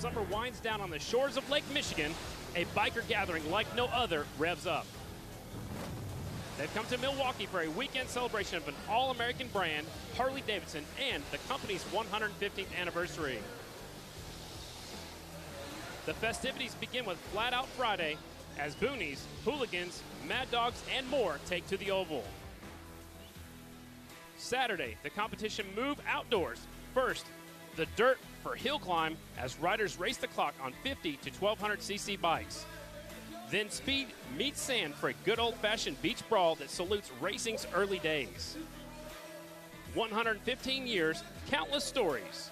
summer winds down on the shores of Lake Michigan, a biker gathering like no other revs up. They've come to Milwaukee for a weekend celebration of an all-American brand, Harley-Davidson, and the company's 115th anniversary. The festivities begin with Flat Out Friday as boonies, hooligans, mad dogs, and more take to the oval. Saturday, the competition move outdoors. First, the dirt for hill climb as riders race the clock on 50 to 1200cc bikes. Then speed meets sand for a good old-fashioned beach brawl that salutes racing's early days. 115 years, countless stories.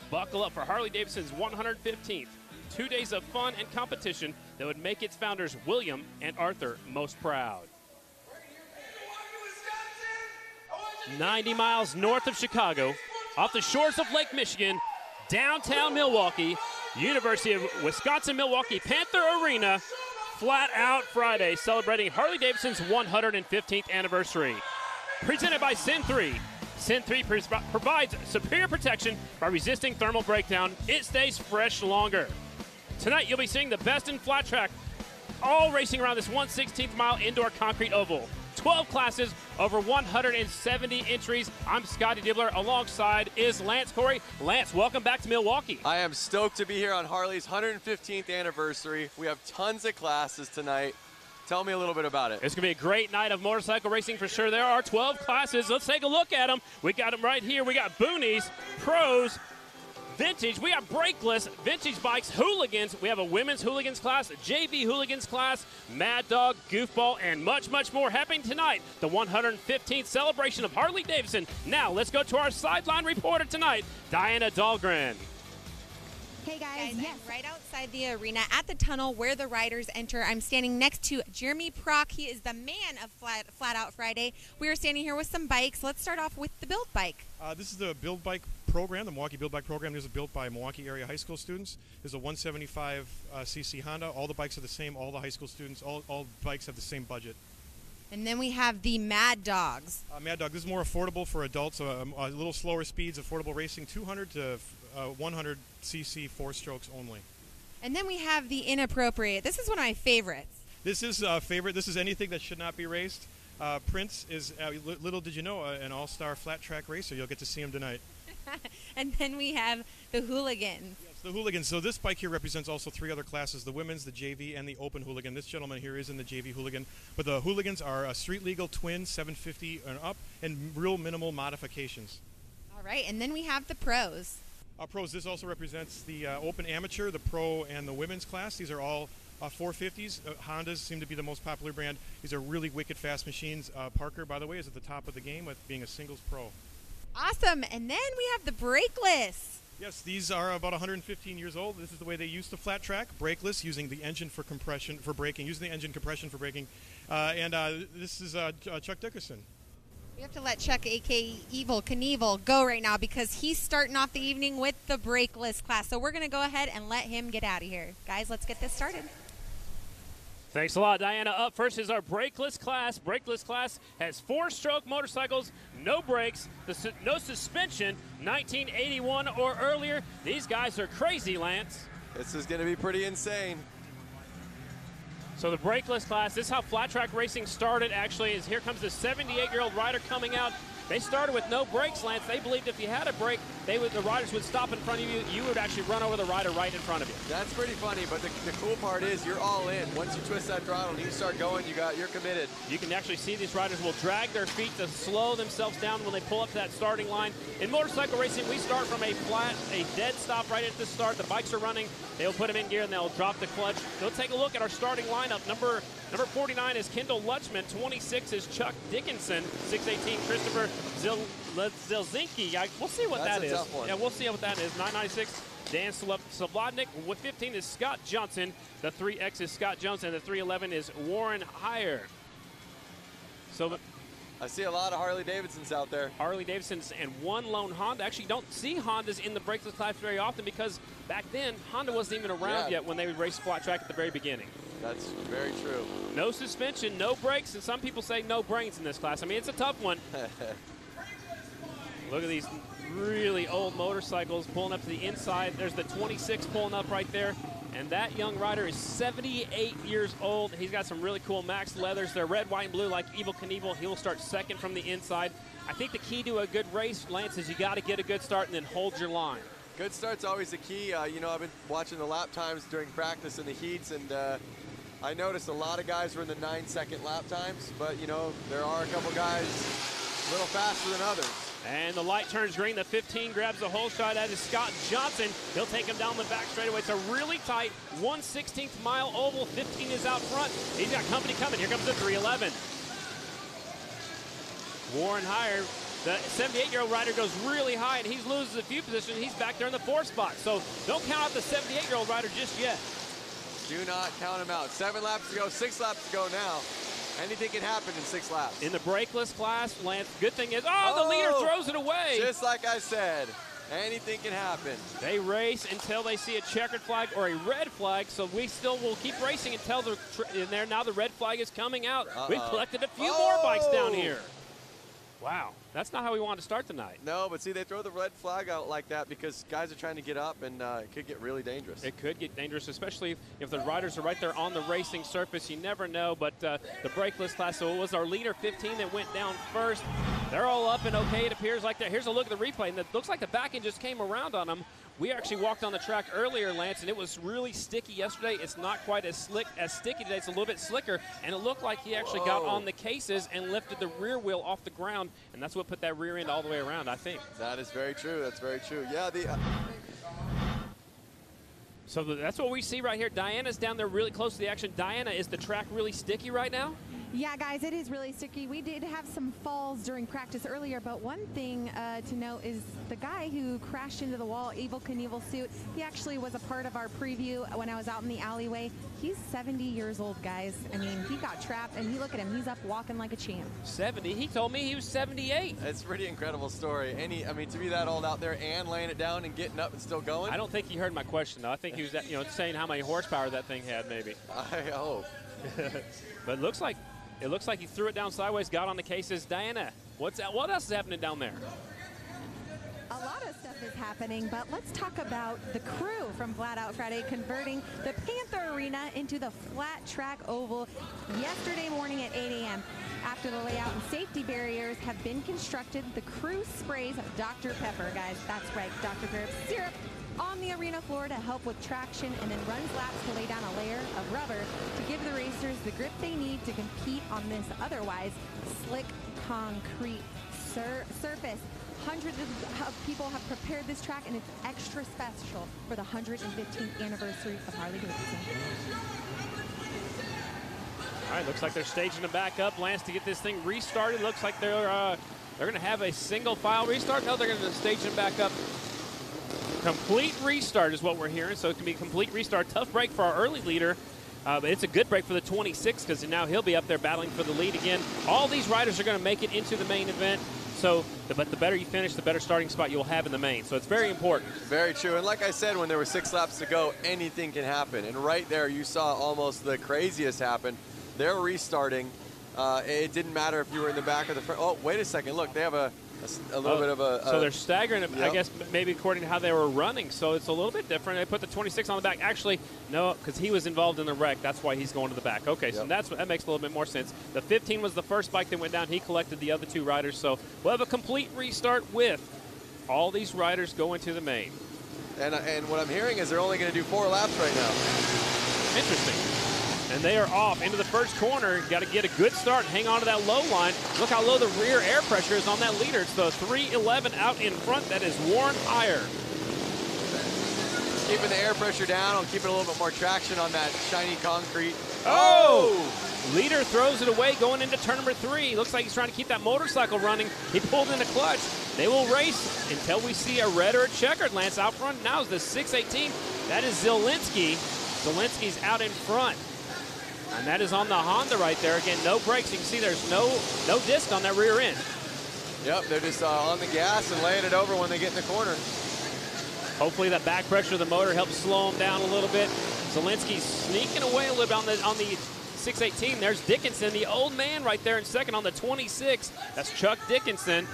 Buckle up for Harley-Davidson's 115th. 2 days of fun and competition that would make its founders, William and Arthur, most proud. 90 miles north of Chicago, off the shores of Lake Michigan, downtown Milwaukee, University of Wisconsin-Milwaukee Panther Arena, Flat Out Friday, celebrating Harley-Davidson's 115th anniversary. Presented by Sin 3. Sin 3 provides superior protection by resisting thermal breakdown. It stays fresh longer. Tonight, you'll be seeing the best in flat track, all racing around this 1/16th mile indoor concrete oval. 12 classes, over 170 entries. I'm Scotty Dibbler. Alongside is Lance Corey. Lance, welcome back to Milwaukee. I am stoked to be here on Harley's 115th anniversary. We have tons of classes tonight. Tell me a little bit about it. It's going to be a great night of motorcycle racing for sure. There are 12 classes. Let's take a look at them. We got them right here. We got boonies, pros, vintage. We have brakeless, vintage bikes, hooligans. We have a women's hooligans class, a JV hooligans class, Mad Dog, Goofball, and much, much more happening tonight. The 115th celebration of Harley-Davidson. Now, let's go to our sideline reporter tonight, Diana Dahlgren. Hey guys, yes. I'm right outside the arena at the tunnel where the riders enter. I'm standing next to Jeremy Prock. He is the man of Flat Out Friday. We are standing here with some bikes. Let's start off with the build bike. This is the build bike program, the Milwaukee build bike program. This is built by Milwaukee area high school students. There's a 175cc Honda. All the bikes are the same. All the high school students, all bikes have the same budget. And then we have the Mad Dogs. Mad Dog, this is more affordable for adults, a little slower speeds, affordable racing, 200 to 100cc, 4 strokes only. And then we have the Inappropriate. This is one of my favorites. This is a favorite. This is anything that should not be raced. Prince is, little did you know, an all-star flat track racer. You'll get to see him tonight. And then we have the Hooligans. Yes, the Hooligans. So this bike here represents also 3 other classes, the women's, the JV, and the open hooligan. This gentleman here is in the JV hooligan. But the Hooligans are a street legal twin, 750 and up, and real minimal modifications. All right, and then we have the pros. Pros, this also represents the open amateur, the pro, and the women's class. These are all 450s. Hondas seem to be the most popular brand. These are really wicked fast machines. Parker, by the way, is at the top of the game with being a singles pro. Awesome, and then we have the brakeless. Yes, these are about 115 years old. This is the way they used to flat track, brakeless, using the engine for compression for braking, using the engine compression for braking. This is Chuck Dickerson. We have to let Chuck, a.k.a. Evil Knievel, go right now because he's starting off the evening with the brakeless class. So we're going to go ahead and let him get out of here. Guys, let's get this started. Thanks a lot, Diana. Up first is our brakeless class. Brakeless class has 4-stroke motorcycles, no brakes, no suspension, 1981 or earlier. These guys are crazy, Lance. This is going to be pretty insane. So the brakeless class, this is how flat track racing started actually, is here comes the 78-year-old rider coming out. They started with no brakes, Lance. They believed if you had a brake, the riders would stop in front of you. You would actually run over the rider right in front of you. That's pretty funny, but the cool part is you're all in. Once you twist that throttle and you start going, you're committed. You can actually see these riders will drag their feet to slow themselves down when they pull up to that starting line. In motorcycle racing, we start from a dead stop right at the start. The bikes are running. They'll put them in gear and they'll drop the clutch. So take a look at our starting lineup. Number 49 is Kendall Lutchman. 26 is Chuck Dickinson. 618 Christopher Zelzinski. We'll see what that is. That's a tough one. Yeah, we'll see what that is. 996 Dan Slobodnik. With 15 is Scott Johnson. The 3X is Scott Jones, and the 311 is Warren Heyer. So I see a lot of Harley-Davidsons out there. Harley-Davidsons and one lone Honda. Actually, don't see Hondas in the brakeless class very often because back then, Honda wasn't even around yet when they would race flat track at the very beginning. That's very true. No suspension, no brakes, and some people say no brains in this class. I mean, it's a tough one. Look at these really old motorcycles pulling up to the inside. There's the 26 pulling up right there. And that young rider is 78 years old. He's got some really cool Max leathers. They're red, white, and blue like Evel Knievel. He will start second from the inside. I think the key to a good race, Lance, is you got to get a good start and then hold your line. Good start's always the key. You know, I've been watching the lap times during practice in the heats, and I noticed a lot of guys were in the 9-second lap times, but, you know, there are a couple guys a little faster than others. And the light turns green. The 15 grabs the whole shot. That is Scott Johnson. He'll take him down the back straightaway. It's a really tight 1/16 mile oval. 15 is out front. He's got company coming. Here comes the 311. Warren Heyer, the 78-year-old rider, goes really high, and he loses a few positions. He's back there in the 4th spot. So don't count out the 78-year-old rider just yet. Do not count him out. 7 laps to go, 6 laps to go now. Anything can happen in 6 laps. In the brakeless class, Lance, good thing is, the leader throws it away. Just like I said, anything can happen. They race until they see a checkered flag or a red flag, so we still will keep racing until they're in there. Now the red flag is coming out. We've collected a few more bikes down here. Wow, that's not how we wanted to start the night. No, but see, they throw the red flag out like that because guys are trying to get up, and it could get really dangerous. It could get dangerous, especially if the riders are right there on the racing surface. You never know, but the brakeless class, so it was our leader 15 that went down first. They're all up and okay, it appears like that. Here's a look at the replay, and it looks like the back end just came around on them. We actually walked on the track earlier, Lance, and it was really sticky yesterday. It's not quite as sticky today. It's a little bit slicker, and it looked like he actually got on the cases and lifted the rear wheel off the ground, and that's what put that rear end all the way around, I think. That is very true. That's very true. Yeah, So that's what we see right here. Diana's down there really close to the action. Diana, is the track really sticky right now? Yeah, guys, it is really sticky. We did have some falls during practice earlier, but one thing to note is the guy who crashed into the wall, Evel Knievel suit, he actually was a part of our preview when I was out in the alleyway. He's 70 years old, guys. I mean, he got trapped, and look at him. He's up walking like a champ. 70? He told me he was 78. It's a pretty incredible story. I mean, to be that old out there and laying it down and getting up and still going. I don't think he heard my question, though. I think he was, saying how many horsepower that thing had, maybe. I hope. But it looks like he threw it down sideways, got on the cases. Diana, what else is happening down there? A lot of stuff is happening, but let's talk about the crew from Flat Out Friday converting the Panther Arena into the flat track oval yesterday morning at 8 a.m. After the layout and safety barriers have been constructed, the crew sprays Dr. Pepper, guys. That's right, Dr. Pepper syrup on the arena floor to help with traction, and then runs laps to lay down a layer of rubber to give the racers the grip they need to compete on this otherwise slick concrete surface. Hundreds of people have prepared this track, and it's extra special for the 115th anniversary of Harley-Davidson. All right, looks like they're staging them back up, Lance, to get this thing restarted. Looks like they're going to have a single file restart. No, they're going to stage them back up. Complete restart is what we're hearing, so it can be a complete restart. Tough break for our early leader, but it's a good break for the 26 because now he'll be up there battling for the lead again. All these riders are going to make it into the main event, but the better you finish, the better starting spot you'll have in the main. So it's very important. Very true. And like I said, when there were 6 laps to go, anything can happen. And right there, you saw almost the craziest happen. They're restarting. It didn't matter if you were in the back or the front. Oh, wait a second. Look, they have a little bit of a... So they're staggering, yep. I guess, maybe according to how they were running. So it's a little bit different. They put the 26 on the back. Actually, no, because he was involved in the wreck. That's why he's going to the back. Okay, so that makes a little bit more sense. The 15 was the first bike that went down. He collected the other 2 riders. So we'll have a complete restart with all these riders going to the main. And what I'm hearing is they're only going to do 4 laps right now. Interesting. And they are off into the first corner. Got to get a good start and hang on to that low line. Look how low the rear air pressure is on that leader. It's the 311 out in front. That is Warren Heyer. Keeping the air pressure down. I'm keeping a little bit more traction on that shiny concrete. Oh! Leader throws it away going into turn number 3. Looks like he's trying to keep that motorcycle running. He pulled in the clutch. They will race until we see a red or a checkered. Lance out front now is the 618. That is Zielinski. Zielinski's out in front. And that is on the Honda right there. Again, no brakes. You can see there's no disc on that rear end. Yep, they're just on the gas and laying it over when they get in the corner. Hopefully that back pressure of the motor helps slow them down a little bit. Zielinski's sneaking away a little bit on the 618. There's Dickinson, the old man right there in second on the 26. That's Chuck Dickinson.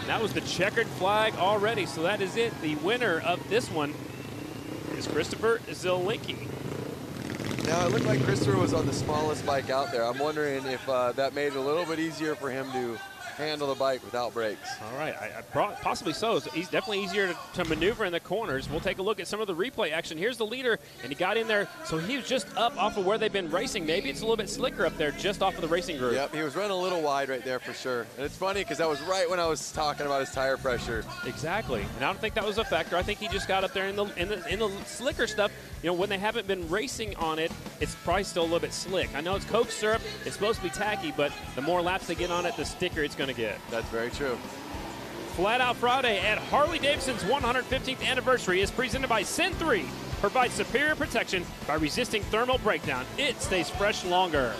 That was the checkered flag already, so that is it. The winner of this one is Christopher Zielinski. Now, it looked like Christopher was on the smallest bike out there. I'm wondering if that made it a little bit easier for him to handle the bike without brakes. All right, possibly so. He's definitely easier to maneuver in the corners. We'll take a look at some of the replay action. Here's the leader, and he got in there, so he was just up off of where they've been racing. Maybe it's a little bit slicker up there, just off of the racing group. Yep, he was running a little wide right there for sure. And it's funny because that was right when I was talking about his tire pressure. Exactly, and I don't think that was a factor. I think he just got up there in the slicker stuff. You know, when they haven't been racing on it, it's probably still a little bit slick. I know it's Coke syrup, it's supposed to be tacky, but the more laps they get on it, the stickier it's going to get. That's very true. Flat Out Friday at Harley-Davidson's 115th anniversary is presented by Sin 3. Provides superior protection by resisting thermal breakdown. It stays fresh longer.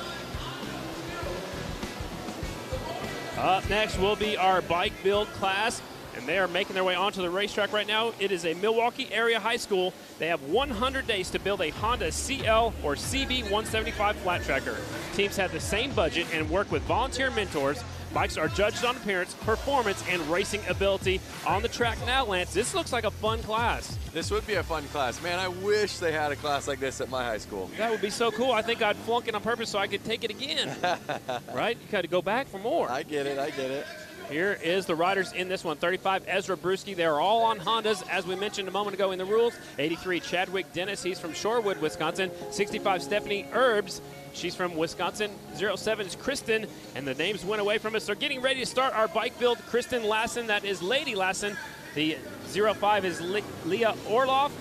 Up next will be our bike build class, and they are making their way onto the racetrack right now. It is a Milwaukee area high school. They have 100 days to build a Honda CL or CB 175 flat tracker. Teams have the same budget and work with volunteer mentors. Bikes are judged on appearance, performance, and racing ability. On the track now, Lance, this looks like a fun class. This would be a fun class. Man, I wish they had a class like this at my high school. That would be so cool. I think I'd flunk it on purpose so I could take it again. Right? You got to go back for more. I get it. I get it. Here is the riders in this one. 35, Ezra Brewski. They're all on Hondas, as we mentioned a moment ago in the rules. 83, Chadwick Dennis. He's from Shorewood, Wisconsin. 65, Stephanie Erbs. She's from Wisconsin. 07 is Kristen, and the names went away from us. They're getting ready to start our bike build. Kristen Lassen, that is Lady Lassen. The 05 is Leah Orloff.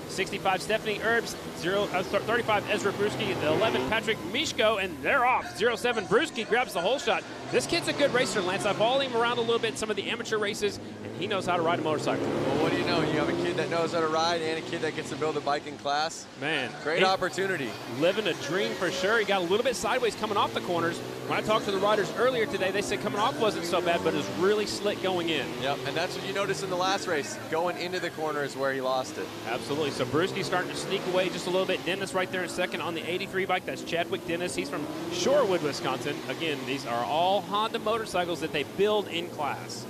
65, Stephanie Erbs. 35, Ezra Brewski. The 11, Patrick Mishko, and they're off. 07, Brewski grabs the whole shot. This kid's a good racer, Lance. I followed him around a little bit in some of the amateur races, and he knows how to ride a motorcycle. Well, what do you know? You have a kid that knows how to ride and a kid that gets to build a bike in class. Man. Great opportunity. Living a dream for sure. He got a little bit sideways coming off the corners. When I talked to the riders earlier today, they said coming off wasn't so bad, but it was really slick going in. Yep, and that's what you noticed in the last race. Going into the corner is where he lost it. Absolutely. So Brewski's starting to sneak away just a little bit. Dennis right there in second on the 83 bike. That's Chadwick Dennis. He's from Shorewood, Wisconsin. Again, these are all Honda motorcycles that they build in class.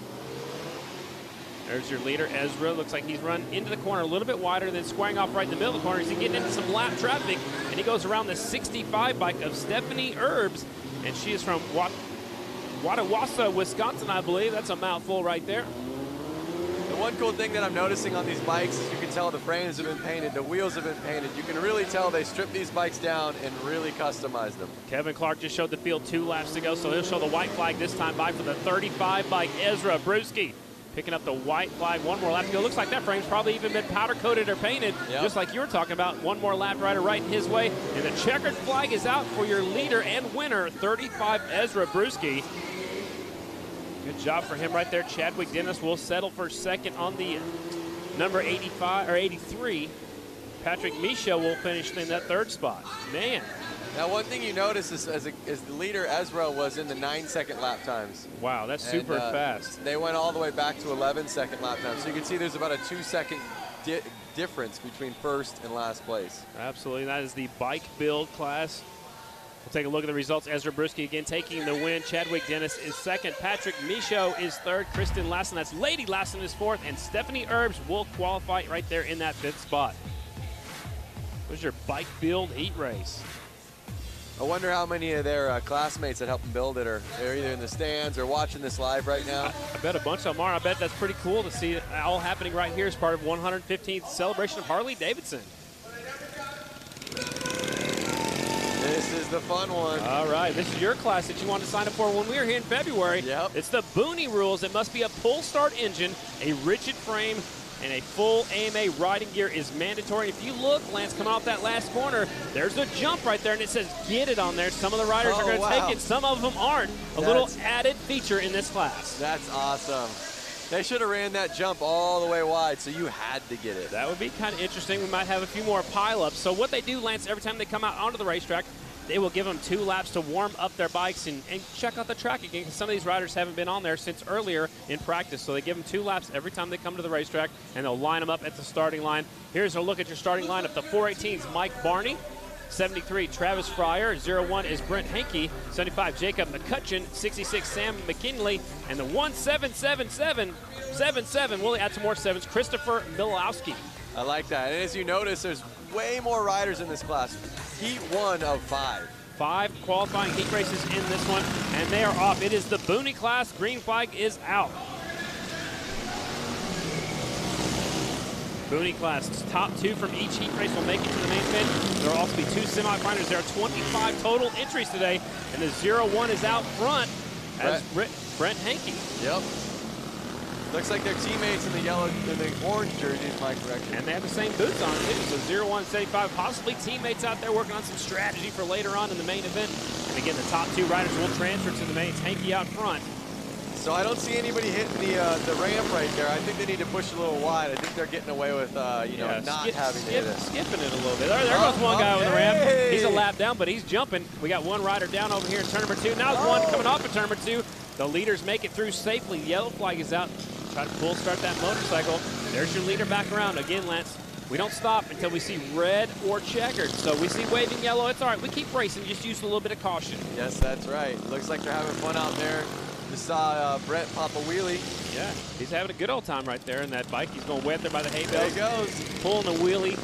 There's your leader, Ezra. Looks like he's run into the corner a little bit wider, then squaring off right in the middle of the corner. He's getting into some lap traffic, and he goes around the 65 bike of Stephanie Erbs, and she is from Watawassa, Wisconsin, I believe. That's a mouthful right there. The one cool thing that I'm noticing on these bikes is you can tell the frames have been painted, the wheels have been painted. You can really tell they stripped these bikes down and really customized them. Kevin Clark just showed the field 2 laps to go, so he'll show the white flag this time by for the 35 bike, Ezra Brewski. Picking up the white flag, 1 more lap to go. Looks like that frame's probably even been powder coated or painted, just like you were talking about. 1 more lap rider right in his way. And the checkered flag is out for your leader and winner, 35 Ezra Brewski. Good job for him right there. Chadwick Dennis will settle for second on the number 85 or 83. Patrick Misha will finish in that 3rd spot. Man. Now, one thing you notice is as the leader, Ezra, was in the 9-second lap times. Wow, that's super fast. They went all the way back to 11-second lap times. So you can see there's about a 2-second difference between first and last place. Absolutely. That is the bike build class. We'll take a look at the results. Ezra Brewski again taking the win. Chadwick Dennis is second. Patrick Michaud is third. Kristen Lassen, that's Lady Lassen, is fourth. And Stephanie Erbs will qualify right there in that 5th spot. There's your bike build heat race. I wonder how many of their classmates that helped them build it are they're either in the stands or watching this live right now. I bet a bunch of them are. I bet that's pretty cool to see it all happening right here as part of 115th celebration of Harley-Davidson. This is the fun one. All right, this is your class that you want to sign up for when we were here in February. Yep. It's the Booney rules. It must be a pull start engine, a rigid frame, and a full AMA riding gear is mandatory. If you look, Lance, coming off that last corner, there's a jump right there, and it says get it on there. Some of the riders are going to take it. Some of them aren't. A little added feature in this class. That's awesome. They should have ran that jump all the way wide, so you had to get it. That would be kind of interesting. We might have a few more pileups. So what they do, Lance, every time they come out onto the racetrack, they will give them 2 laps to warm up their bikes and check out the track again, because some of these riders haven't been on there since earlier in practice. So they give them 2 laps every time they come to the racetrack, and they'll line them up at the starting line. Here's a look at your starting lineup. The 418's Mike Barney. 73, Travis Fryer. 01 is Brent Hankey. 75, Jacob McCutcheon. 66, Sam McKinley. And the 1777, we'll add some more sevens, Christopher Milowski. I like that. And as you notice, there's way more riders in this class. Heat 1 of 5. 5 qualifying heat races in this one, and they are off. It is the Booney class. Green flag is out. Booney class, top 2 from each heat race will make it to the main event. There will also be 2 semifinals. There are 25 total entries today, and the 01 is out front as Brent Hankey. Yep. Looks like they're teammates in the yellow, in the orange jerseys, my correction. And they have the same boots on too. So 01, 75, possibly teammates out there working on some strategy for later on in the main event. And again, the top 2 riders will transfer to the mains. Hankey out front. So I don't see anybody hitting the ramp right there. I think they need to push a little wide. I think they're getting away with not having to hit it. Skipping it a little bit. There goes one guy on the ramp. He's a lap down, but he's jumping. We got one rider down over here in turn number 2. Now one coming off of turn number 2. The leaders make it through safely. The yellow flag is out. Try to full start that motorcycle. There's your leader back around. Again, Lance, we don't stop until we see red or checkered. So we see waving yellow. It's all right. We keep racing. Just use a little bit of caution. Yes, that's right. Looks like they're having fun out there. Just saw Brett pop a wheelie. Yeah, he's having a good old time right there in that bike. He's going way up there by the hay There bales. he goes. Pulling a wheelie.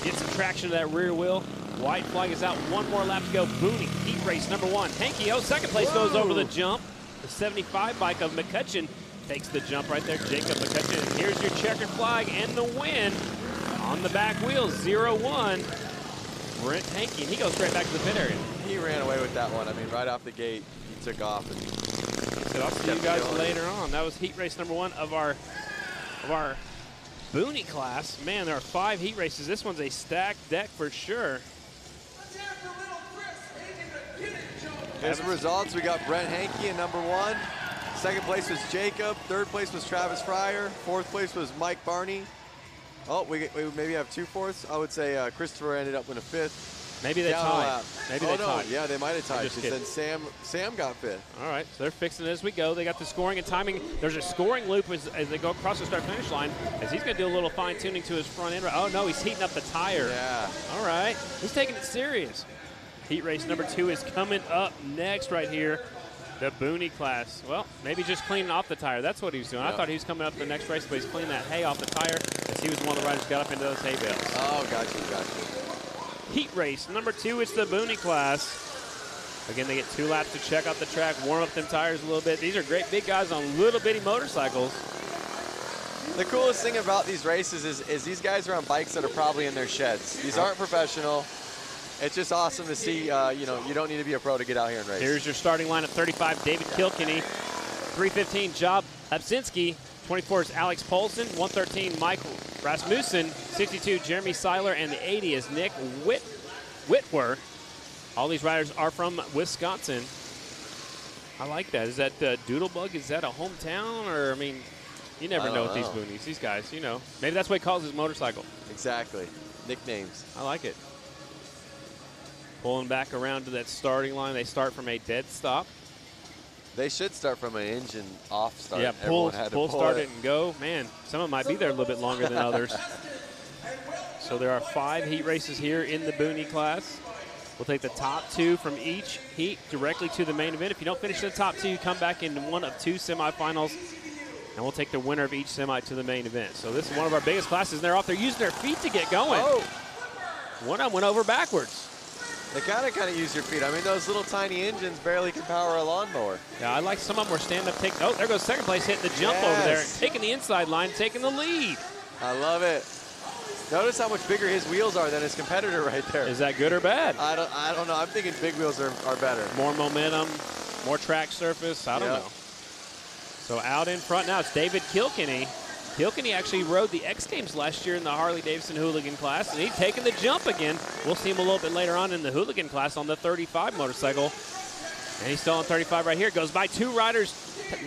Get some traction to that rear wheel. White flag is out. One more lap to go. Booney, heat race number 1. Hankey, second place goes over the jump. The 75 bike of McCutcheon takes the jump right there. Jacob McCutcheon. And here's your checkered flag and the win on the back wheel. 01. Brent Hankey. And he goes straight back to the pit area. He ran away with that one. I mean, right off the gate, he took off. And he said, I'll see you guys later on. That was heat race number 1 of our Booney class. Man, there are 5 heat races. This one's a stacked deck for sure. Here's the results. We got Brent Hankey in number 1. Second place was Jacob. Third place was Travis Fryer. Fourth place was Mike Barney. Oh, we maybe have 2 fourths. I would say Christopher ended up with a 5th. Maybe they tied. Maybe they tied. Yeah, they might have tied. Because then Sam got 5th. All right, so they're fixing it as we go. They got the scoring and timing. There's a scoring loop as they go across the start-finish line, as he's going to do a little fine-tuning to his front end. Oh, no, he's heating up the tire. Yeah. All right, he's taking it serious. Heat race number 2 is coming up next right here. The Booney class. Well, maybe just cleaning off the tire. That's what he was doing. Yep. I thought he was coming up the next race, but he's cleaning that hay off the tire as he was one of the riders who got up into those hay bales. Oh, gotcha. Heat race number 2, it's the Booney class. Again, they get 2 laps to check out the track, warm up them tires a little bit. These are great big guys on little bitty motorcycles. The coolest thing about these races is these guys are on bikes that are probably in their sheds. These aren't professional. It's just awesome to see, you don't need to be a pro to get out here and race. Here's your starting line at 35, David Kilkenny. 315, Job Absinski. 24 is Alex Polson. 113, Mike Rasmussen. 62, Jeremy Seiler. And the 80 is Nick Whitwer. All these riders are from Wisconsin. I like that. Is that Doodlebug? Is that a hometown? Or, I mean, you never know with these boonies. These guys, Maybe that's what he calls his motorcycle. Exactly. Nicknames. I like it. Pulling back around to that starting line. They start from a dead stop. They should start from an engine off start. Yeah, pull start it and go. Man, some of them might be there a little bit longer than others. So there are 5 heat races here in the Booney class. We'll take the top 2 from each heat directly to the main event. If you don't finish in the top 2, you come back in one of 2 semifinals, and we'll take the winner of each semi to the main event. So this is one of our biggest classes, and they're off there using their feet to get going. Oh. One of them went over backwards. They kind of use your feet. I mean, those little tiny engines barely can power a lawnmower. Yeah, I like some of them were stand-up. Oh, there goes second place, hitting the jump over there. Taking the inside line, taking the lead. I love it. Notice how much bigger his wheels are than his competitor right there. Is that good or bad? I don't know. I'm thinking big wheels are better. More momentum, more track surface. I don't know. So out in front now, it's David Kilkenny. Kilkenny actually rode the X Games last year in the Harley-Davidson hooligan class, and he's taking the jump again. We'll see him a little bit later on in the hooligan class on the 35 motorcycle. And he's still on 35 right here. Goes by 2 riders,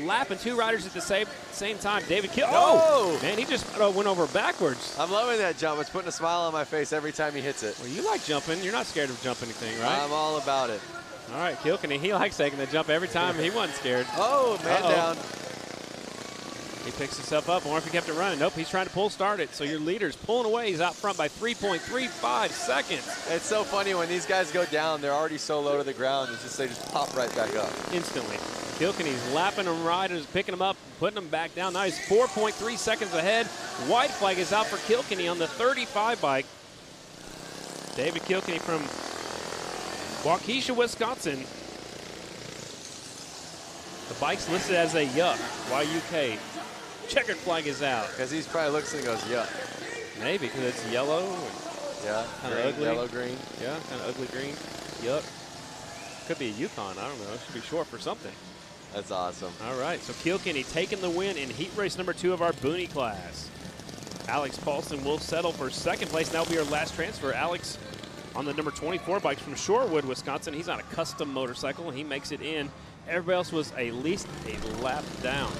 lapping 2 riders at the same time. David Kilkenny. Oh, man, he just went over backwards. I'm loving that jump. It's putting a smile on my face every time he hits it. Well, you like jumping. You're not scared of jump anything, right? I'm all about it. All right, Kilkenny, he likes taking the jump every time. He wasn't scared. Oh, man down. He picks himself up. I wonder if he kept it running. Nope, he's trying to pull start it. So your leader's pulling away. He's out front by 3.35 seconds. It's so funny when these guys go down, they're already so low to the ground. They just pop right back up. Instantly. Kilkenny's lapping them riders, picking them up, putting them back down. Now he's 4.3 seconds ahead. White flag is out for Kilkenny on the 35 bike. David Kilkenny from Waukesha, Wisconsin. The bike's listed as a Yuck, Y-U-K. Checkered flag is out. Because he probably looks and goes, yuck. Maybe, because it's yellow. Yeah, kind of ugly. Yellow, green. Yeah, kind of ugly green. Yuck. Could be a Yukon, I don't know. It should be short for something. That's awesome. All right, so Kilkenny taking the win in heat race number 2 of our Boonie class. Alex Paulson will settle for second place. That will be our last transfer. Alex on the number 24 bike from Shorewood, Wisconsin. He's on a custom motorcycle, and he makes it in. Everybody else was at least a lap down.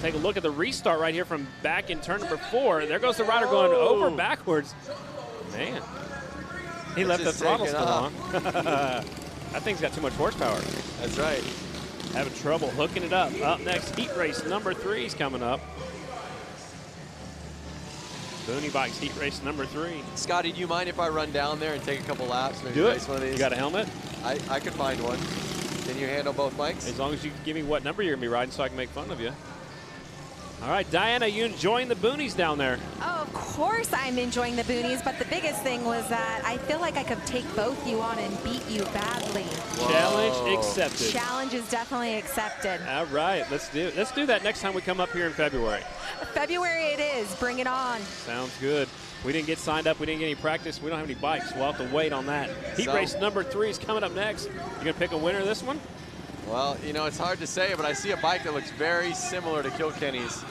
Take a look at the restart right here from back in turn number 4. There goes the rider going over backwards. Man, he left the throttle still on. That thing's got too much horsepower. That's right. Having trouble hooking it up. Up next, heat race number 3 is coming up. Boonie Bikes heat race number 3. Scotty, do you mind if I run down there and take a couple laps? Maybe Do it. race one of these? You got a helmet? I could find one. Can you handle both bikes? As long as you give me what number you're going to be riding so I can make fun of you. All right, Diana, you enjoying the boonies down there? Oh, of course I'm enjoying the boonies, but the biggest thing was that I feel like I could take both you on and beat you badly. Whoa. Challenge accepted. Challenge is definitely accepted. All right, let's do that next time we come up here in February. February it is. Bring it on. Sounds good. We didn't get signed up. We didn't get any practice. We don't have any bikes. We'll have to wait on that. Heat race number 3 is coming up next. You going to pick a winner this one? Well, you know, it's hard to say, but I see a bike that looks very similar to Kilkenny's.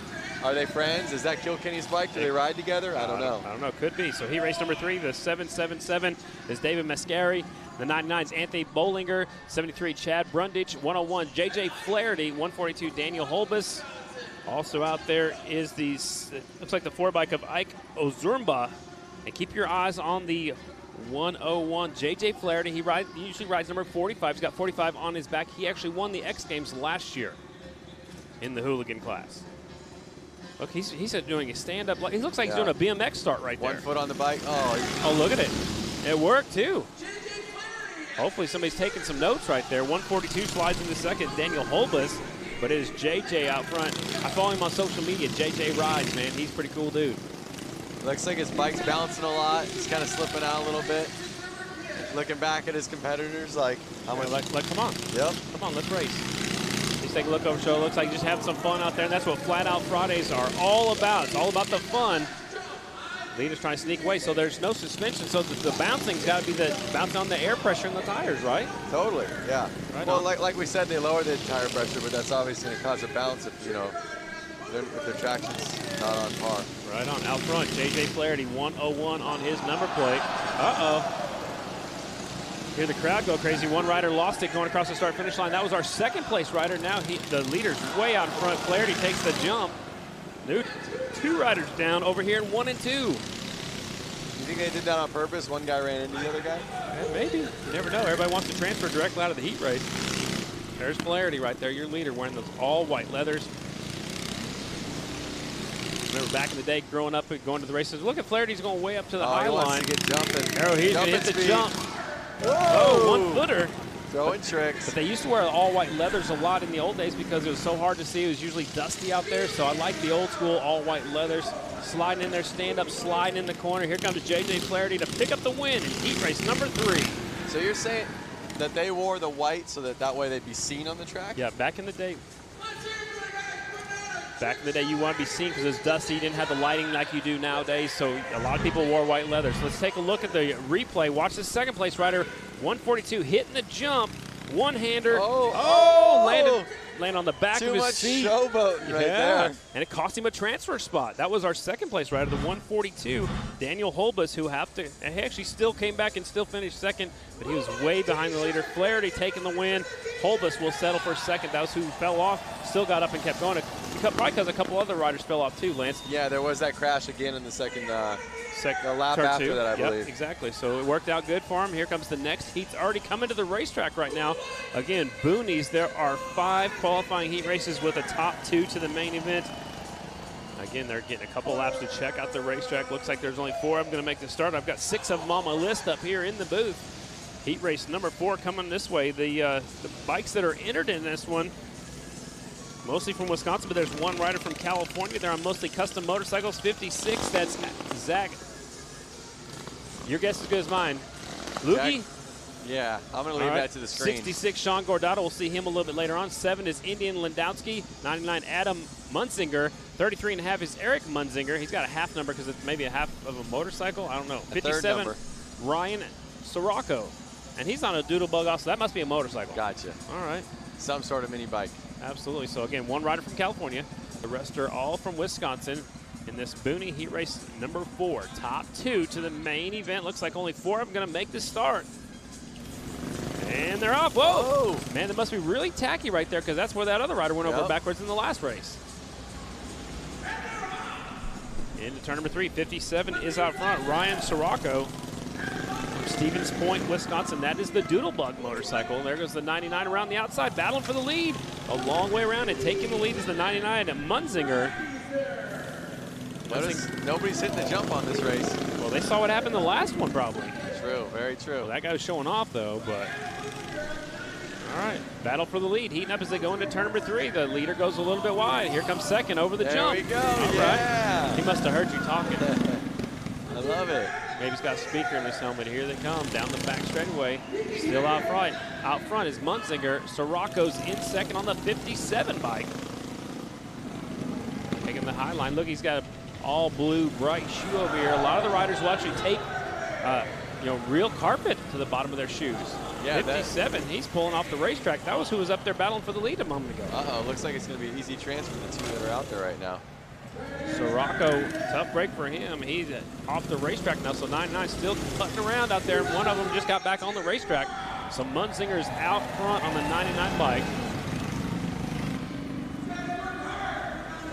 Are they friends? Is that Kilkenny's bike? Do they ride together? I don't know. I don't know. Could be. So heat race number 3, the 777 is David Mascari. The 99 is Anthony Bollinger. 73, Chad Brundage. 101, J.J. Flaherty. 142, Daniel Holbus. Also out there is the, looks like the 4 bike of Ike Ozurmba. And keep your eyes on the 101, J.J. Flaherty. He usually rides number 45. He's got 45 on his back. He actually won the X Games last year in the hooligan class. Look, he's doing a stand-up. He looks like he's doing a BMX start right there. 1 foot on the bike. Oh, look at it. It worked, too. Hopefully somebody's taking some notes right there. 142 slides into second, Daniel Holbus. But it is JJ out front. I follow him on social media. JJ rides, man. He's a pretty cool dude. Looks like his bike's bouncing a lot. He's kind of slipping out a little bit. Looking back at his competitors like, how much? Like, come on. Yep. Come on, let's race. Let's take a look over show. Looks like just having some fun out there, and that's what Flat Out Fridays are all about. It's all about the fun. Leader's trying to sneak away, so there's no suspension. So the bouncing's got to be the bouncing on the air pressure in the tires, right? Totally, yeah. Right well, on. like we said, they lower the tire pressure, but that's obviously going to cause a bounce if, you know, if their traction's not on par. Right on. Out front, J.J. Flaherty, 101 on his number plate. Uh-oh. Hear the crowd go crazy. One rider lost it going across the start-finish line. That was our second place rider. Now the leader's way out in front. Flaherty takes the jump. Dude, 2 riders down over here in 1 and 2. You think they did that on purpose? One guy ran into the other guy? Yeah, maybe. You never know. Everybody wants to transfer directly out of the heat race. There's Flaherty right there, your leader, wearing those all-white leathers. Remember back in the day, growing up and going to the races. Look at Flaherty's going way up to the high line. He wants to get jumping. Arrow, he's going to hit the speed. jump. Whoa! Oh, 1-footer. Throwing tricks. But they used to wear all-white leathers a lot in the old days because it was so hard to see. It was usually dusty out there, so I like the old-school all-white leathers. Sliding in there, stand-up, sliding in the corner. Here comes J.J. Flaherty to pick up the win in heat race number 3. So you're saying that they wore the white so that way they'd be seen on the track? Yeah, back in the day. Back in the day, you want to be seen because it was dusty. You didn't have the lighting like you do nowadays, so a lot of people wore white leather. So let's take a look at the replay. Watch the second place rider, 142, hitting the jump. One-hander. Landed on the back of his seat. Too much showboating right there. And it cost him a transfer spot. That was our second place rider, the 142, Daniel Holbus, who he actually still came back and still finished second, but he was way behind the leader. Flaherty taking the win. Holbus will settle for second. That was who fell off. Still got up and kept going. Probably because a couple other riders fell off too, Lance. Yeah, there was that crash again in the second the lap turn after 2. that, I Yep, believe. exactly. So it worked out good for him. Here comes the next heat. Already coming to the racetrack right now. Again, Boonies, there are 5 qualifying heat races with a top 2 to the main event. Again, they're getting a couple laps to check out the racetrack. Looks like there's only 4 of them going to make the start. I've got 6 of them on my list up here in the booth. Heat race number 4 coming this way. The bikes that are entered in this one, mostly from Wisconsin, but there's one rider from California. They're on mostly custom motorcycles. 56, that's Zach. Your guess is as good as mine. Lukey? Yeah, I'm going to leave that to the screen. 66, Sean Gordado. We'll see him a little bit later on. 7 is Indian Lindowski. 99, Adam Munzinger. 33.5 is Eric Munzinger. He's got a half number because it's maybe a half of a motorcycle. I don't know. 57, Ryan Sirocco. And he's on a Doodlebug also. That must be a motorcycle. Gotcha. All right. Some sort of mini bike. Absolutely. So, again, one rider from California. The rest are all from Wisconsin in this Booney Heat Race number 4. Top 2 to the main event. Looks like only 4 of them going to make the start. And they're off. Whoa! Oh. Man, that must be really tacky right there because that's where that other rider went over backwards in the last race. Into turn number 3. 57 is out front. Ryan Sirocco from Stevens Point, Wisconsin. That is the Doodlebug motorcycle. There goes the 99 around the outside, battling for the lead. A long way around, and taking the lead is the 99 at Munzinger. Notice nobody's hitting the jump on this race. Well, they saw what happened the last one, probably. True, very true. Well, that guy was showing off, though, but... All right, battle for the lead. Heating up as they go into turn number 3. The leader goes a little bit wide. Here comes second over the jump. There we go, All right. He must have heard you talking. I love it. Maybe he's got a speaker in his helmet. Here they come down the back straightaway. Still out front. Out front is Munzinger. Sirocco's in second on the 57 bike. Taking the high line. Look, he's got an all blue bright shoe over here. A lot of the riders will actually take real carpet to the bottom of their shoes. Yeah, 57, he's pulling off the racetrack. That was who was up there battling for the lead a moment ago. Uh-oh, looks like it's going to be an easy transfer, the 2 that are out there right now. Sirocco, tough break for him. He's off the racetrack now, so 99 still cutting around out there. One of them just got back on the racetrack. So Munzinger's out front on the 99 bike.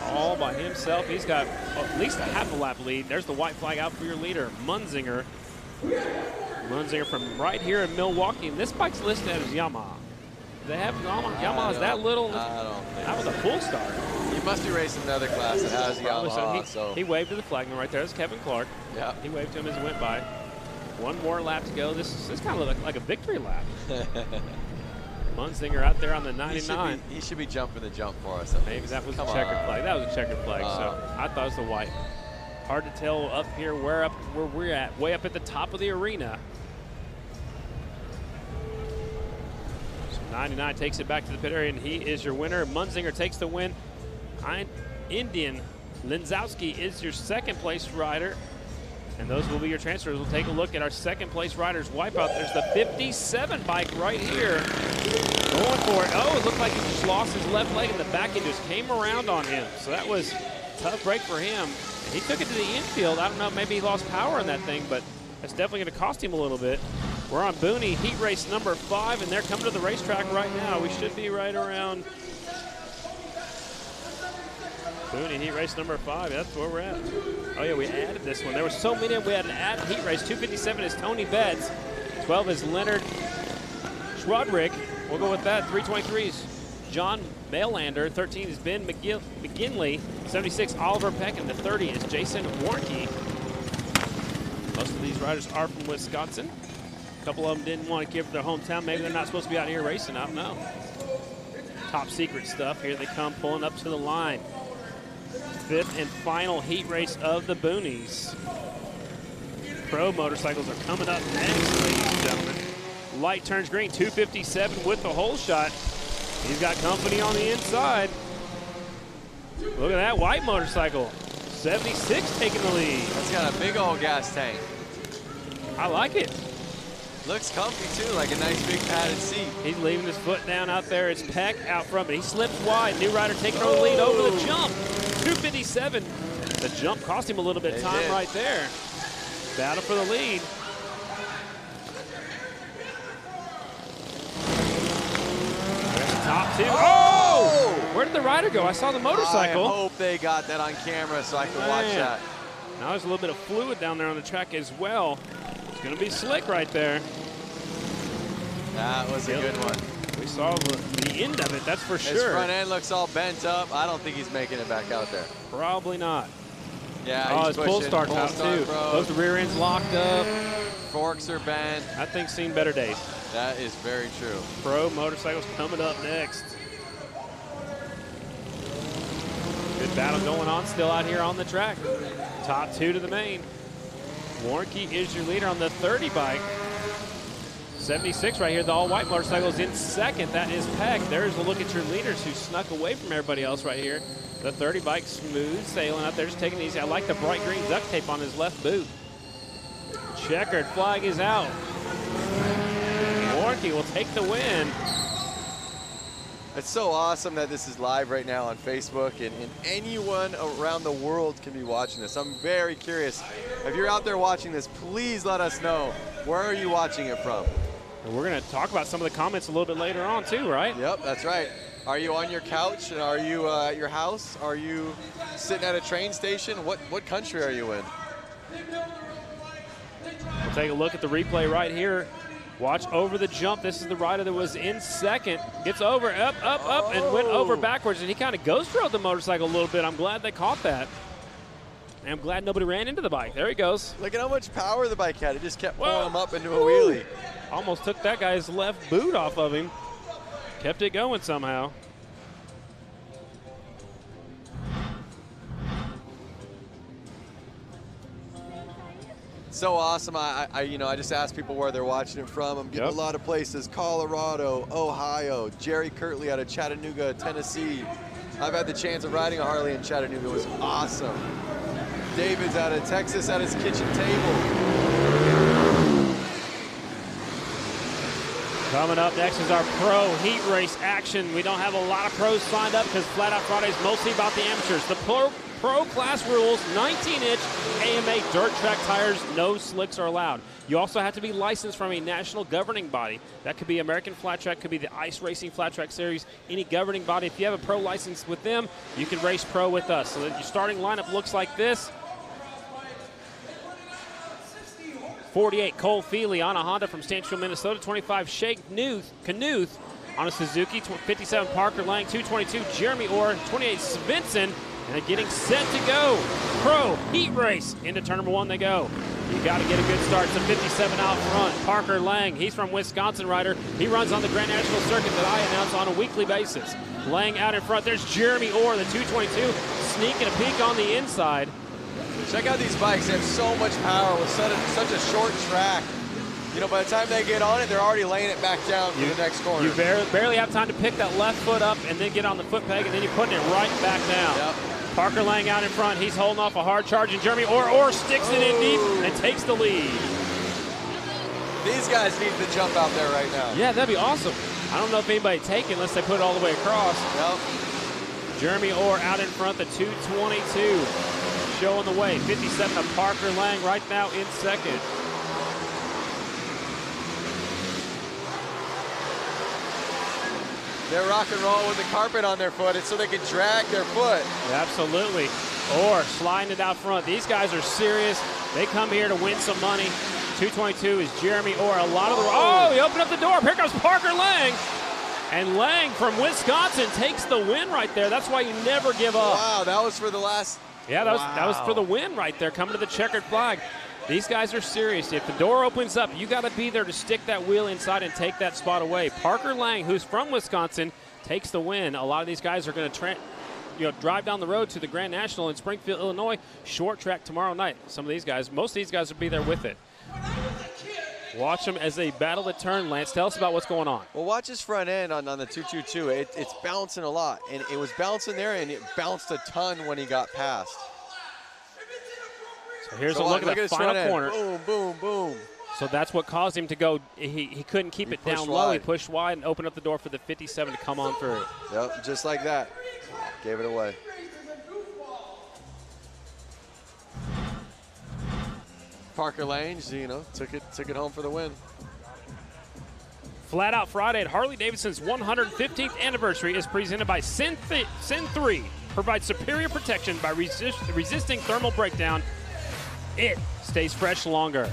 All by himself. He's got at least a half a lap lead. There's the white flag out for your leader, Munzinger. Munzinger from right here in Milwaukee. And this bike's listed as Yamaha. Do they have Yamaha? Is that little? I don't think that was a full start. You must be racing another class that has Yamaha. So he waved to the flagman right there. That's Kevin Clark. Yeah. He waved to him as he went by. One more lap to go. This kind of looks like a victory lap. Munzinger out there on the 99. He should be jumping the jump for us. Maybe that was a checkered flag. That was a checkered flag. So I thought it was the white. Hard to tell up here where we're at. Way up at the top of the arena. So 99 takes it back to the pit area, and he is your winner. Munzinger takes the win. Indian Lindowski is your second place rider. And those will be your transfers. We'll take a look at our second place riders wipeout. There's the 57 bike right here. Going for it. Oh, it looked like he just lost his left leg in the back and just came around on him. So that was a tough break for him. And he took it to the infield. I don't know, maybe he lost power in that thing, but that's definitely going to cost him a little bit. We're on Booney Heat Race number 5, and they're coming to the racetrack right now. We should be right around Booney Heat Race number 5. That's where we're at. Oh, yeah, we added this one. There were so many. We had an added heat race. 257 is Tony Betts. 12 is Leonard Schwadrick. We'll go with that. 323 is John Mailander. 13 is Ben McGinley. 76, Oliver Peck. And the 30 is Jason Warnke. Most of these riders are from Wisconsin. A couple of them didn't want to give their hometown. Maybe they're not supposed to be out here racing. I don't know. Top secret stuff. Here they come pulling up to the line. 5th and final heat race of the Boonies. Pro motorcycles are coming up next, ladies and gentlemen. Light turns green, 257 with the hole shot. He's got company on the inside. Look at that white motorcycle. 76 taking the lead. That's got a big old gas tank. I like it. Looks comfy too, like a nice big padded seat. He's leaving his foot down out there. It's Peck out front, but he slips wide. New rider taking over the lead over the jump. 257. The jump cost him a little bit of time right there. Battle for the lead. There's the top 2. Oh! Where did the rider go? I saw the motorcycle. I hope they got that on camera so I can watch that. Now there's a little bit of fluid down there on the track as well. It's going to be slick right there. That was a good one. We saw the end of it, that's for sure. His front end looks all bent up. I don't think he's making it back out there. Probably not. Yeah, his pull start's out too. Both the rear ends locked up. Forks are bent. That thing's seen better days. That is very true. Pro motorcycles coming up next. Good battle going on still out here on the track. Top 2 to the main. Warnke is your leader on the 30 bike. 76 right here, the all-white motorcycle is in second. That is Peck. There's a look at your leaders who snuck away from everybody else right here. The 30 bike smooth sailing out there, just taking it easy. I like the bright green duct tape on his left boot. Checkered flag is out. Warnke will take the win. It's so awesome that this is live right now on Facebook, and anyone around the world can be watching this. I'm very curious. If you're out there watching this, please let us know. Where are you watching it from? And we're going to talk about some of the comments a little bit later on too, right? Yep, that's right. Are you on your couch? Are you at your house? Are you sitting at a train station? What country are you in? We'll take a look at the replay right here. Watch over the jump. This is the rider that was in second. Gets over, up, and went over backwards. And he kind of ghost rode the motorcycle a little bit. I'm glad they caught that. And I'm glad nobody ran into the bike. There he goes. Look at how much power the bike had. It just kept pulling him up into a wheelie. Almost took that guy's left boot off of him. Kept it going somehow. So awesome. I just asked people where they're watching it from. I'm getting a lot of places: Colorado, Ohio, Jerry Kirtley out of Chattanooga, Tennessee. I've had the chance of riding a Harley in Chattanooga. It was awesome. David's out of Texas at his kitchen table. Coming up next is our pro heat race action. We don't have a lot of pros signed up because Flat Out Friday is mostly about the amateurs. The pro class rules: 19-inch AMA dirt track tires, no slicks are allowed. You also have to be licensed from a national governing body. That could be American Flat Track, could be the Ice Racing Flat Track Series, any governing body. If you have a pro license with them, you can race pro with us. So your starting lineup looks like this. 48, Cole Feely on a Honda from Stanchville, Minnesota. 25, Shake Knuth on a Suzuki. 57, Parker Lang. 222, Jeremy Orr. 28, Svensson. And they're getting set to go. Pro heat race. Into turn number 1 they go. You got to get a good start. It's a 57 out front. Parker Lang, he's from Wisconsin rider. He runs on the Grand National Circuit that I announce on a weekly basis. Lang out in front. There's Jeremy Orr, the 222, sneaking a peek on the inside. Check out these bikes. They have so much power with such a short track. You know, by the time they get on it, they're already laying it back down for the next corner. You barely have time to pick that left foot up and then get on the foot peg, and then you're putting it right back down. Yep. Parker Lang out in front. He's holding off a hard charge, and Jeremy Orr sticks it in deep and takes the lead. These guys need to jump out there right now. Yeah, that'd be awesome. I don't know if anybody take it unless they put it all the way across. Yep. Jeremy Orr out in front, the 222. Showing the way. 57 of Parker Lang right now in second. They're rock and roll with the carpet on their foot. It's so they can drag their foot. Absolutely. Orr sliding it out front. These guys are serious. They come here to win some money. 222 is Jeremy Orr. A lot of the... he opened up the door. Here comes Parker Lang. And Lang from Wisconsin takes the win right there. That's why you never give up. Wow, that was for the last... Yeah, that was for the win right there, coming to the checkered flag. These guys are serious. If the door opens up, you got to be there to stick that wheel inside and take that spot away. Parker Lang, who's from Wisconsin, takes the win. A lot of these guys are going to drive down the road to the Grand National in Springfield, Illinois. Short track tomorrow night. Some of these guys, most of these guys will be there with it. Watch them as they battle the turn. Lance, tell us about what's going on. Well, watch his front end on the 222. It's bouncing a lot, and it was bouncing there, and it bounced a ton when he got past. So here's a look at the final corner. Boom, boom, boom. So that's what caused him to go. He couldn't keep it down low. He pushed wide and opened up the door for the 57 to come on through. Yep, just like that. Gave it away. Parker Lang, took it home for the win. Flat Out Friday at Harley-Davidson's 115th anniversary is presented by Sin 3. Provides superior protection by resisting thermal breakdown. It stays fresh longer.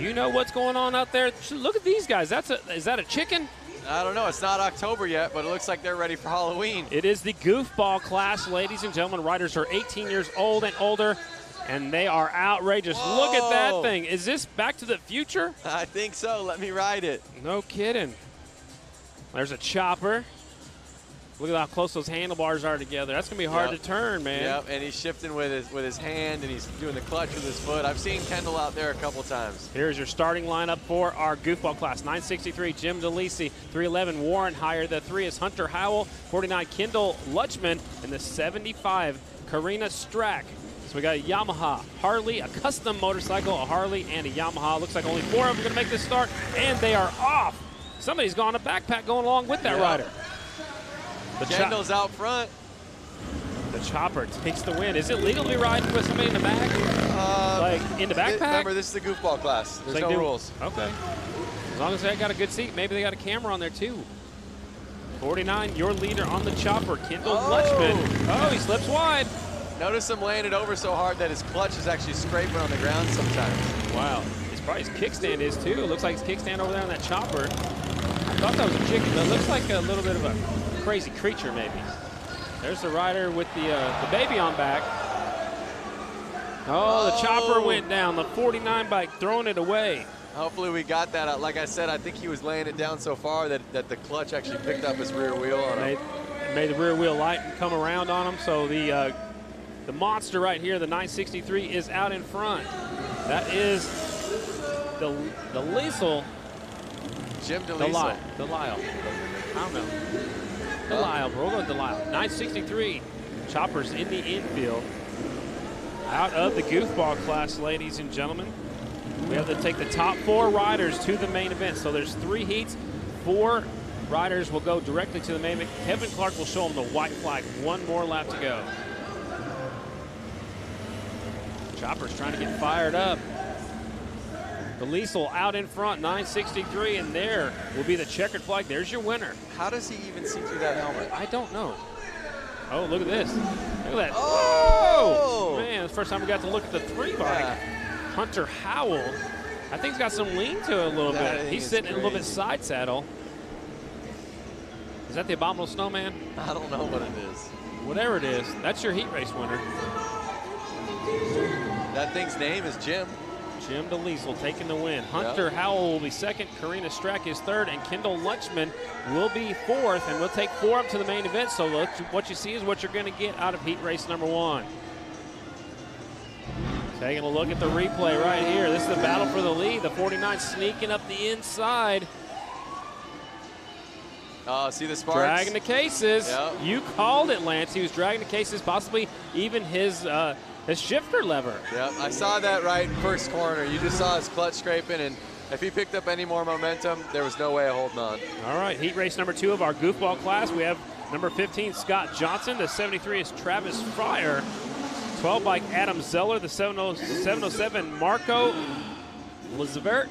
Do you know what's going on out there? Look at these guys. Is that a chicken? I don't know. It's not October yet, but it looks like they're ready for Halloween. It is the goofball class, ladies and gentlemen. Riders are 18 years old and older, and they are outrageous. Whoa. Look at that thing. Is this Back to the Future? I think so. Let me ride it. No kidding. There's a chopper. Look at how close those handlebars are together. That's going to be hard to turn, man. Yep, and he's shifting with his hand, and he's doing the clutch with his foot. I've seen Kendall out there a couple times. Here's your starting lineup for our goofball class. 963, Jim DeLisi. 311, Warren Heyer. The 3 is Hunter Howell. 49, Kendall Lutchman. And the 75, Karina Strack. So we got a Yamaha, Harley, a custom motorcycle, a Harley, and a Yamaha. Looks like only 4 of them are going to make this start, and they are off. Somebody's gone a backpack going along with that rider. Kendall's out front. The chopper takes the win. Is it legal to be riding with somebody in the back? Like in the backpack? Remember, this is the goofball class. There's no rules. Okay. As long as they got a good seat, maybe they got a camera on there too. 49, your leader on the chopper, Kendall Lutchman. Oh, he slips wide. Notice him laying it over so hard that his clutch is actually scraping on the ground sometimes. Wow. It's probably his kickstand is too. Looks like his kickstand over there on that chopper. I thought that was a chicken, but it looks like a little bit of a crazy creature maybe. There's the rider with the baby on back. Oh, the chopper went down. The 49 bike throwing it away. Hopefully we got that out. Like I said, I think he was laying it down so far that the clutch actually picked up his rear wheel on him. Made the rear wheel light and come around on him. So the monster right here, the 963, is out in front. That is the Liesel. Jim DeLisle. Delisle. I don't know. Delisle, bro. We'll go with Delisle. 963. Choppers in the infield. Out of the goofball class, ladies and gentlemen. We have to take the top 4 riders to the main event. So there's 3 heats. 4 riders will go directly to the main event. Kevin Clark will show them the white flag. 1 more lap to go. Chopper's trying to get fired up. The Liesel out in front, 963, and there will be the checkered flag. There's your winner. How does he even see through that helmet? I don't know. Oh, look at this. Look at that. Oh! Man, it's the first time we got to look at the 3 bike. Hunter Howell. I think he's got some lean to it a little bit. He's sitting in a little bit side saddle. Is that the Abominable Snowman? I don't know what it is. Whatever it is, that's your heat race winner. That thing's name is Jim. Jim DeLisle taking the win. Hunter Howell will be second. Karina Strack is third. And Kendall Lutchman will be fourth. And we'll take 4 up to the main event. So what you see is what you're going to get out of heat race number 1. Taking a look at the replay right here. This is the battle for the lead. The 49 sneaking up the inside. See the sparks? Dragging the cases. Yep. You called it, Lance. He was dragging the cases, possibly even his shifter lever. Yep, I saw that right in first corner. You just saw his clutch scraping, and if he picked up any more momentum, there was no way of holding on. All right, heat race number 2 of our goofball class. We have number 15, Scott Johnson. The 73 is Travis Fryer. 12 bike, Adam Zeller. The 707, Marco Lazervik.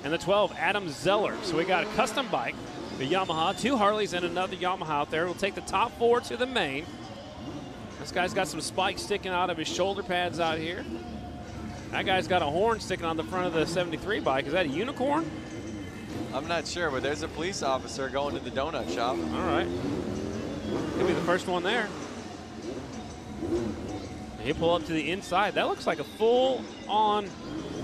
And the 12, Adam Zeller. So we got a custom bike, the Yamaha, 2 Harleys, and another Yamaha out there. We'll take the top 4 to the main. This guy's got some spikes sticking out of his shoulder pads out here. That guy's got a horn sticking on the front of the 73 bike. Is that a unicorn? I'm not sure, but there's a police officer going to the donut shop. All right. He'll be the first one there. He'll pull up to the inside. That looks like a full-on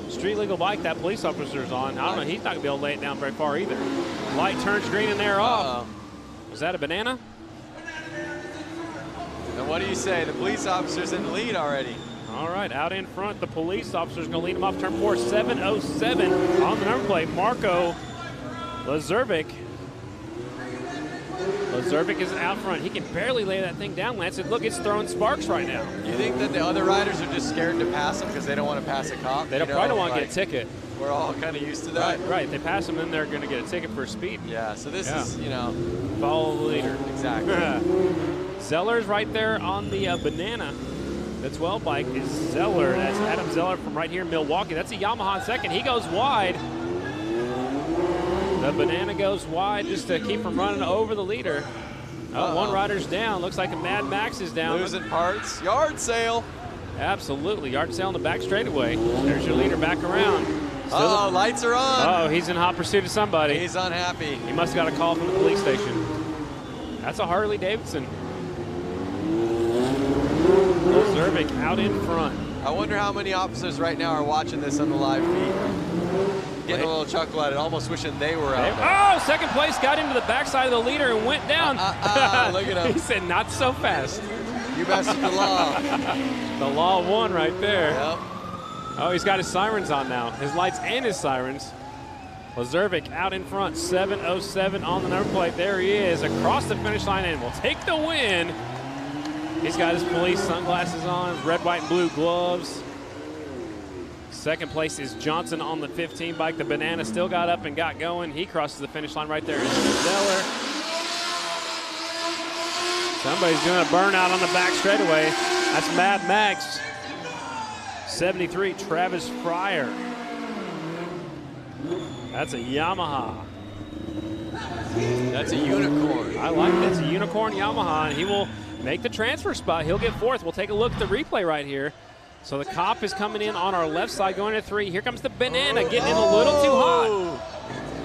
street legal bike that police officer's on. I don't know. He's not going to be able to lay it down very far either. Light turns green and they're off. Was that a banana? And what do you say? The police officer's in the lead already. All right, out in front, the police officer's going to lead him off turn 4. 707 on the number plate. Marco Lazervik. Lazervik is out front. He can barely lay that thing down, Lance. And look, it's throwing sparks right now. You think that the other riders are just scared to pass him because they don't want to pass a cop? They probably don't want to get a ticket. We're all kind of used to that. Right. If they pass them, then they're going to get a ticket for speed. Yeah, so this is, you know. Follow the leader. Exactly. Zeller's right there on the banana. The 12 bike is Zeller. That's Adam Zeller from right here in Milwaukee. That's a Yamaha in second. He goes wide. The banana goes wide just to keep from running over the leader. Oh, one rider's down. Looks like a Mad Max is down. Losing parts. Yard sale. Absolutely. Yard sale on the back straightaway. There's your leader back around. Oh, lights are on. Oh, he's in hot pursuit of somebody. He's unhappy. He must have got a call from the police station. That's a Harley-Davidson. Zervik out in front. I wonder how many officers right now are watching this on the live feed. Getting a little chuckle at it, almost wishing they were out there. Oh, second place got into the backside of the leader and went down. Look at him. He said, not so fast. You messed with the law. The law won right there. Yep. Oh, he's got his sirens on now. His lights and his sirens. Lazurvik out in front, 7:07 on the number plate. There he is, across the finish line and will take the win. He's got his police sunglasses on, red, white, and blue gloves. Second place is Johnson on the 15 bike. The Banana still got up and got going. He crosses the finish line right there. Zeller. Somebody's doing a burnout on the back straightaway. That's Mad Max. 73, Travis Fryer. That's a Yamaha. That's a unicorn. I like it. It's a unicorn Yamaha, and he will make the transfer spot. He'll get fourth. We'll take a look at the replay right here. So the cop is coming in on our left side, going to 3. Here comes the Banana, getting in a little too hot.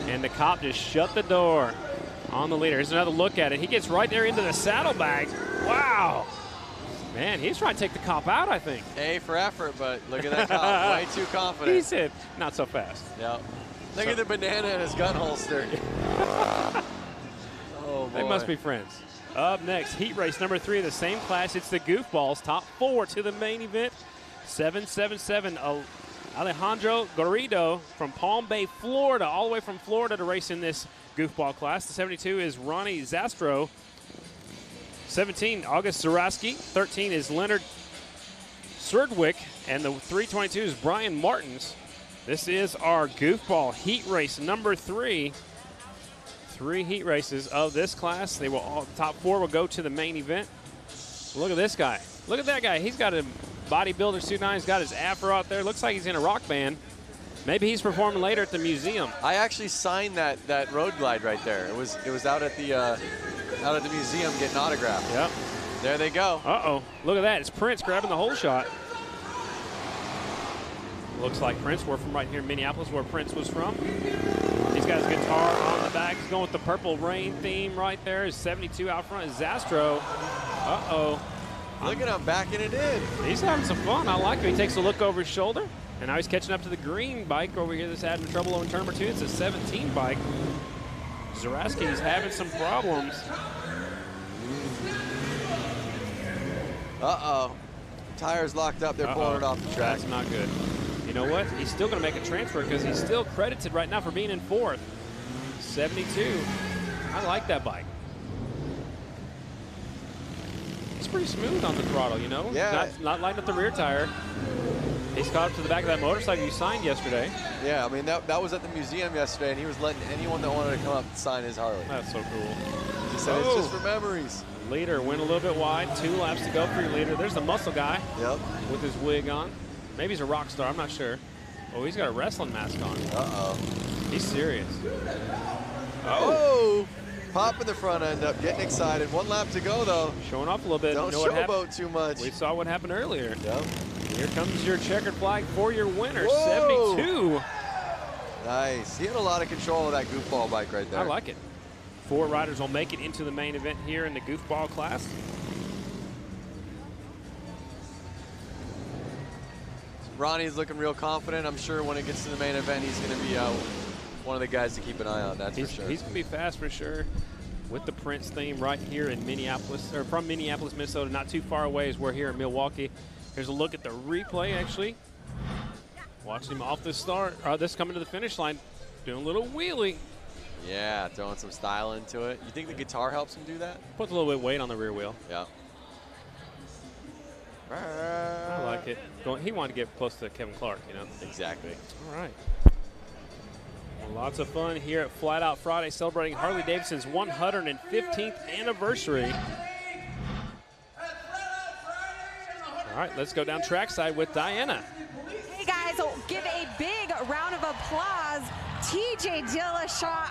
And the cop just shut the door on the leader. Here's another look at it. He gets right there into the saddlebags. Wow. Man, he's trying to take the cop out, I think. A for effort, but look at that cop. Way too confident. He said, not so fast. Yep. Look at the Banana in his gun holster. Oh, boy. They must be friends. Up next, heat race number 3 of the same class. It's the Goofballs. Top 4 to the main event. 777 Alejandro Garrido from Palm Bay, Florida, all the way from Florida to race in this goofball class. The 72 is Ronnie Zastro. 17, August Zaraski. 13 is Leonard Serdwick. And the 322 is Brian Martins. This is our goofball heat race number 3. 3 heat races of this class. They will all, top 4 will go to the main event. Look at this guy. Look at that guy. He's got a bodybuilder suit on. He's got his afro out there. Looks like he's in a rock band. Maybe he's performing later at the museum. I actually signed that road glide right there. It was out at the museum getting autographed. Yep. There they go. Uh-oh. Look at that. It's Prince grabbing the whole shot. Looks like Prince. We're from right here in Minneapolis, where Prince was from. He's got his guitar on the back. He's going with the Purple Rain theme right there. His 72 out front is Zastro. Uh-oh. Look at him backing it in. He's having some fun. I like him. He takes a look over his shoulder. And now he's catching up to the green bike over here that's having trouble on turn number 2. It's a 17 bike. Zaraski is having some problems. Uh-oh. Tires locked up. They're pulling it off the track. That's not good. You know what? He's still going to make a transfer because he's still credited right now for being in 4th. 72. I like that bike. It's pretty smooth on the throttle, you know? Yeah. Not lighting up the rear tire. He's caught up to the back of that motorcycle you signed yesterday. Yeah, I mean, that was at the museum yesterday, and he was letting anyone that wanted to come up and sign his Harley. That's so cool. He said it's just for memories. Leader went a little bit wide. 2 laps to go for your leader. There's the muscle guy. Yep. With his wig on. Maybe he's a rock star. I'm not sure. Oh, he's got a wrestling mask on. Uh-oh. He's serious. Oh! Popping the front end up, getting excited. 1 lap to go, though. Showing off a little bit. Don't showboat too much. We saw what happened earlier. Yep. Here comes your checkered flag for your winner, Whoa. 72. Nice. He had a lot of control of that goofball bike right there. I like it. 4 riders will make it into the main event here in the goofball class. Ronnie's looking real confident. I'm sure when it gets to the main event, he's going to be one of the guys to keep an eye on. That's for sure. He's going to be fast for sure. With the Prince theme right here in Minneapolis, or from Minneapolis, Minnesota, not too far away as we're here in Milwaukee. Here's a look at the replay, actually. Watching him off the start, this coming to the finish line, doing a little wheelie. Yeah, throwing some style into it. You think the guitar helps him do that? Puts a little bit of weight on the rear wheel. Yeah. I like it. He wanted to get close to Kevin Clark, you know? Exactly. All right. Well, lots of fun here at Flat Out Friday, celebrating Harley-Davidson's 115th anniversary. All right, let's go down trackside with Diana. Hey guys, give a big round of applause. TJ Dillashaw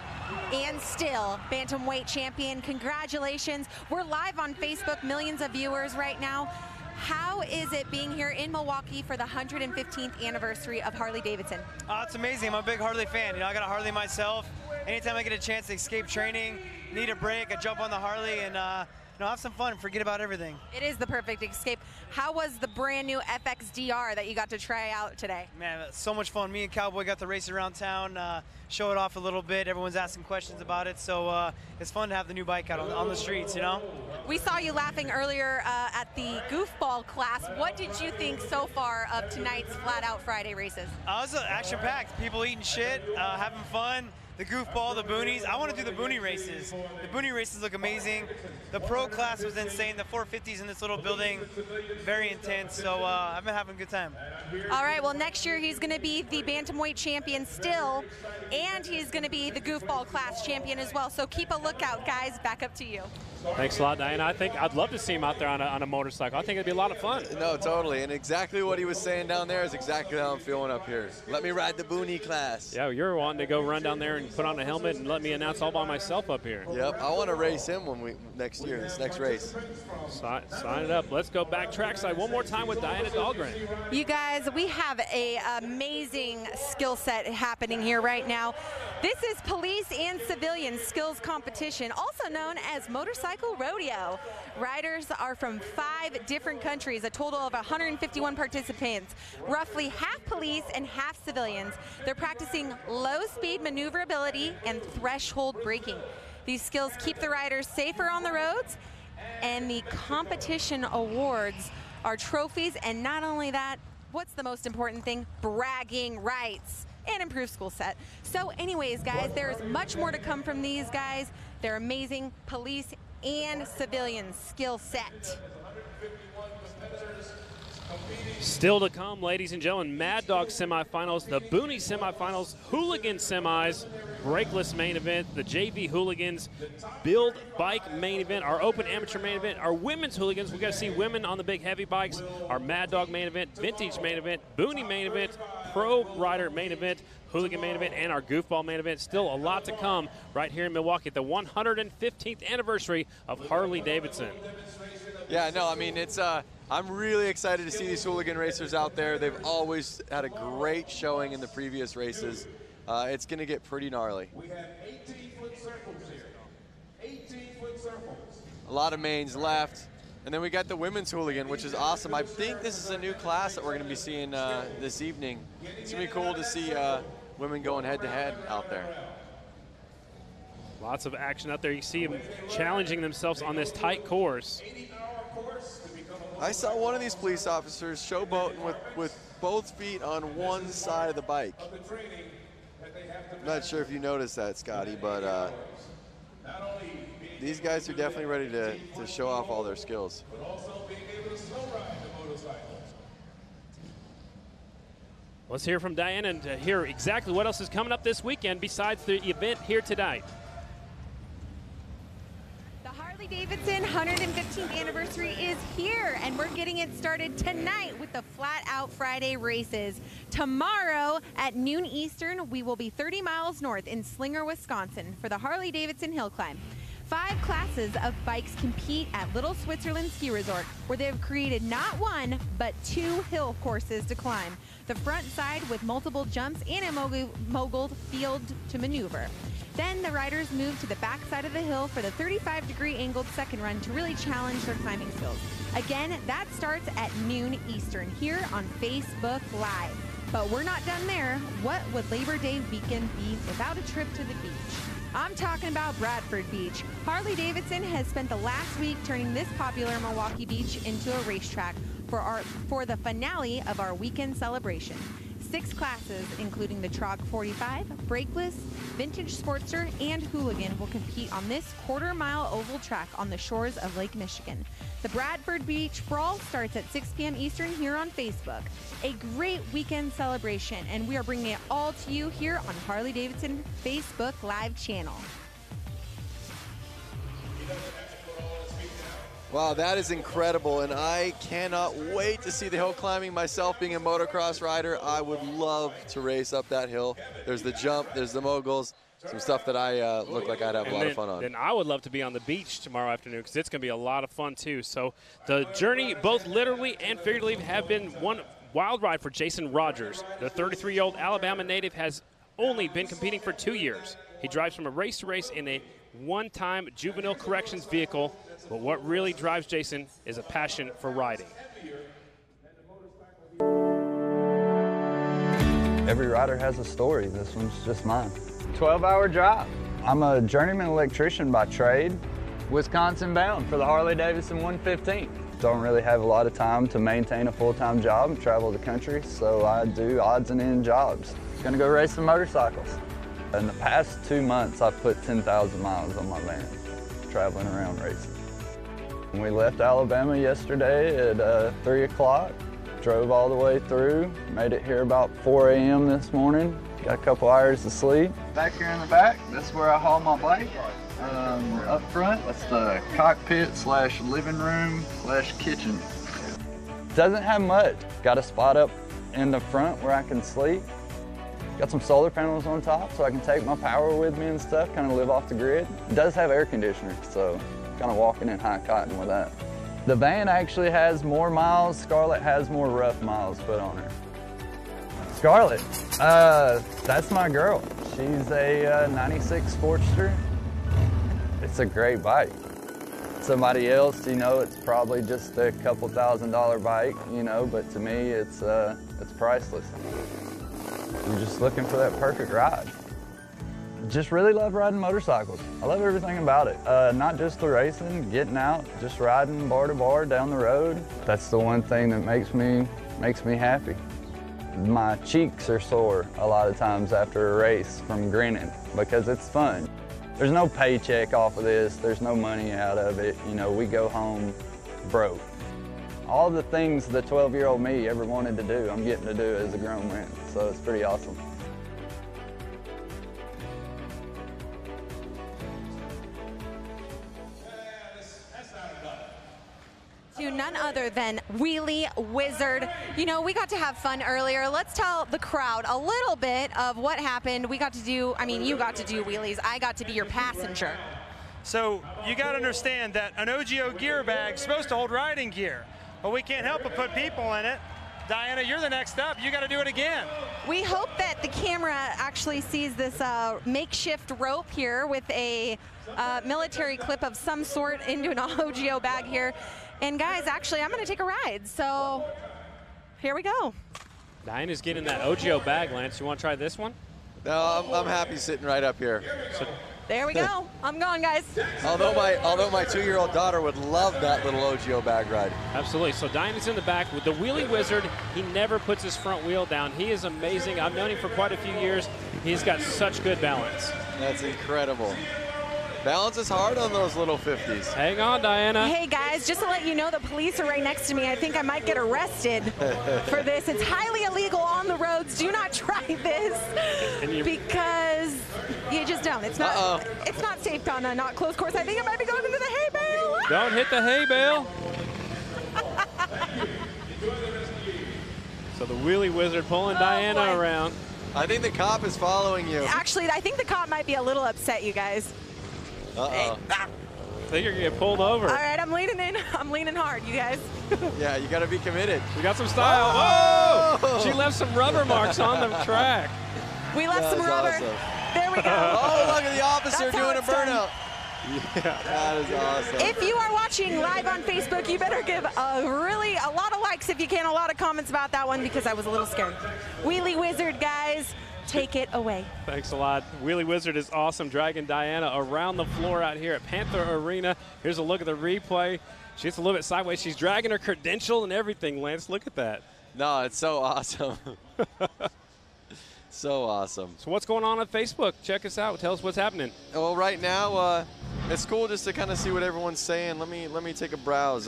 and still bantamweight champion. Congratulations. We're live on Facebook, millions of viewers right now. How is it being here in Milwaukee for the 115th anniversary of Harley-Davidson? It's amazing. I'm a big Harley fan. You know, I got a Harley myself. Anytime I get a chance to escape training, need a break, I jump on the Harley and have some fun, forget about everything. It is the perfect escape. How was the brand new FXDR that you got to try out today? Man, so much fun. Me and Cowboy got to race around town, show it off a little bit. Everyone's asking questions about it, so it's fun to have the new bike out on the streets, you know? We saw you laughing earlier at the goofball class. What did you think so far of tonight's Flat Out Friday races? It was action-packed. People eating shit, having fun. The goofball, the boonies. I want to do the boonie races. The boonie races look amazing. The pro class was insane. The 450s in this little building, very intense. So I've been having a good time. All right, well, next year he's going to be the bantamweight champion still, and he's going to be the goofball class champion as well. So keep a lookout, guys. Back up to you. Thanks a lot, Diana. I think I'd love to see him out there on a motorcycle. I think it'd be a lot of fun. No, totally. And exactly what he was saying down there is exactly how I'm feeling up here. Let me ride the boonie class. Yeah, you're wanting to go run down there and put on a helmet and let me announce all by myself up here. Yep, I want to race him next year, this next race. Sign it up. Let's go back trackside one more time with Diana Dahlgren. You guys, we have an amazing skill set happening here right now. This is police and civilian skills competition, also known as motorcycle rodeo. Riders are from 5 different countries, a total of 151 participants, roughly half police and half civilians. They're practicing low-speed maneuverability and threshold braking. These skills keep the riders safer on the roads, and the competition awards are trophies, and not only that, what's the most important thing? Bragging rights and improved school set. So anyways, guys, there's much more to come from these guys. They're amazing police and civilian skill set. Still to come, ladies and gentlemen, Mad Dog semifinals, the Boonie semifinals, Hooligan semis, Brakeless main event, the JV Hooligans, Build Bike main event, our Open Amateur main event, our Women's Hooligans. We got to see women on the big heavy bikes, our Mad Dog main event, Vintage main event, Boonie main event, Pro Rider main event, Hooligan main event, and our Goofball main event. Still a lot to come right here in Milwaukee at the 115th anniversary of Harley-Davidson. Yeah, no, I mean, it's I'm really excited to see these hooligan racers out there. They've always had a great showing in the previous races. It's going to get pretty gnarly. We have 18-foot circles here. 18-foot circles. A lot of mains left. And then we got the women's hooligan, which is awesome. I think this is a new class that we're going to be seeing this evening. It's going to be cool to see women going head-to-head out there. Lots of action out there. You see them challenging themselves on this tight course. I saw one of these police officers showboating with both feet on one side of the bike. I'm not sure if you noticed that, Scotty, but these guys are definitely ready to show off all their skills. Let's hear from Diana and hear exactly what else is coming up this weekend besides the event here tonight. Harley-Davidson 115th anniversary is here, and we're getting it started tonight with the Flat Out Friday races. Tomorrow at noon Eastern, we will be 30 miles north in Slinger, Wisconsin for the Harley-Davidson Hill Climb. 5 classes of bikes compete at Little Switzerland Ski Resort, where they have created not 1, but 2 hill courses to climb. The front side with multiple jumps and a mogul field to maneuver. Then the riders move to the back side of the hill for the 35-degree angled second run to really challenge their climbing skills. Again, that starts at noon Eastern here on Facebook Live. But we're not done there. What would Labor Day weekend be without a trip to the beach? I'm talking about Bradford Beach. Harley-Davidson has spent the last week turning this popular Milwaukee beach into a racetrack for the finale of our weekend celebration. 6 classes, including the Trog 45, Brakeless, Vintage Sportster, and Hooligan, will compete on this quarter-mile oval track on the shores of Lake Michigan. The Bradford Beach Brawl starts at 6 p.m. Eastern here on Facebook. A great weekend celebration, and we are bringing it all to you here on Harley-Davidson Facebook Live channel. Wow, that is incredible, and I cannot wait to see the hill climbing. Myself being a motocross rider, I would love to race up that hill. There's the jump, there's the moguls. some stuff that I look like I'd have a lot of fun on. Then I would love to be on the beach tomorrow afternoon because it's going to be a lot of fun too. So the journey, both literally and figuratively, have been one wild ride for Jason Rogers. The 33-year-old Alabama native has only been competing for 2 years. He drives from race to race in a one-time juvenile corrections vehicle, but what really drives Jason is a passion for riding. Every rider has a story. This one's just mine. 12-hour drive. I'm a journeyman electrician by trade, Wisconsin bound for the Harley-Davidson 115. Don't really have a lot of time to maintain a full-time job and travel the country, so I do odds and end jobs. Gonna go race some motorcycles. In the past 2 months, I've put 10,000 miles on my van, traveling around racing. We left Alabama yesterday at 3 o'clock, drove all the way through, made it here about 4 a.m. this morning, got a couple hours of sleep. Back here in the back, that's where I haul my bike. Up front, that's the cockpit / living room / kitchen. Doesn't have much. Got a spot up in the front where I can sleep. Got some solar panels on top so I can take my power with me and stuff, kind of live off the grid. It does have air conditioning, so kind of walking in high cotton with that. The van actually has more miles. Scarlett has more rough miles put on her. Scarlett, that's my girl. She's a 96 Sportster. It's a great bike. Somebody else, you know, it's probably just a couple $1,000 bike, you know, but to me, it's priceless. You're just looking for that perfect ride. Just really love riding motorcycles. I love everything about it. Not just the racing, getting out, just riding bar to bar down the road. That's the one thing that makes me happy. My cheeks are sore a lot of times after a race from grinning because it's fun. There's no paycheck off of this. There's no money out of it. You know, we go home broke. All the things the 12-year-old me ever wanted to do, I'm getting to do as a grown man. So it's pretty awesome. To none other than Wheelie Wizard. You know, we got to have fun earlier. Let's tell the crowd a little bit of what happened. We got to do, I mean, you got to do wheelies. I got to be your passenger. So you got to understand that an OGO gear bag is supposed to hold riding gear, but we can't help but put people in it. Diana, you're the next up. You got to do it again. We hope that the camera actually sees this makeshift rope here with a military clip of some sort into an OGO bag here. And guys, actually, I'm going to take a ride. So here we go. Diana's getting that OGO bag, Lance. You want to try this one? No, I'm happy sitting right up here. So, there we go. I'm going, guys. Although my 2-year-old daughter would love that little OGO bag ride. absolutely. So Diana's in the back with the Wheelie Wizard. He never puts his front wheel down. He is amazing. I've known him for quite a few years. He's got such good balance. That's incredible. Balance is hard on those little 50s. Hang on, Diana. Hey, guys, just to let you know, the police are right next to me. I think I might get arrested for this. It's highly illegal on the roads. Do not try this because you just don't. It's not. It's not safe on a not closed course. I think I might be going into the hay bale. Don't hit the hay bale. So the Wheelie Wizard pulling Diana around. I think the cop is following you. Actually, I think the cop might be a little upset, you guys. Uh-oh. I think you're going to get pulled over. All right, I'm leaning in. I'm leaning hard, you guys. Yeah, you got to be committed. We got some style. Oh! She left some rubber marks on the track. We left some rubber. Awesome. There we go. Oh, look at the officer That's how doing a it's done. burnout. Yeah, that is awesome. If you are watching live on Facebook, you better give a lot of likes if you can, a lot of comments about that one because I was a little scared. Wheelie Wizard, guys, take it away. Thanks a lot. Wheelie Wizard is awesome, dragging Diana around the floor out here at Panther Arena. Here's a look at the replay. She's a little bit sideways. She's dragging her credential and everything, Lance. Look at that. No, it's so awesome. So awesome. So what's going on Facebook? Check us out. Tell us what's happening. Well, right now, it's cool just to kind of see what everyone's saying. Let me take a browse.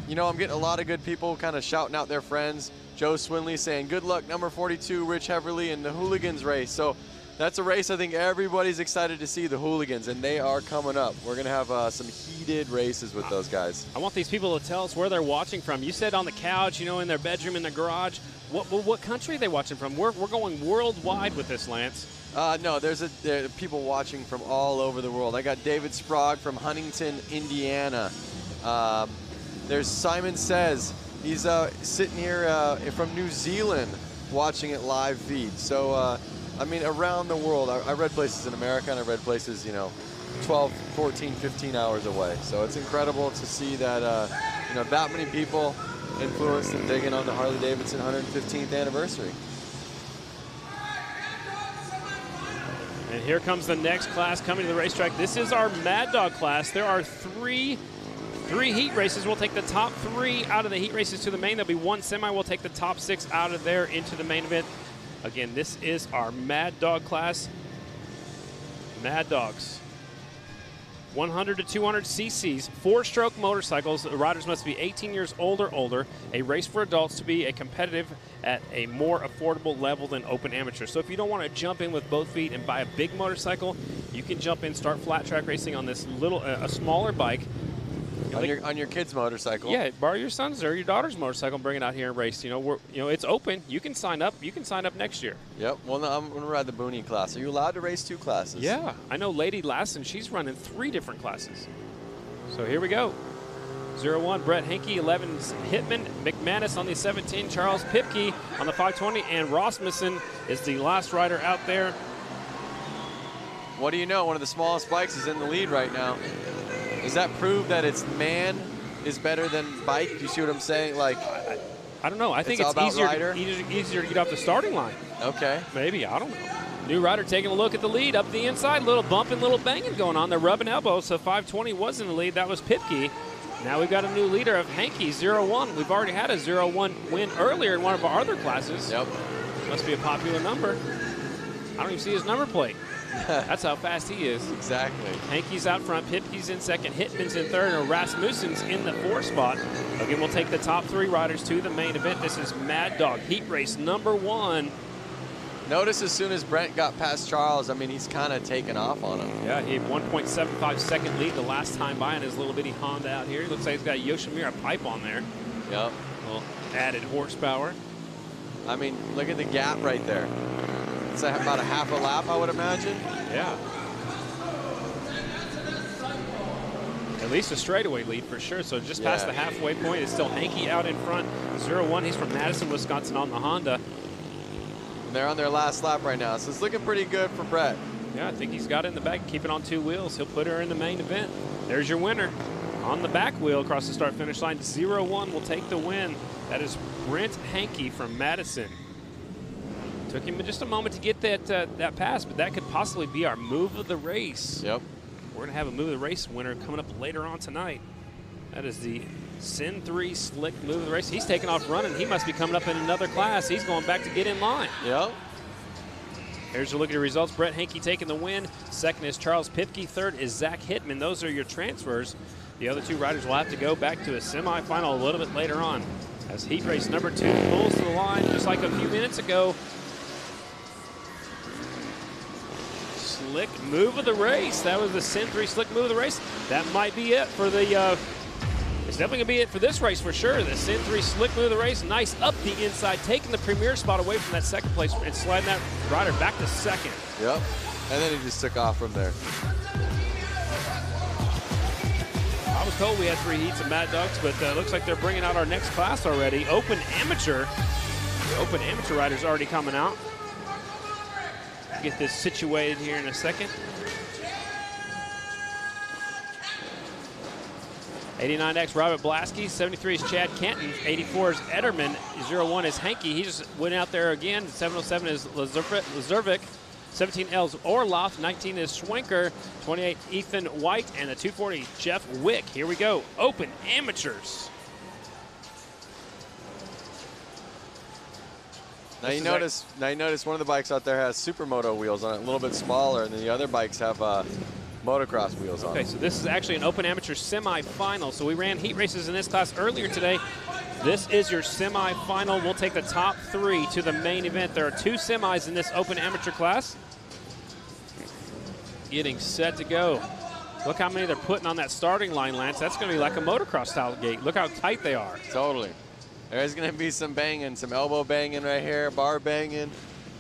You know, I'm getting a lot of good people kind of shouting out their friends. Joe Swinley saying, good luck, number 42, Rich Heverly, in the Hooligans race. So That's a race I think everybody's excited to see, the Hooligans, and they are coming up. We're going to have some heated races with those guys. I want these people to tell us where they're watching from. You said on the couch, you know, in their bedroom, in their garage. What country are they watching from? We're going worldwide with this, Lance. No, there are people watching from all over the world. I got David Sprague from Huntington, Indiana. There's Simon Says. He's sitting here from New Zealand watching it live feed. So, I mean, around the world. I read places in America, and I read places, you know, 12, 14, 15 hours away. So it's incredible to see that, you know, that many people influenced and digging on the Harley-Davidson 115th anniversary. And here comes the next class coming to the racetrack. This is our Mad Dog class. There are three heat races. We'll take the top 3 out of the heat races to the main. There'll be 1 semi. We'll take the top 6 out of there into the main event. Again, this is our Mad Dog class. Mad Dogs. 100 to 200 cc's, 4-stroke motorcycles. The riders must be 18 years old or older. A race for adults to be a competitive at a more affordable level than open amateur. So if you don't want to jump in with both feet and buy a big motorcycle, you can jump in, start flat track racing on this little, a smaller bike. On your kid's motorcycle. Yeah, borrow your son's or your daughter's motorcycle and bring it out here and race. You know, it's open. You can sign up. You can sign up next year. Yep. Well, no, I'm going to ride the Boonie class. Are you allowed to race 2 classes? Yeah. I know Lady Lassen, she's running 3 different classes. So here we go. 01, Brett Henke, 11, Hitman, McManus on the 17, Charles Pipke on the 520, and Rasmussen is the last rider out there. What do you know? One of the smallest bikes is in the lead right now. Does that prove that it's man is better than bike? Do you see what I'm saying? Like, I don't know. I think it's easier to get off the starting line. Okay. Maybe. I don't know. New rider taking a look at the lead up the inside. Little bumping, little banging going on. They're rubbing elbows. So 520 was in the lead. That was Pipke. Now we've got a new leader of Henke, 01. We've already had a 01 win earlier in one of our other classes. Yep. Must be a popular number. I don't even see his number plate. That's how fast he is. Exactly. Henke's out front, Pipke's in second, Hitman's in third, and Rasmussen's in the 4th spot. Again, we'll take the top 3 riders to the main event. This is Mad Dog Heat Race number 1. Notice as soon as Brent got past Charles, I mean, he's kind of taken off on him. Yeah, he had 1.75 second lead the last time by in his little bitty Honda out here. He looks like he's got a Yoshimura pipe on there. Yep. A little added horsepower. I mean, look at the gap right there. It's about a half a lap, I would imagine. Yeah. At least a straightaway lead for sure. So just past the halfway point, it's still Henke out in front. 01, he's from Madison, Wisconsin on the Honda. And they're on their last lap right now, so it's looking pretty good for Brett. Yeah, I think he's got it in the back, keep it on 2 wheels. He'll put her in the main event. There's your winner. On the back wheel across the start-finish line, 01 will take the win. That is Brent Henke from Madison. Took him just a moment to get that pass, but that could possibly be our move of the race. Yep. We're going to have a move of the race winner coming up later on tonight. That is the Sin 3 Slick move of the race. He's taking off running. He must be coming up in another class. He's going back to get in line. Yep. Here's a look at the results. Brett Henke taking the win. Second is Charles Pipke. Third is Zach Hitman. Those are your transfers. The other 2 riders will have to go back to a semifinal a little bit later on. As heat race number 2 pulls to the line just like a few minutes ago. Slick move of the race. That was the Sin 3 Slick move of the race. That might be it for the, it's definitely going to be it for this race for sure. The Sin 3 Slick move of the race. Nice up the inside, taking the premier spot away from that second place and sliding that rider back to second. Yep. And then he just took off from there. I was told we had 3 heats of Mad Dogs, but looks like they're bringing out our next class already. Open Amateur. The Open Amateur rider's already coming out. Get this situated here in a second. 89X Robert Blasky, 73 is Chad Canton, 84 is Ederman, 01 is Henke. He just went out there again. 707 is Lazurvik, 17L is Orloff, 19 is Schwenker, 28 Ethan White, and the 240 Jeff Wick. Here we go. Open Amateurs. Now you notice one of the bikes out there has supermoto wheels on it, a little bit smaller, and then the other bikes have motocross wheels on it. Okay, so this is actually an Open Amateur semi-final. So we ran heat races in this class earlier today. This is your semi-final. We'll take the top 3 to the main event. There are 2 semis in this Open Amateur class. getting set to go. Look how many they're putting on that starting line, Lance. That's going to be like a motocross style gate. Look how tight they are. Totally. There's going to be some banging, some elbow banging right here, bar banging.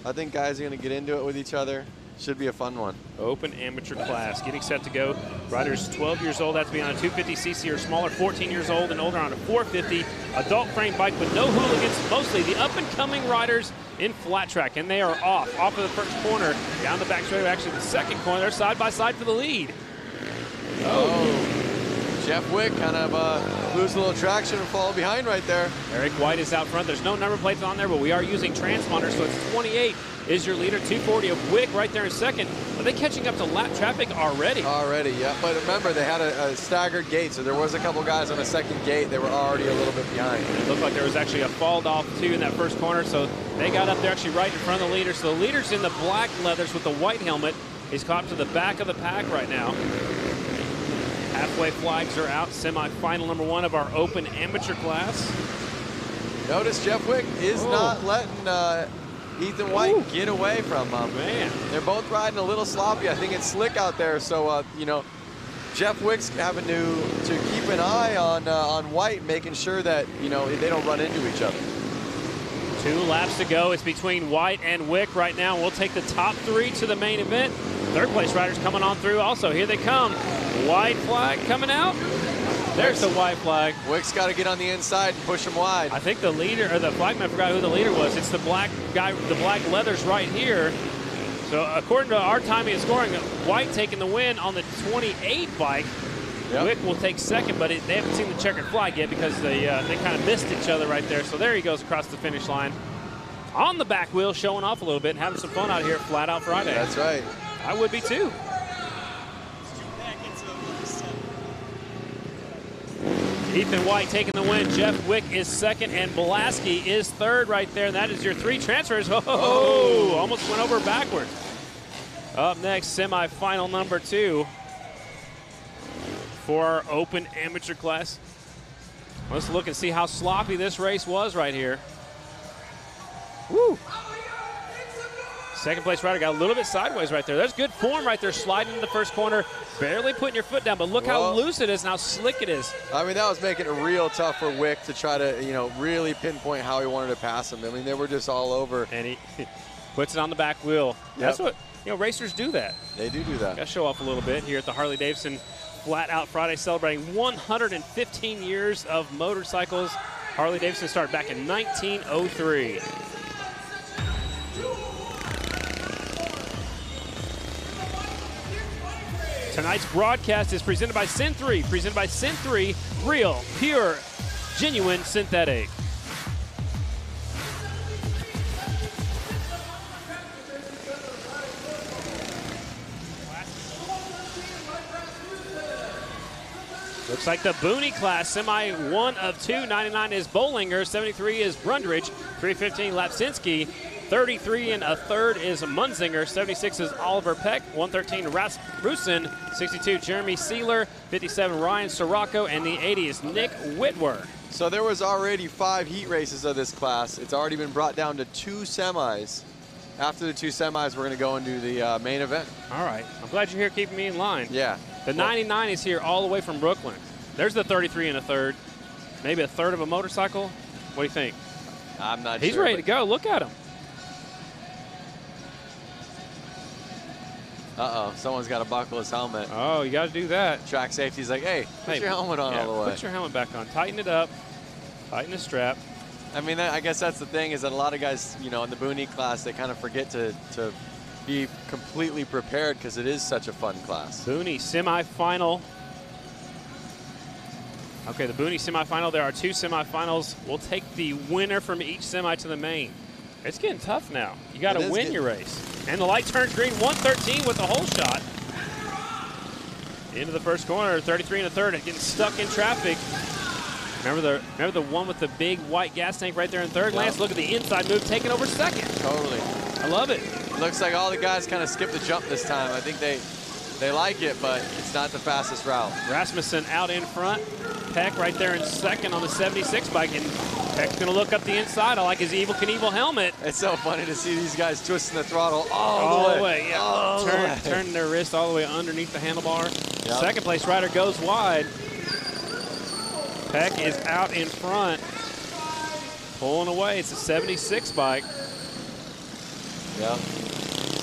I think guys are going to get into it with each other. Should be a fun one. Open amateur class getting set to go. Riders 12 years old have to be on a 250cc or smaller, 14 years old and older on a 450. Adult frame bike with no hooligans, mostly the up-and-coming riders in flat track. And they are off of the first corner, down the back straight, actually the second corner. They're side by side for the lead. Oh, Jeff Wick kind of lose a little traction and fall behind right there. Eric White is out front. There's no number plates on there, but we are using transponders, so it's 28 is your leader. 240 of Wick right there in second. Are they catching up to lap traffic already? Already, yeah. But remember, they had a staggered gate, so there was a couple guys on the second gate. They were already a little bit behind. It looked like there was actually a fall off, too, in that first corner, so they got up there actually right in front of the leader. So the leader's in the black leathers with the white helmet. He's caught to the back of the pack right now. Halfway flags are out. Semi-final number 1 of our open amateur class. Notice Jeff Wick is not letting Ethan White get away from him. Man. They're both riding a little sloppy. I think it's slick out there, so, you know, Jeff Wick's having to keep an eye on White, making sure that, you know, they don't run into each other. 2 laps to go. It's between White and Wick right now. We'll take the top 3 to the main event. Third place riders coming on through also. Here they come. White flag coming out. There's the white flag. Wick's got to get on the inside and push him wide. I think the leader, or the flagman, forgot who the leader was. It's the black guy, the black leathers right here. So according to our timing and scoring, White taking the win on the 28 bike. Yep. Wick will take second, but they haven't seen the checkered flag yet because they kind of missed each other right there. So there he goes across the finish line. On the back wheel, showing off a little bit and having some fun out here at Flat Out Friday. That's right. I would be too. Ethan White taking the win. Jeff Wick is second, and Blasky is third right there. And that is your 3 transfers. Oh, almost went over backwards. Up next, semifinal number 2 for our open amateur class. Let's look and see how sloppy this race was right here. Woo! Second place rider got a little bit sideways right there. There's good form right there, sliding in the first corner, barely putting your foot down, but look how loose it is and how slick it is. I mean, that was making it real tough for Wick to try to, you know, really pinpoint how he wanted to pass him. I mean, they were just all over. And he puts it on the back wheel. Yep. That's what, you know, racers do that. They do that. Got to show off a little bit here at the Harley-Davidson Flat Out Friday, celebrating 115 years of motorcycles. Harley-Davidson started back in 1903. Tonight's broadcast is presented by Sin 3. Presented by Sin 3, real, pure, genuine synthetic. Looks like the Booney class, semi 1 of 2. 99 is Bollinger, 73 is Brundridge, 315 Lapsinski. 33 and a third is Munzinger. 76 is Oliver Peck. 113 Rasmussen. 62 Jeremy Sealer. 57 Ryan Sirocco. And the 80 is Nick Whitwer. So there was already 5 heat races of this class. It's already been brought down to 2 semis. After the 2 semis, we're going to go and do the main event. All right. I'm glad you're here keeping me in line. Yeah. The 99 is here all the way from Brooklyn. There's the 33 and a third. Maybe a third of a motorcycle. What do you think? I'm not sure. He's ready to go. Look at him. Uh-oh, someone's got to buckle his helmet. Oh, you got to do that. Track safety's like, hey, put your helmet on all the way. Put your helmet back on. Tighten it up. Tighten the strap. I mean, I guess that's the thing is that a lot of guys, you know, in the Booney class, they kind of forget to be completely prepared because it is such a fun class. Booney semifinal. Okay, the Booney semifinal. There are 2 semifinals. We'll take the winner from each semi to the main. It's getting tough now. You got to win your race. And the light turns green, 113 with the whole shot. Into the first corner, 33 and a third, getting stuck in traffic. Remember the one with the big white gas tank right there in third? Lance, look at the inside move, taking over second. Totally. I love it. Looks like all the guys kind of skipped the jump this time. I think they like it, but it's not the fastest route. Rasmussen out in front. Peck right there in second on the 76 bike. And Peck's going to look up the inside. I like his Evel Knievel helmet. It's so funny to see these guys twisting the throttle all the way. Yeah. All the way. Turning their wrist all the way underneath the handlebar. Yep. Second place rider goes wide. Peck is out in front. Pulling away. It's a 76 bike. Yeah.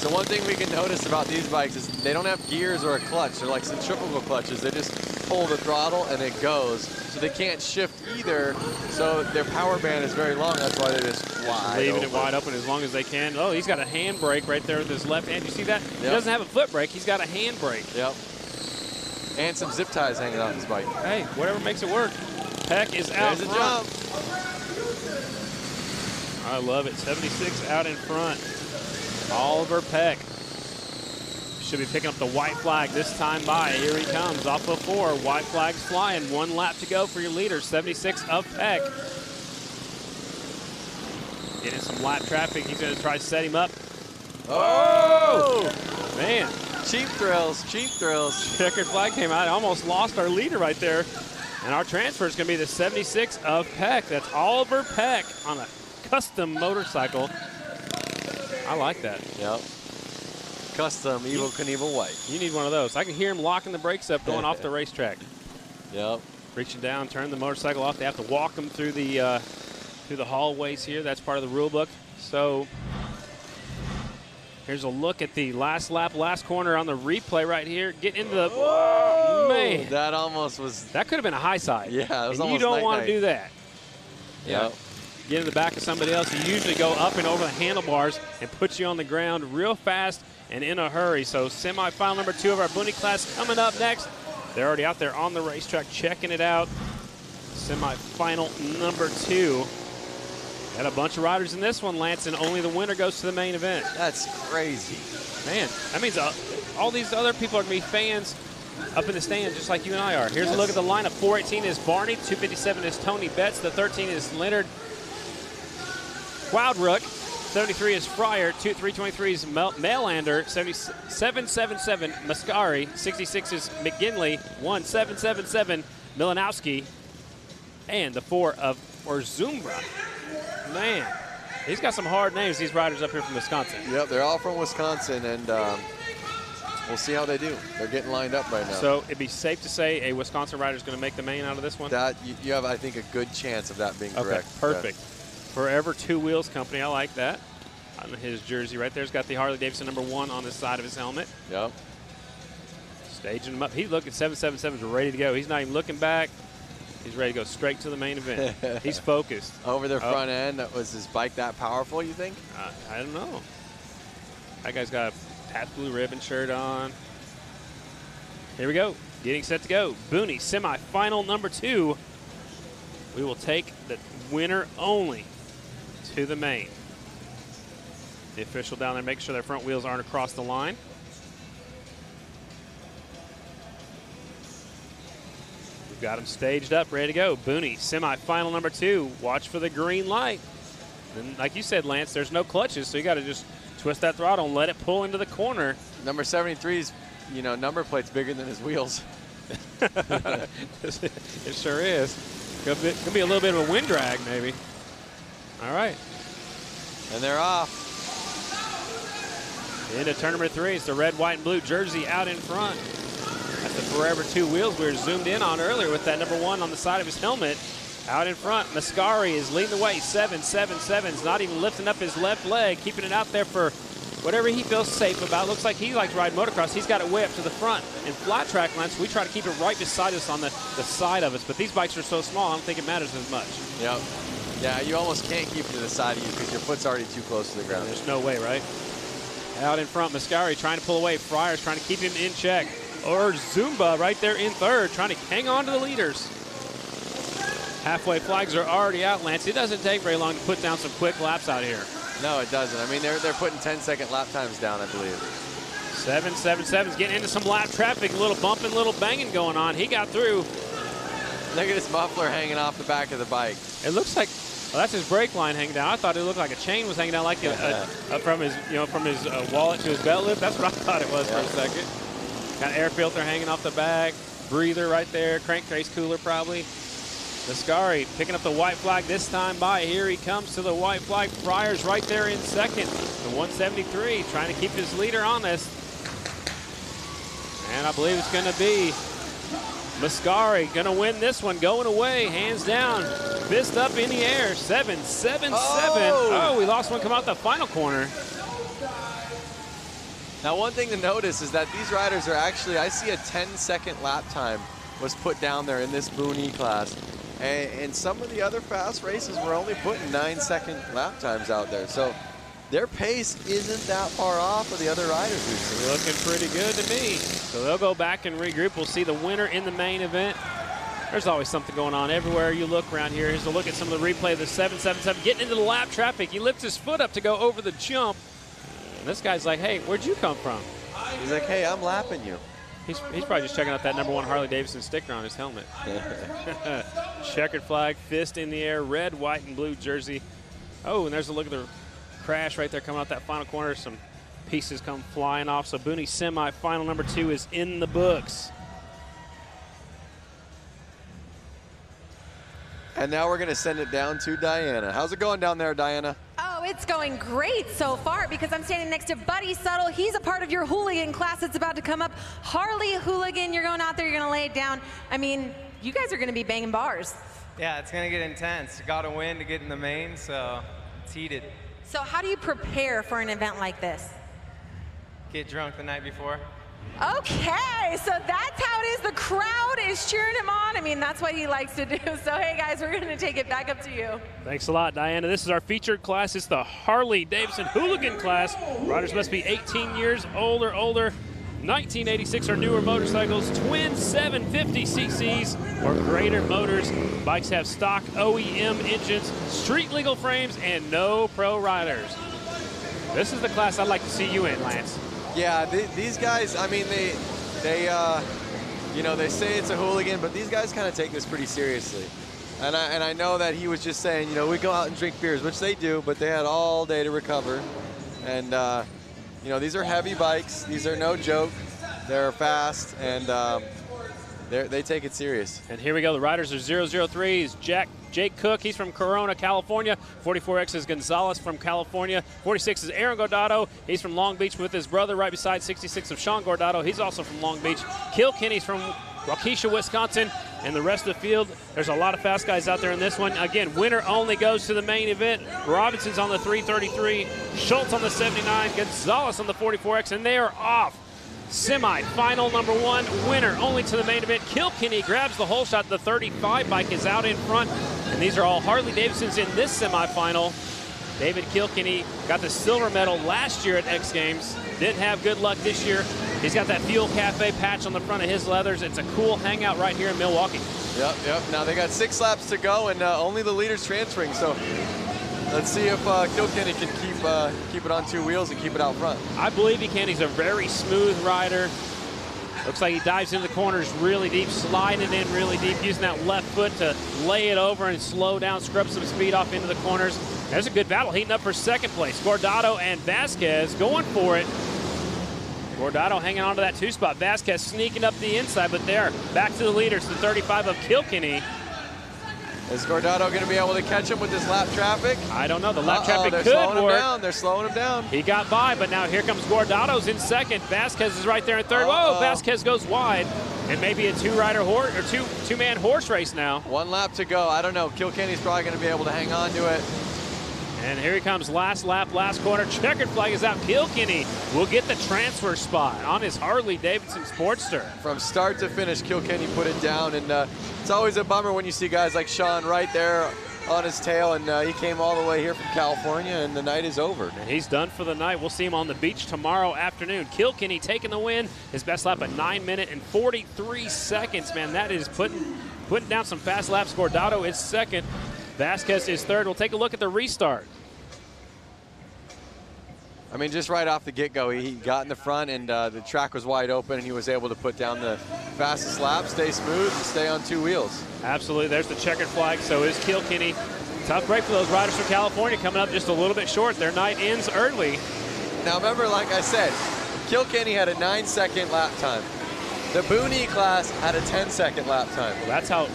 So one thing we can notice about these bikes is they don't have gears or a clutch. They're like centrifugal clutches. They just pull the throttle and it goes. So they can't shift either. So their power band is very long. That's why they're just wide Leaving open. it wide open as long as they can. Oh, he's got a hand brake right there with his left hand. You see that? He Yep. doesn't have a foot brake. He's got a hand brake. Yep. And some zip ties hanging off his bike. Hey, whatever makes it work. Peck is out There's a front. jump. I love it. 76 out in front. Oliver Peck should be picking up the white flag this time by. Here he comes off of 4. White flag's flying. 1 lap to go for your leader. 76 of Peck. Getting some lap traffic. He's going to try to set him up. Oh! Man. Cheap thrills. Cheap thrills. Checkered flag came out. Almost lost our leader right there. And our transfer is going to be the 76 of Peck. That's Oliver Peck on a custom motorcycle. I like that. Yep. Custom Evel Knievel white. You need one of those. I can hear him locking the brakes up going off the racetrack. Yep. Reaching down, turn the motorcycle off. They have to walk them through the hallways here. That's part of the rule book. So here's a look at the last lap, last corner on the replay right here. Get into the, Whoa, man. That almost was. That could have been a high side. Yeah, it was and almost you don't want to night-night. do that. Yep. Get in the back of somebody else. You usually go up and over the handlebars and put you on the ground real fast and in a hurry. So semifinal number 2 of our Booney class coming up next. They're already out there on the racetrack checking it out. Semifinal number 2. Got a bunch of riders in this one, Lance, and only the winner goes to the main event. That's crazy. Man, that means all these other people are going to be fans up in the stands just like you and I are. Here's a look at the lineup. 418 is Barney. 257 is Tony Betts. The 13 is Leonard Wildrook. 73 is Fryer. 323 is Mailander. 777 Mascari. 66 is McGinley. 1777 Milanowski. And the 4 of Orzumbra. Man, he's got some hard names, these riders up here from Wisconsin. Yep, they're all from Wisconsin, and we'll see how they do. They're getting lined up right now. So it'd be safe to say a Wisconsin rider is going to make the main out of this one? That you have, I think, a good chance of that being correct. Okay, perfect. Forever Two Wheels Company, I like that. On his jersey right there, he's got the Harley-Davidson number 1 on the side of his helmet. Yep. Staging him up. He's looking 777's ready to go. He's not even looking back. He's ready to go straight to the main event. He's focused. Over their front end, was his bike that powerful, you think? I don't know. That guy's got a Pabst Blue Ribbon shirt on. Here we go. Getting set to go. Booney, semifinal number 2. We will take the winner only to the main. The official down there making sure their front wheels aren't across the line. We've got them staged up, ready to go. Booney, semifinal number 2. Watch for the green light. And like you said, Lance, there's no clutches, so you got to just twist that throttle and let it pull into the corner. Number 73's, number plate's bigger than his wheels. It sure is. Could be a little bit of a wind drag, maybe. All right. And they're off. Into turn number 3. It's the red, white, and blue jersey out in front. That's the Forever Two Wheels we were zoomed in on earlier with that number 1 on the side of his helmet. Out in front, Mascari is leading the way. 777's not even lifting up his left leg, keeping it out there for whatever he feels safe about. Looks like he likes to ride motocross. He's got it way up to the front. In flat track lines, we try to keep it right beside us on the side of us, but these bikes are so small, I don't think it matters as much. Yep. Yeah, you almost can't keep it to the side of you because your foot's already too close to the ground. There's no way, right? Out in front, Mascari trying to pull away. Fryer's trying to keep him in check. Or Zumba right there in third, trying to hang on to the leaders. Halfway flags are already out, Lance. It doesn't take very long to put down some quick laps out here. No, it doesn't. I mean, they're putting 10-second lap times down, I believe. 777's getting into some lap traffic. A little bumping, little banging going on. He got through. Look at his muffler hanging off the back of the bike. It looks like, well, that's his brake line hanging down. I thought it looked like a chain was hanging down, like from his, from his wallet to his belt loop. That's what I thought it was for a second. Got air filter hanging off the back, breather right there, crankcase cooler probably. Mascari picking up the white flag this time by. Here he comes to the white flag. Friars right there in second. The 173 trying to keep his leader honest. And I believe it's going to be Mascari going to win this one, going away, hands down, fist up in the air, 7-7-7. Oh, we lost one come out the final corner. Now, one thing to notice is that these riders are actually, I see a 10-second lap time was put down there in this Boone E class. And some of the other fast races were only putting 9-second lap times out there. So their pace isn't that far off of the other riders we've seen. Looking pretty good to me. So they'll go back and regroup. We'll see the winner in the main event. There's always something going on everywhere you look around here. Here's a look at some of the replay of the 777 getting into the lap traffic. He lifts his foot up to go over the jump. And this guy's like, hey, where'd you come from? He's like, hey, I'm lapping you. He's probably just checking out that #1 Harley-Davidson sticker on his helmet. Checkered flag, fist in the air, red, white, and blue jersey. Oh, and there's a look at the crash right there coming out that final corner. Some pieces come flying off. So Boone semi-final #2 is in the books. And now we're going to send it down to Diana. How's it going down there, Diana? Oh, it's going great so far because I'm standing next to Buddy Subtle. He's a part of your hooligan class that's about to come up. Harley Hooligan, you're going out there, you're going to lay it down. I mean, you guys are going to be banging bars. Yeah, it's going to get intense. You got to win to get in the main, so it's heated. So how do you prepare for an event like this? Get drunk the night before. Okay, so that's how it is. The crowd is cheering him on. I mean, that's what he likes to do. So, hey, guys, we're going to take it back up to you. Thanks a lot, Diana. This is our featured class. It's the Harley-Davidson Hooligan class. Riders must be 18 years old or older, 1986 or newer motorcycles, twin 750 cc's or greater motors. Bikes have stock OEM engines, street-legal frames, and no pro riders. This is the class I'd like to see you in, Lance. Yeah, these guys, I mean, you know, they say it's a hooligan, but these guys kind of take this pretty seriously. And I know that he was just saying, you know, we go out and drink beers, which they do, but they had all day to recover. And, you know, these are heavy bikes. These are no joke. They're fast, and they take it serious. And here we go. The riders are 003s. Jake Cook, he's from Corona, California. 44X is Gonzalez from California. 46 is Aaron Gordado. He's from Long Beach with his brother right beside 66 of Sean Gordado. He's also from Long Beach. Kilkenny's from Waukesha, Wisconsin. And the rest of the field, there's a lot of fast guys out there in this one. Again, winner only goes to the main event. Robinson's on the 333, Schultz on the 79, Gonzalez on the 44X, and they are off. Semi-final #1, winner only to the main event. Kilkenny grabs the whole shot. The 35 bike is out in front. And these are all Harley-Davidsons in this semi-final. David Kilkenny got the silver medal last year at X Games. Didn't have good luck this year. He's got that Fuel Cafe patch on the front of his leathers. It's a cool hangout right here in Milwaukee. Yep. Now they got 6 laps to go, and only the leader's transferring. So let's see if Kilkenny can keep it on 2 wheels and keep it out front. I believe he can. He's a very smooth rider. Looks like he dives into the corners really deep, sliding in really deep, using that left foot to lay it over and slow down, scrub some speed off into the corners. There's a good battle heating up for second place. Gordado and Vasquez going for it. Gordado hanging on to that 2 spot. Vasquez sneaking up the inside, but there, back to the leaders, the 35 of Kilkenny. Is Gordado going to be able to catch him with this lap traffic? I don't know. The lap traffic could work. They're slowing him down. He got by, but now here comes Gordado's in second. Vasquez is right there in third. Whoa, Vasquez goes wide. And maybe a two-man horse race now. 1 lap to go. I don't know. Kilkenny's probably going to be able to hang on to it. And here he comes, last lap, last corner. Checkered flag is out. Kilkenny will get the transfer spot on his Harley-Davidson Sportster. From start to finish, Kilkenny put it down, and it's always a bummer when you see guys like Sean right there on his tail, and he came all the way here from California, and the night is over. And he's done for the night. We'll see him on the beach tomorrow afternoon. Kilkenny taking the win. His best lap at 9 minutes and 43 seconds. Man, that is putting down some fast laps. Gordado is second. Vasquez is third. We'll take a look at the restart. I mean, just right off the get-go, he got in the front, and the track was wide open, and he was able to put down the fastest lap, stay smooth, and stay on 2 wheels. Absolutely. There's the checkered flag. So is Kilkenny. Tough break for those riders from California, coming up just a little bit short. Their night ends early. Now, remember, like I said, Kilkenny had a 9-second lap time. The Boone class had a 10-second lap time. Well, that's how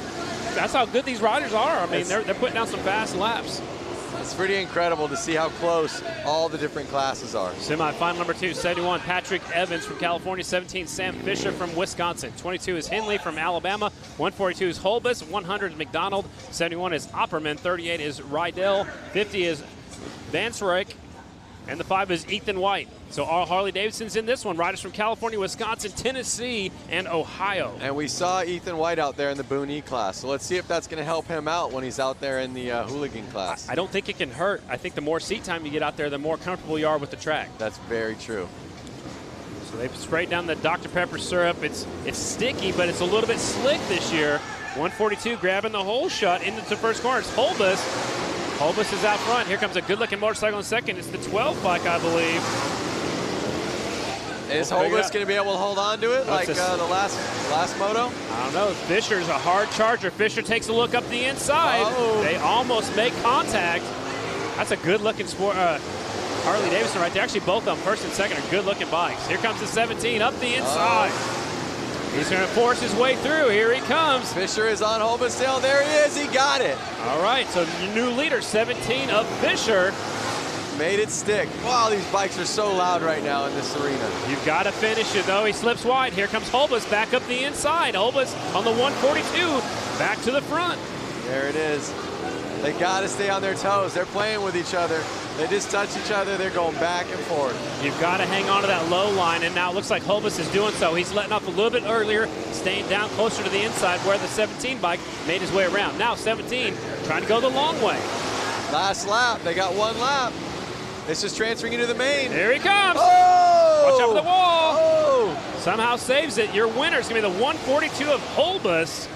That's how good these riders are. I mean, they're putting down some fast laps. It's pretty incredible to see how close all the different classes are. Semi-final number 2, 71, Patrick Evans from California. 17, Sam Fisher from Wisconsin. 22 is Henley from Alabama. 142 is Holbus. 100 is McDonald. 71 is Opperman. 38 is Rydell. 50 is Vansryk. And the 5 is Ethan White. So all Harley-Davidson's in this one. Riders from California, Wisconsin, Tennessee, and Ohio. And we saw Ethan White out there in the Boone E class. So let's see if that's going to help him out when he's out there in the hooligan class. I don't think it can hurt. I think the more seat time you get out there, the more comfortable you are with the track. That's very true. So they've sprayed down the Dr. Pepper syrup. It's sticky, but it's a little bit slick this year. 142 grabbing the whole shot into the first corner. It's Holbus. Holbus is out front. Here comes a good-looking motorcycle in second. It's the 12 bike, I believe. Is Holbus going to be able to hold on to it like the last moto? I don't know. Fisher's a hard charger. Fisher takes a look up the inside. They almost make contact. That's a good-looking sport. Harley-Davidson right there. Actually, both of them, first and second, are good-looking bikes. Here comes the 17 up the inside. He's going to force his way through. Here he comes. Fisher is on Holbus tail. There he is. He got it. All right, so new leader, 17 of Fisher. Made it stick. Wow, these bikes are so loud right now in this arena. You've got to finish it, though. He slips wide. Here comes Holbus back up the inside. Holbus on the 142, back to the front. There it is. They got to stay on their toes. They're playing with each other. They just touch each other. They're going back and forth. You've got to hang on to that low line, and now it looks like Holbus is doing so. He's letting off a little bit earlier, staying down closer to the inside where the 17 bike made his way around. Now 17 trying to go the long way. Last lap. They got one lap. This is transferring into the main. Here he comes. Oh! Watch out for the wall. Oh! Somehow saves it. Your winner is going to be the 142 of Holbus.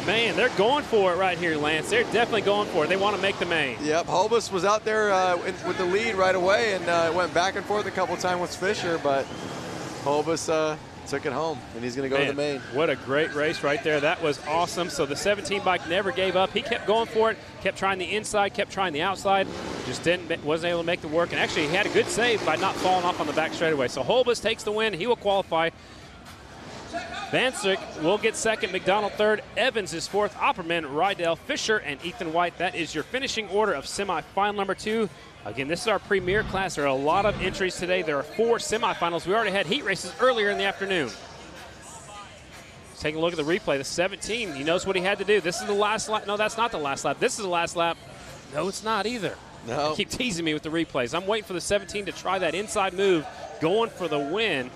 Man, they're going for it right here, Lance. They're definitely going for it. They want to make the main. Yep, Holbus was out there with the lead right away and went back and forth a couple times with Fisher, but Holbus took it home, and he's going to go to the main. What a great race right there. That was awesome. So the 17 bike never gave up. He kept going for it, kept trying the inside, kept trying the outside, just wasn't able to make the work. And actually, he had a good save by not falling off on the back straightaway. So Holbus takes the win. He will qualify. Vansryk will get second, McDonald third, Evans is fourth, Opperman, Rydell, Fisher, and Ethan White. That is your finishing order of semifinal number 2. Again, this is our premier class. There are a lot of entries today. There are 4 semifinals. We already had heat races earlier in the afternoon. Let's take a look at the replay. The 17, he knows what he had to do. This is the last lap. No, that's not the last lap. This is the last lap. No, it's not either. No. They keep teasing me with the replays. I'm waiting for the 17 to try that inside move, going for the win.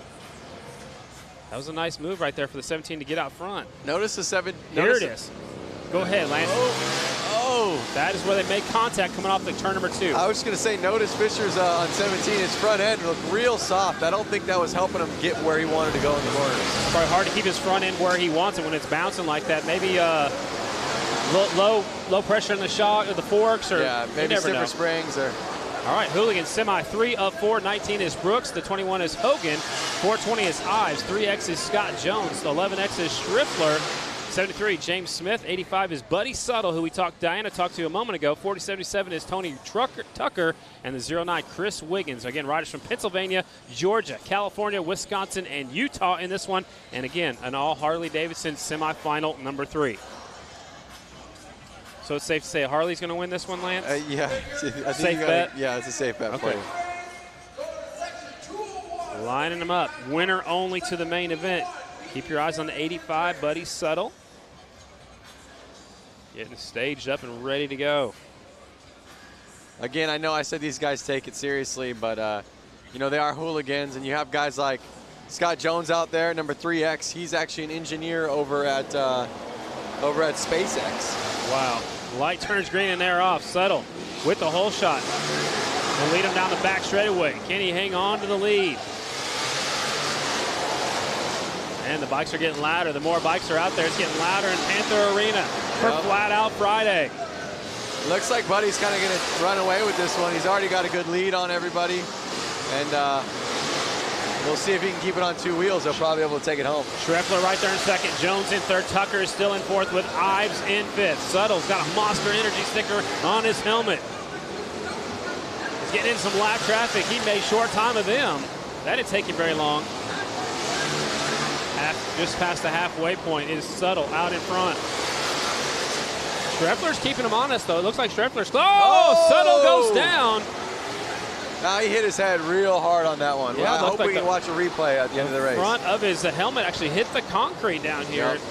That was a nice move right there for the 17 to get out front. Notice the 7. Here it is. Go ahead, Lance. Oh. That is where they make contact coming off the turn number 2. I was just going to say, notice Fisher's on 17. His front end looked real soft. I don't think that was helping him get where he wanted to go in the corners. It's probably hard to keep his front end where he wants it when it's bouncing like that. Maybe low pressure in the shock or the forks, or maybe stiffer springs or. All right, Hooligan semi 3 of 4. 19 is Brooks. The 21 is Hogan. 420 is Ives. 3X is Scott Jones. 11X is Schriffler. 73, James Smith. 85 is Buddy Suttle, who Diana talked to a moment ago. 4077 is Tony Tucker. And the 09, Chris Wiggins. Again, riders from Pennsylvania, Georgia, California, Wisconsin, and Utah in this one. And again, an all Harley-Davidson semifinal number 3. So it's safe to say Harley's going to win this one, Lance? Yeah. Safe bet? Yeah, it's a safe bet for you. Lining them up. Winner only to the main event. Keep your eyes on the 85, Buddy Suttle. Getting staged up and ready to go. Again, I know I said these guys take it seriously, but, you know, they are hooligans, and you have guys like Scott Jones out there, number 3X. He's actually an engineer over at SpaceX. Wow. Light turns green and they're off. Suttle with the hole shot. Will lead him down the back straightaway. Can he hang on to the lead? And the bikes are getting louder. The more bikes are out there, it's getting louder in Panther Arena for Flat Out Friday. Looks like Buddy's kind of going to run away with this one. He's already got a good lead on everybody. And we'll see if he can keep it on 2 wheels. He'll probably be able to take it home. Schriffler right there in second. Jones in third. Tucker is still in fourth with Ives in fifth. Suttle's got a Monster Energy sticker on his helmet. He's getting in some lap traffic. He made short time of them. That didn't take him very long. Just past the halfway point is Suttle out in front. Schreffler's keeping him honest, though. It looks like Schreffler's. Oh, Settle goes down. Now he hit his head real hard on that one. Yeah, I hope we can watch a replay at the end of the race. The front of his helmet actually hit the concrete down here. Yep.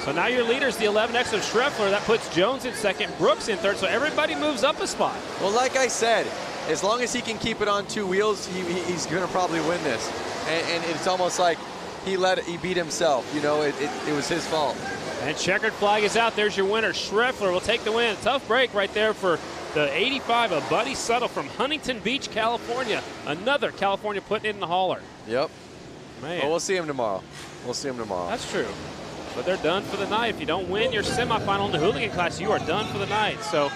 So now your leader's the 11X of Schreffler. That puts Jones in second, Brooks in third. So everybody moves up a spot. Well, like I said, as long as he can keep it on 2 wheels, he's going to probably win this. And it's almost like he beat himself. You know, it was his fault. And checkered flag is out. There's your winner. Schreffler will take the win. Tough break right there for the 85 of Buddy Settle from Huntington Beach, California. Another California putting it in the hauler. Yep. Man. Well, we'll see him tomorrow. We'll see him tomorrow. That's true. But they're done for the night. If you don't win your semifinal in the hooligan class, you are done for the night. So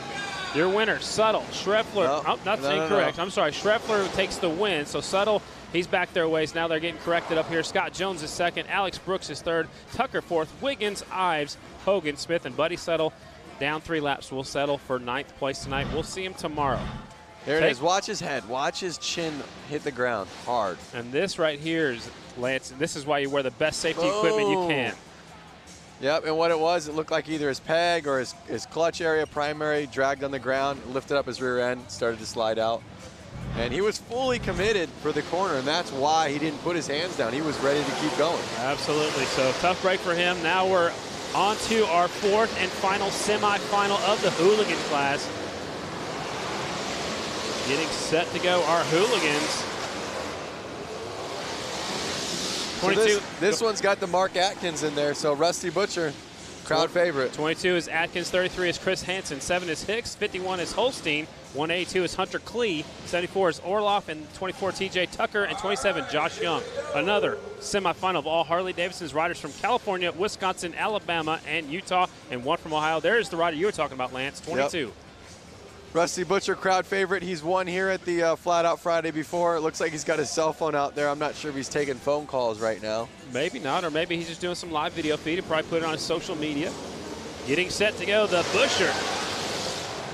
your winner, Settle, Schreffler. Incorrect. I'm sorry. Schreffler takes the win. So Settle, he's back their ways. Now they're getting corrected up here. Scott Jones is second. Alex Brooks is third. Tucker fourth. Wiggins, Ives, Hogan, Smith, and Buddy Settle down 3 laps. Will settle for 9th place tonight. We'll see him tomorrow. There it is. Watch his head. Watch his chin hit the ground hard. And this right here is, Lance, this is why you wear the best safety equipment you can. Yep, and what it looked like either his peg or his clutch area, primary, dragged on the ground, lifted up his rear end, started to slide out. And he was fully committed for the corner, and that's why he didn't put his hands down. He was ready to keep going. Absolutely. So tough break for him. Now we're on to our 4th and final semifinal of the hooligan class. Getting set to go, our hooligans. 22. So this one's got the Mark Atkins in there, so Rusty Butcher, crowd favorite. 22 is Atkins, 33 is Chris Hansen, 7 is Hicks, 51 is Holstein, 182 is Hunter Klee, 74 is Orloff, and 24 TJ Tucker, and 27 Josh Young. Another semifinal of all Harley-Davidson's riders from California, Wisconsin, Alabama, and Utah, and one from Ohio. There's the rider you were talking about, Lance, 22. Yep. Rusty Butcher, crowd favorite. He's won here at the Flat Out Friday before. It looks like he's got his cell phone out there. I'm not sure if he's taking phone calls right now. Maybe not, or maybe he's just doing some live video feed and probably put it on his social media. Getting set to go, the Butcher.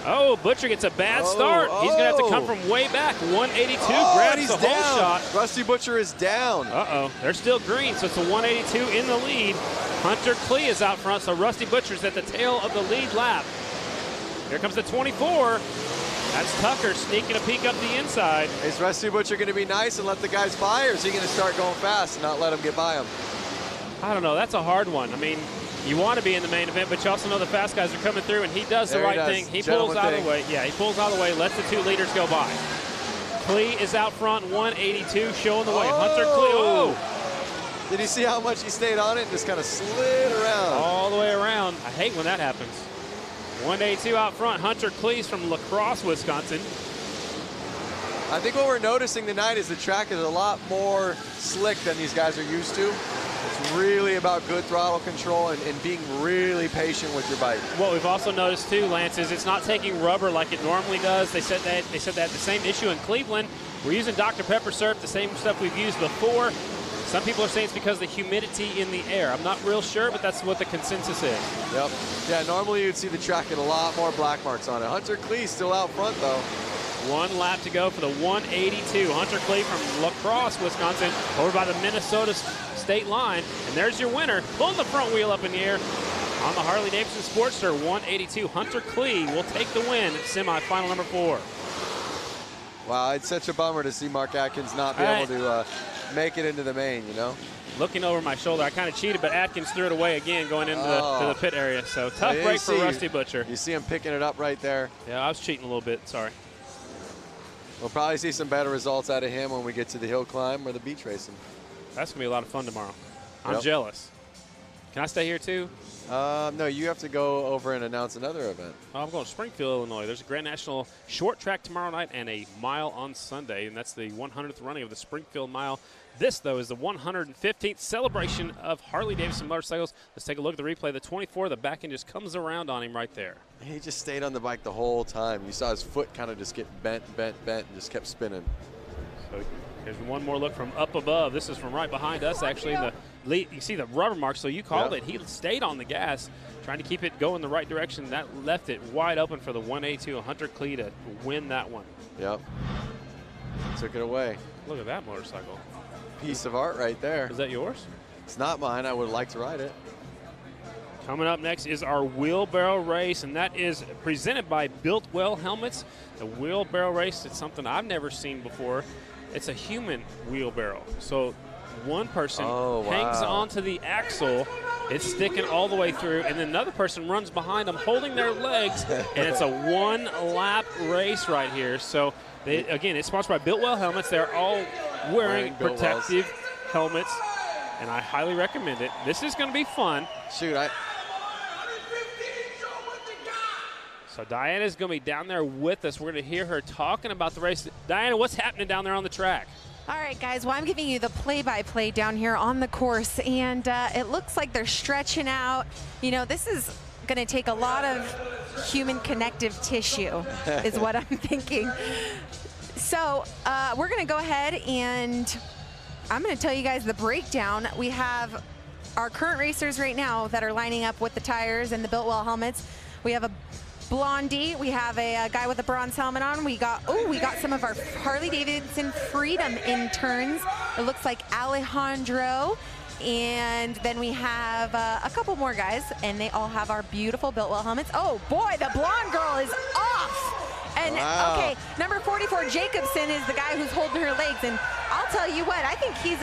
Oh, Butcher gets a bad start. He's going to have to come from way back. 182 grabs the whole shot. Rusty Butcher is down. Uh-oh. They're still green, so it's a 182 in the lead. Hunter Klee is out front, so Rusty Butcher's at the tail of the lead lap. Here comes the 24. That's Tucker sneaking a peek up the inside. Is Rusty Butcher going to be nice and let the guys by, or is he going to start going fast and not let them get by him? I don't know. That's a hard one. I mean, you want to be in the main event, but you also know the fast guys are coming through, and he does the right thing. He pulls out of the way. Yeah, he pulls out of the way, lets the 2 leaders go by. Klee is out front, 182, showing the way. Hunter Klee. Oh! Did you see how much he stayed on it and just kind of slid around? All the way around. I hate when that happens. 182 out front. Hunter Klee from La Crosse, Wisconsin. I think what we're noticing tonight is the track is a lot more slick than these guys are used to. It's really about good throttle control and being really patient with your bike. What we've also noticed too, Lance, is it's not taking rubber like it normally does. They said they had the same issue in Cleveland. We're using Dr. Pepper syrup, the same stuff we've used before. Some people are saying it's because of the humidity in the air. I'm not real sure, but that's what the consensus is. Yep. Yeah, normally you'd see the track get a lot more black marks on it. Hunter Klee still out front, though. 1 lap to go for the 182. Hunter Klee from La Crosse, Wisconsin, over by the Minnesota state line. And there's your winner, pulling the front wheel up in the air on the Harley-Davidson Sportster 182. Hunter Klee will take the win at semifinal number 4. Wow, it's such a bummer to see Mark Atkins not be able to make it into the main, you know? Looking over my shoulder, I kind of cheated, but Atkins threw it away again going into the pit area. So tough break for Rusty Butcher. You see him picking it up right there. Yeah, I was cheating a little bit, sorry. We'll probably see some better results out of him when we get to the hill climb or the beach racing. That's going to be a lot of fun tomorrow. I'm jealous. Can I stay here too? No, you have to go over and announce another event. Oh, I'm going to Springfield, Illinois. There's a Grand National short track tomorrow night and a mile on Sunday, and that's the 100th running of the Springfield Mile. This, though, is the 115th celebration of Harley-Davidson motorcycles. Let's take a look at the replay. The 24, the back end just comes around on him right there. He just stayed on the bike the whole time. You saw his foot kind of just get bent, and just kept spinning. So here's one more look from up above. This is from right behind us, actually. The lead, you see the rubber marks, so you called it. He stayed on the gas, trying to keep it going the right direction. That left it wide open for the 182 Hunter Klee to win that one. Yep. Took it away. Look at that motorcycle. Piece of art right there. Is that yours? It's not mine. I would like to ride it. Coming up next is our wheelbarrow race, and that is presented by Built Well Helmets. The wheelbarrow race is something I've never seen before. It's a human wheelbarrow. So one person hangs onto the axle, it's sticking all the way through, and then another person runs behind them holding their legs, and it's a one-lap race right here. So, again, it's sponsored by Built Well Helmets. They're all wearing protective helmets, and I highly recommend it. This is going to be fun. Shoot, So Diana's going to be down there with us. We're going to hear her talking about the race. Diana, what's happening down there on the track? All right, guys, well, I'm giving you the play-by-play down here on the course, and it looks like they're stretching out. You know, this is going to take a lot of human connective tissue is what I'm thinking. So we're going to go ahead, and I'm going to tell you guys the breakdown. We have our current racers right now that are lining up with the tires and the Built Well helmets. We have a Blondie, we have a guy with a bronze helmet on. We got some of our Harley-Davidson Freedom interns. It looks like Alejandro. And then we have a couple more guys, and they all have our beautiful Built Well helmets. Oh boy, the blonde girl is off. And okay, number 44, Jacobson, is the guy who's holding her legs. And I'll tell you what, I think he's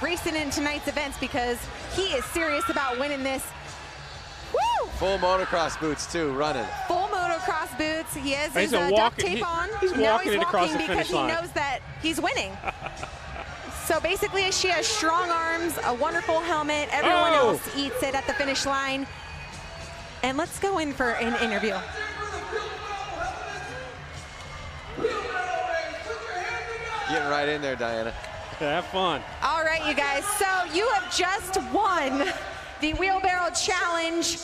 racing in tonight's events because he is serious about winning this. Woo! Full motocross boots too, running. Full motocross boots. He has his duct tape on. He's walking it across the because finish line. He knows that he's winning. So basically, she has strong arms, a wonderful helmet. Everyone else eats it at the finish line. And let's go in for an interview. Getting right in there, Diana. Have fun. All right, you guys. So you have just won the Wheelbarrow Challenge.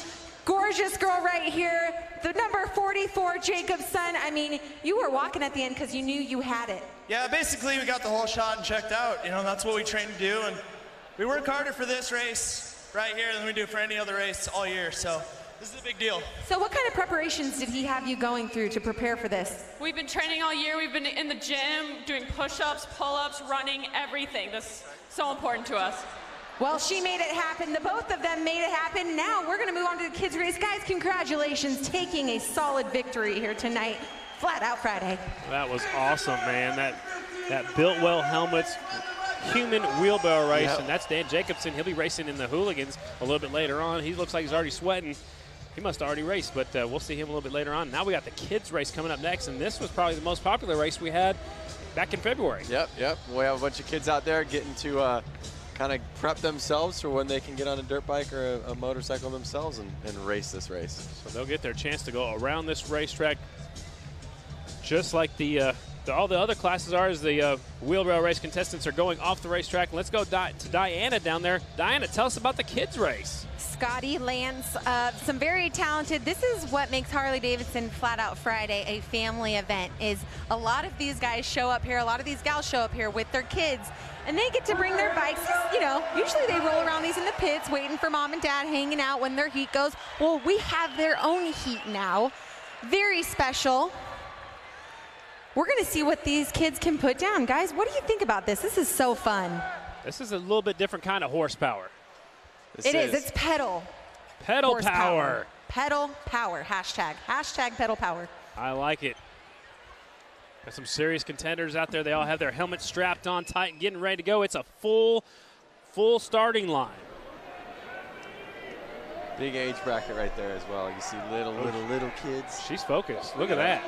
Gorgeous girl right here. The number 44, Jacobson. I mean, you were walking at the end because you knew you had it. Yeah, basically we got the whole shot and checked out. You know, that's what we train to do. And we work harder for this race right here than we do for any other race all year. So this is a big deal. So what kind of preparations did he have you going through to prepare for this? We've been training all year. We've been in the gym doing push-ups, pull-ups, running, everything. That's so important to us. Well, she made it happen. The both of them made it happen. Now we're going to move on to the kids' race. Guys, congratulations, taking a solid victory here tonight. Flat Out Friday. That was awesome, man. That Built Well Helmets human wheelbarrow race, and that's Dan Jacobson. He'll be racing in the Hooligans a little bit later on. He looks like he's already sweating. He must have already raced, but we'll see him a little bit later on. Now we got the kids' race coming up next, and this was probably the most popular race we had back in February. Yep. We have a bunch of kids out there getting to kind of prep themselves for when they can get on a dirt bike or a motorcycle themselves and race this race. So they'll get their chance to go around this racetrack just like all the other classes are, as the wheelbarrow race contestants are going off the racetrack. Let's go to Diana down there. Diana, tell us about the kids' race. Scotty, Lance, some very talented. This is what makes Harley-Davidson Flat Out Friday a family event, is a lot of these guys show up here, a lot of these gals show up here with their kids, and they get to bring their bikes. You know, usually they roll around these in the pits waiting for mom and dad, hanging out when their heat goes. Well, we have their own heat now. Very special. We're going to see what these kids can put down. Guys, what do you think about this? This is so fun. This is a little bit different kind of horsepower. It is. It's pedal. Pedal power. Pedal power. Hashtag pedal power. I like it. Got some serious contenders out there. They all have their helmets strapped on tight and getting ready to go. It's a full starting line. Big age bracket right there as well. You see little kids. She's focused. Look at that.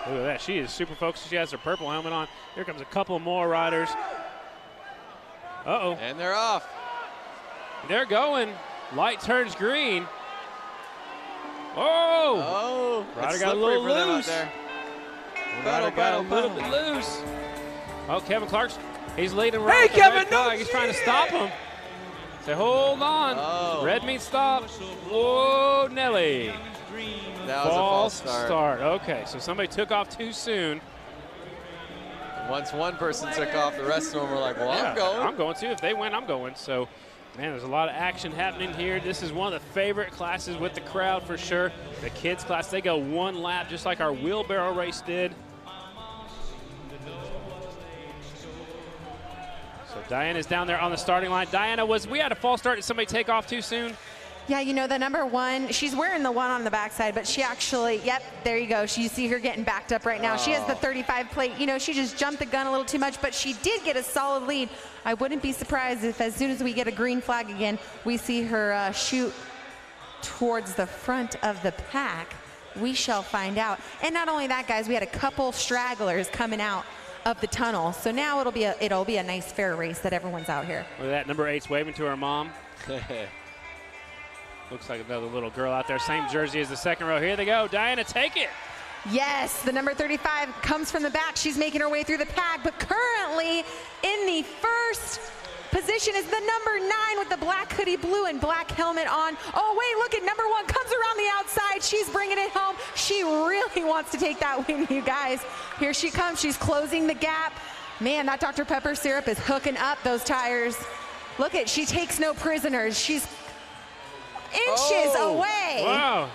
Look at that. She is super focused. She has her purple helmet on. Here comes a couple more riders. Uh-oh. And they're off. They're going. Light turns green. Oh! Rider got a little loose. Rider got a little bit loose. Oh, Kevin Clark's, he's leading right. Hey, Kevin, no! He's trying to stop him. Say, hold on. Oh. Red means stop. Whoa, Nelly. That was a false start. Okay, so somebody took off too soon. Once one person took off, the rest of them were like, well, yeah, I'm going. I'm going too. If they win, I'm going. So, man, there's a lot of action happening here. This is one of the favorite classes with the crowd for sure. The kids class, they go one lap just like our wheelbarrow race did. So Diana's down there on the starting line. Diana, we had a false start. Did somebody take off too soon? Yeah, you know, the number 1, she's wearing the 1 on the backside, but she actually, yep, there you go. You see her getting backed up right now. She has the 35 plate. You know, she just jumped the gun a little too much, but she did get a solid lead. I wouldn't be surprised if as soon as we get a green flag again, we see her shoot towards the front of the pack. We shall find out. And not only that, guys, we had a couple stragglers coming out of the tunnel. So now it'll be a nice fair race that everyone's out here. Look at that, number 8's waving to her mom. Looks like another little girl out there. Same jersey as the second row. Here they go. Diana, take it. Yes, the number 35 comes from the back. She's making her way through the pack, but currently in the first position is the number 9 with the black hoodie, blue and black helmet on. Oh, wait, look at number 1 comes around the outside. She's bringing it home. She really wants to take that win, you guys. Here she comes. She's closing the gap. Man, that Dr. Pepper syrup is hooking up those tires. Look at, she takes no prisoners. She's inches away. Wow.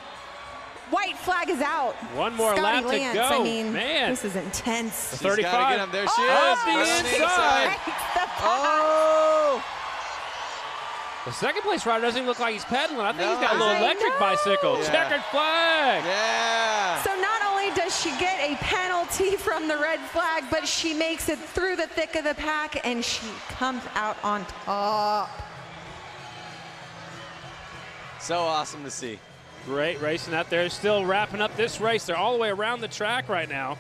White flag is out. One more lap to go. I mean, man, this is intense. She's 35. gotta get him. There she is. The inside. Oh! The second place rider doesn't even look like he's pedaling. I think No. he's got a little electric bicycle. Yeah. Checkered flag. Yeah. So not only does she get a penalty from the red flag, but she makes it through the thick of the pack and she comes out on top. So awesome to see. Great racing out there. Still wrapping up this race. They're all the way around the track right now.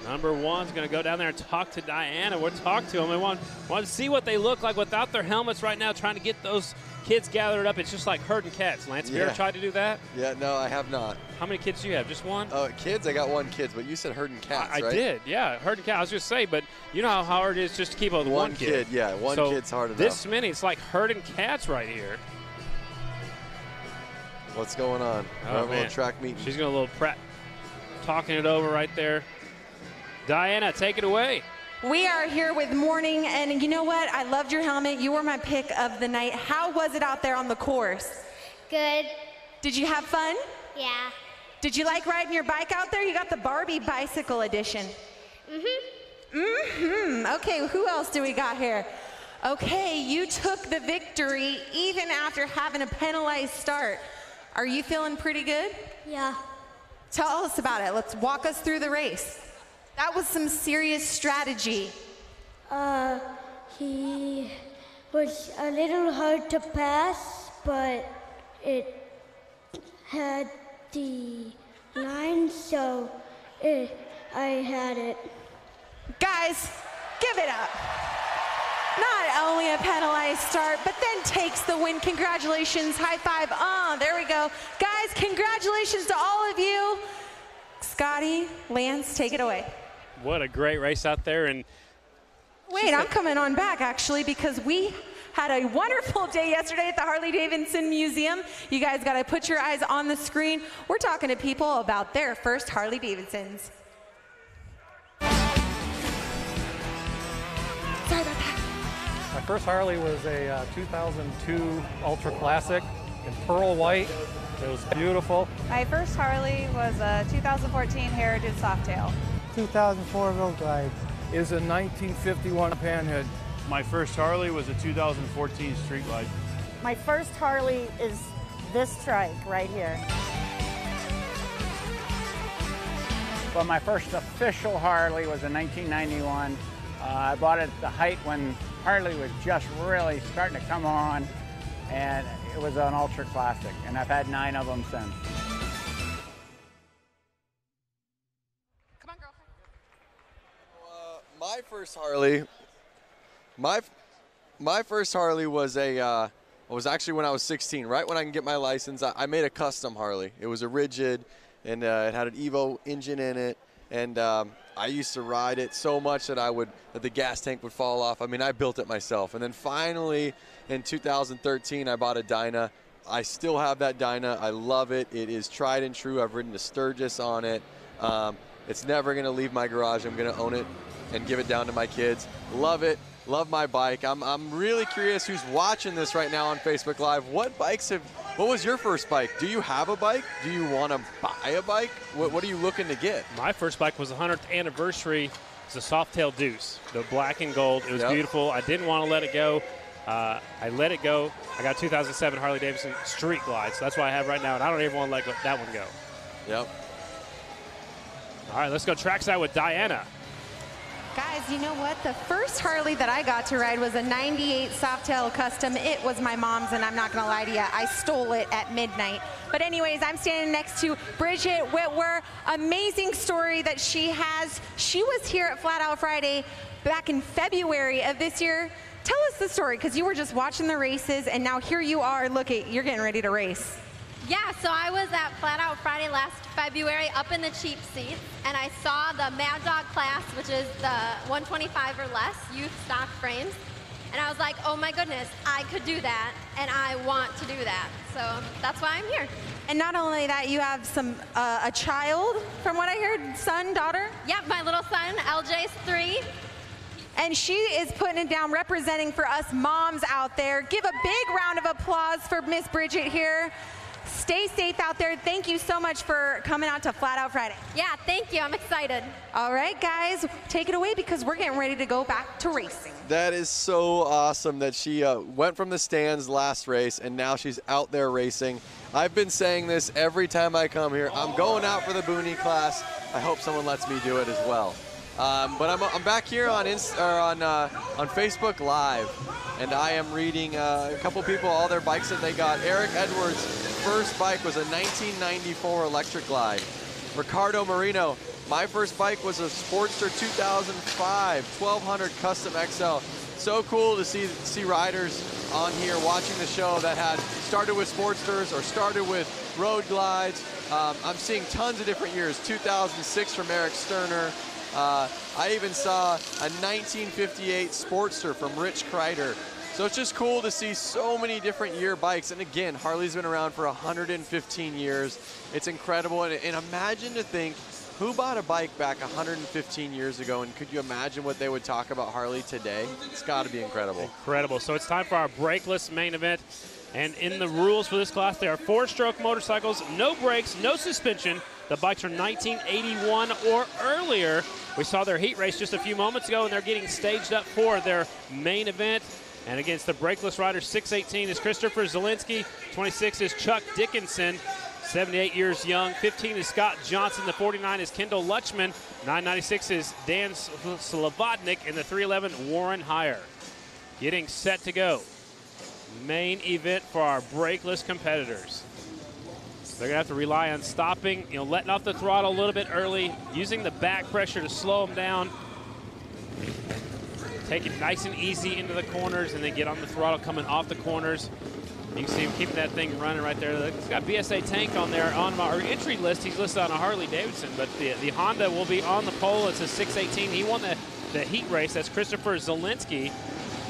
Number 1's going to go down there and talk to Diana. We'll talk to them. We want to see what they look like without their helmets right now, trying to get those kids gathered up. It's just like herding cats. Lance, have you ever tried to do that? Yeah, no, I have not. How many kids do you have? Just one? Kids, I got 1 kid, but you said herding cats, I right? did, yeah. Herding cats. I was just saying, but you know how hard it is just to keep up with one kid. Yeah, one kid's hard enough. This many, it's like herding cats right here. What's going on? Oh, a little track meeting. She's going a little prep, talking it over right there. Diana, take it away. We are here with Morning, and you know what? I loved your helmet. You were my pick of the night. How was it out there on the course? Good. Did you have fun? Yeah. Did you like riding your bike out there? You got the Barbie bicycle edition. Okay, who else do we got here? Okay, you took the victory even after having a penalized start. Are you feeling pretty good? Yeah. Tell us about it. Let's walk us through the race. That was some serious strategy. He was a little hard to pass, but it had the line, so I had it. Guys, give it up. Not only a penalized start, but then takes the win. Congratulations, high five. There we go. Guys, congratulations to all of you. Scotty, Lance, take it away. What a great race out there. And wait, I'm coming on back actually because we had a wonderful day yesterday at the Harley-Davidson Museum. You guys got to put your eyes on the screen. We're talking to people about their first Harley-Davidsons. Sorry about that. My first Harley was a 2002 Ultra Classic in pearl white. It was beautiful. My first Harley was a 2014 Heritage Softail. 2004 Road Glide. Is a 1951 Panhead. My first Harley was a 2014 Street Glide. My first Harley is this trike right here. Well, my first official Harley was in 1991. I bought it at the height when Harley was just really starting to come on, and it was an Ultra Classic, and I've had 9 of them since. My first Harley, my first Harley was was actually when I was 16, right when I can get my license. I made a custom Harley. It was a rigid, and it had an Evo engine in it, and I used to ride it so much that the gas tank would fall off. I mean, I built it myself. And then finally, in 2013, I bought a Dyna. I still have that Dyna. I love it. It is tried and true. I've ridden to Sturgis on it. It's never going to leave my garage. I'm going to own it and give it down to my kids. Love it. Love my bike. I'm really curious who's watching this right now on Facebook Live. What bikes have What was your first bike? Do you have a bike? Do you want to buy a bike? What are you looking to get? My first bike was the 100th anniversary. It's a Softail Deuce, the black and gold. It was beautiful. I didn't want to let it go. I let it go. I got 2007 Harley-Davidson Street Glide, so that's what I have right now, and I don't even want to let that one go. Yep. All right, let's go trackside with Diana. Guys, you know what? The first Harley that I got to ride was a 98 Softail Custom. It was my mom's, and I'm not going to lie to you. I stole it at midnight. But anyways, I'm standing next to Bridget Whitwer. Amazing story that she has. She was here at Flat Out Friday back in February of this year. Tell us the story, because you were just watching the races, and now here you are. Look, you're getting ready to race. Yeah, so I was at Flat Out Friday last February up in the cheap seats, and I saw the Mad Dog class, which is the 125 or less youth stock frames. And I was like, oh my goodness, I could do that, and I want to do that. So that's why I'm here. And not only that, you have a child, from what I heard, son, daughter? Yep, my little son, LJ's 3. And she is putting it down, representing for us moms out there. Give a big round of applause for Miss Bridget here. Stay safe out there. Thank you so much for coming out to Flat Out Friday. Yeah, thank you. I'm excited. All right, guys, take it away, because we're getting ready to go back to racing. That is so awesome that she went from the stands last race, and now she's out there racing. I've been saying this every time I come here. I'm going out for the Boonie class. I hope someone lets me do it as well. But I'm back here on Facebook Live, and I am reading a couple people, all their bikes that they got. Eric Edwards' first bike was a 1994 Electric Glide. Ricardo Marino, my first bike was a Sportster 2005 1200 Custom XL. So cool to see riders on here watching the show that had started with Sportsters or started with road glides. I'm seeing tons of different years. 2006 from Eric Sterner. I even saw a 1958 Sportster from Rich Kreider. So it's just cool to see so many different year bikes. And again, Harley's been around for 115 years. It's incredible. And imagine to think, who bought a bike back 115 years ago, and could you imagine what they would talk about Harley today? It's got to be incredible. Incredible. So it's time for our brakeless main event. And in the rules for this class, there are 4-stroke motorcycles, no brakes, no suspension. The bikes are 1981 or earlier. We saw their heat race just a few moments ago, and they're getting staged up for their main event. And against the brakeless riders, 618 is Christopher Zielinski, 26 is Chuck Dickinson, 78 years young, 15 is Scott Johnson, the 49 is Kendall Lutchman, 996 is Dan Slavodnik, and the 311 Warren Heyer. Getting set to go. Main event for our brakeless competitors. They're going to have to rely on stopping, letting off the throttle a little bit early, using the back pressure to slow them down. Take it nice and easy into the corners, and then get on the throttle coming off the corners. You can see him keeping that thing running right there. He's got BSA Tank on there. On our entry list, he's listed on a Harley-Davidson, but the Honda will be on the pole. It's a 618. He won the heat race. That's Christopher Zielinski.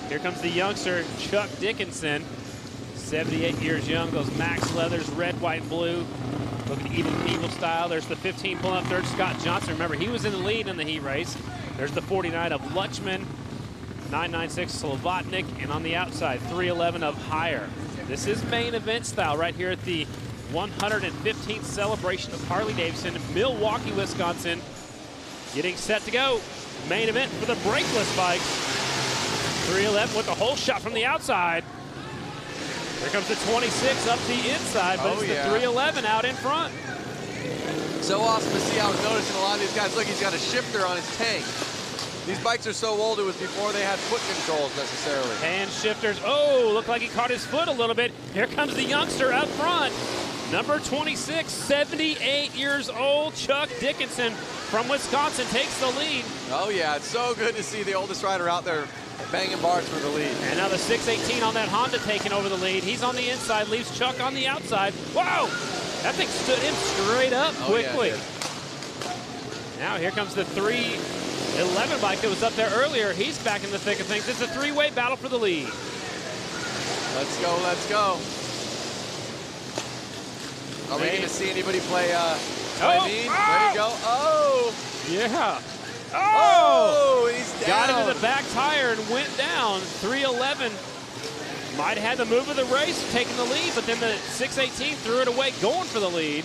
Here comes the youngster, Chuck Dickinson, 78 years young. Those Max leathers, red, white, and blue. Looking even Eagle style. There's the 15 pulling up third, Scott Johnson. Remember, he was in the lead in the heat race. There's the 49 of Lutchman, 996 Slavodnik, and on the outside, 311 of Heyer. This is main event style right here at the 115th celebration of Harley-Davidson, Milwaukee, Wisconsin. Getting set to go. Main event for the brakeless bikes. 311 with a hole shot from the outside. Here comes the 26 up the inside, but it's the 311 out in front. So awesome to see. I was noticing a lot of these guys. Look, he's got a shifter on his tank. These bikes are so old, it was before they had foot controls necessarily. Hand shifters. Oh, looked like he caught his foot a little bit. Here comes the youngster up front. Number 26, 78 years old, Chuck Dickinson from Wisconsin takes the lead. Oh yeah, it's so good to see the oldest rider out there banging bars for the lead. And now the 618 on that Honda taking over the lead. He's on the inside, leaves Chuck on the outside. Wow, that thing stood him straight up quickly. Yeah, now here comes the 311 bike that was up there earlier. He's back in the thick of things. It's a three-way battle for the lead. Let's go, let's go. Are we going to see anybody play There you go. Oh! Yeah. Oh! He's down. Got into the back tire and went down. 311 Might have had the move of the race, taking the lead, but then the 618 threw it away, going for the lead.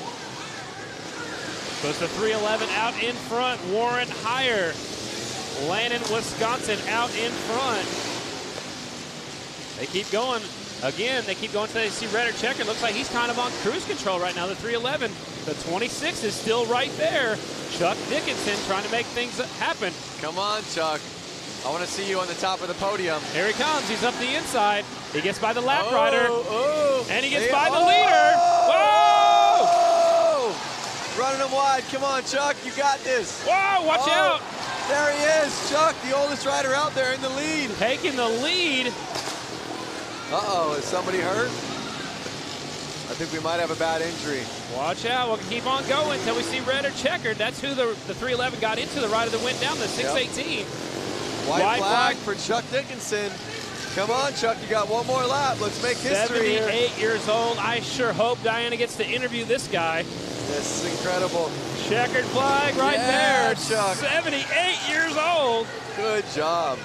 So it's the 311 out in front. Warren Heyer, Lannon, Wisconsin out in front. They keep going. Again, they keep going until they see Redder Checker. Looks like he's kind of on cruise control right now, the 311. The 26 is still right there. Chuck Dickinson trying to make things happen. Come on, Chuck. I want to see you on the top of the podium. Here he comes. He's up the inside. He gets by the lap rider. And he gets by the leader. Whoa! Running him wide. Come on, Chuck. You got this. Whoa, watch out. There he is. Chuck, the oldest rider out there in the lead. Taking the lead. Uh-oh, is somebody hurt? I think we might have a bad injury. Watch out. We'll keep on going until we see red or checkered. That's who the 311 got into, the rider that went down the 618. Yep. White flag for Chuck Dickinson. Come on, Chuck. You got one more lap. Let's make history 78 here. years old. I sure hope Diana gets to interview this guy. This is incredible. Checkered flag right there. Chuck. 78 years old. Good job.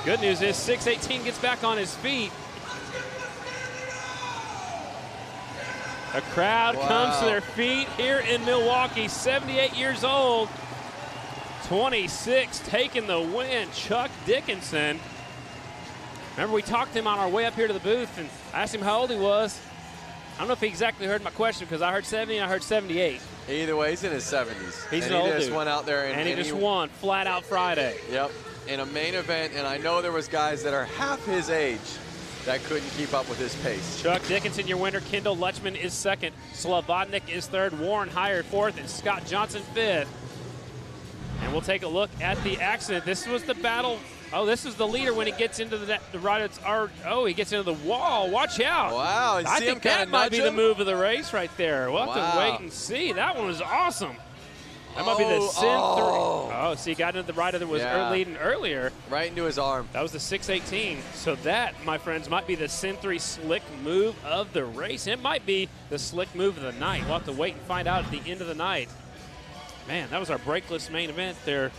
Good news is 618 gets back on his feet. A crowd comes to their feet here in Milwaukee. 78 years old. 26 taking the win. Chuck Dickinson. Remember, we talked to him on our way up here to the booth and asked him how old he was. I don't know if he exactly heard my question because I heard 70 and I heard 78. Either way, he's in his 70s. He's and an old he just dude. went out there and he just won flat out Friday. Yep, in a main event, and I know there was guys that are half his age that couldn't keep up with his pace. Chuck Dickinson, your winner. Kendall Lutchman is second. Slavodnik is third. Warren Heyer fourth, and Scott Johnson fifth. And we'll take a look at the accident. This was the battle. Oh, this is the leader when he gets into the right. He gets into the wall. Watch out. Wow. I think that might be the move of the race right there. We'll have to wait and see. That one was awesome. That might be the Sin 3. Oh, see, he got into the rider that was leading earlier. Right into his arm. That was the 618. So that, my friends, might be the Sin 3 slick move of the race. It might be the slick move of the night. We'll have to wait and find out at the end of the night. Man, that was our brakeless main event. They're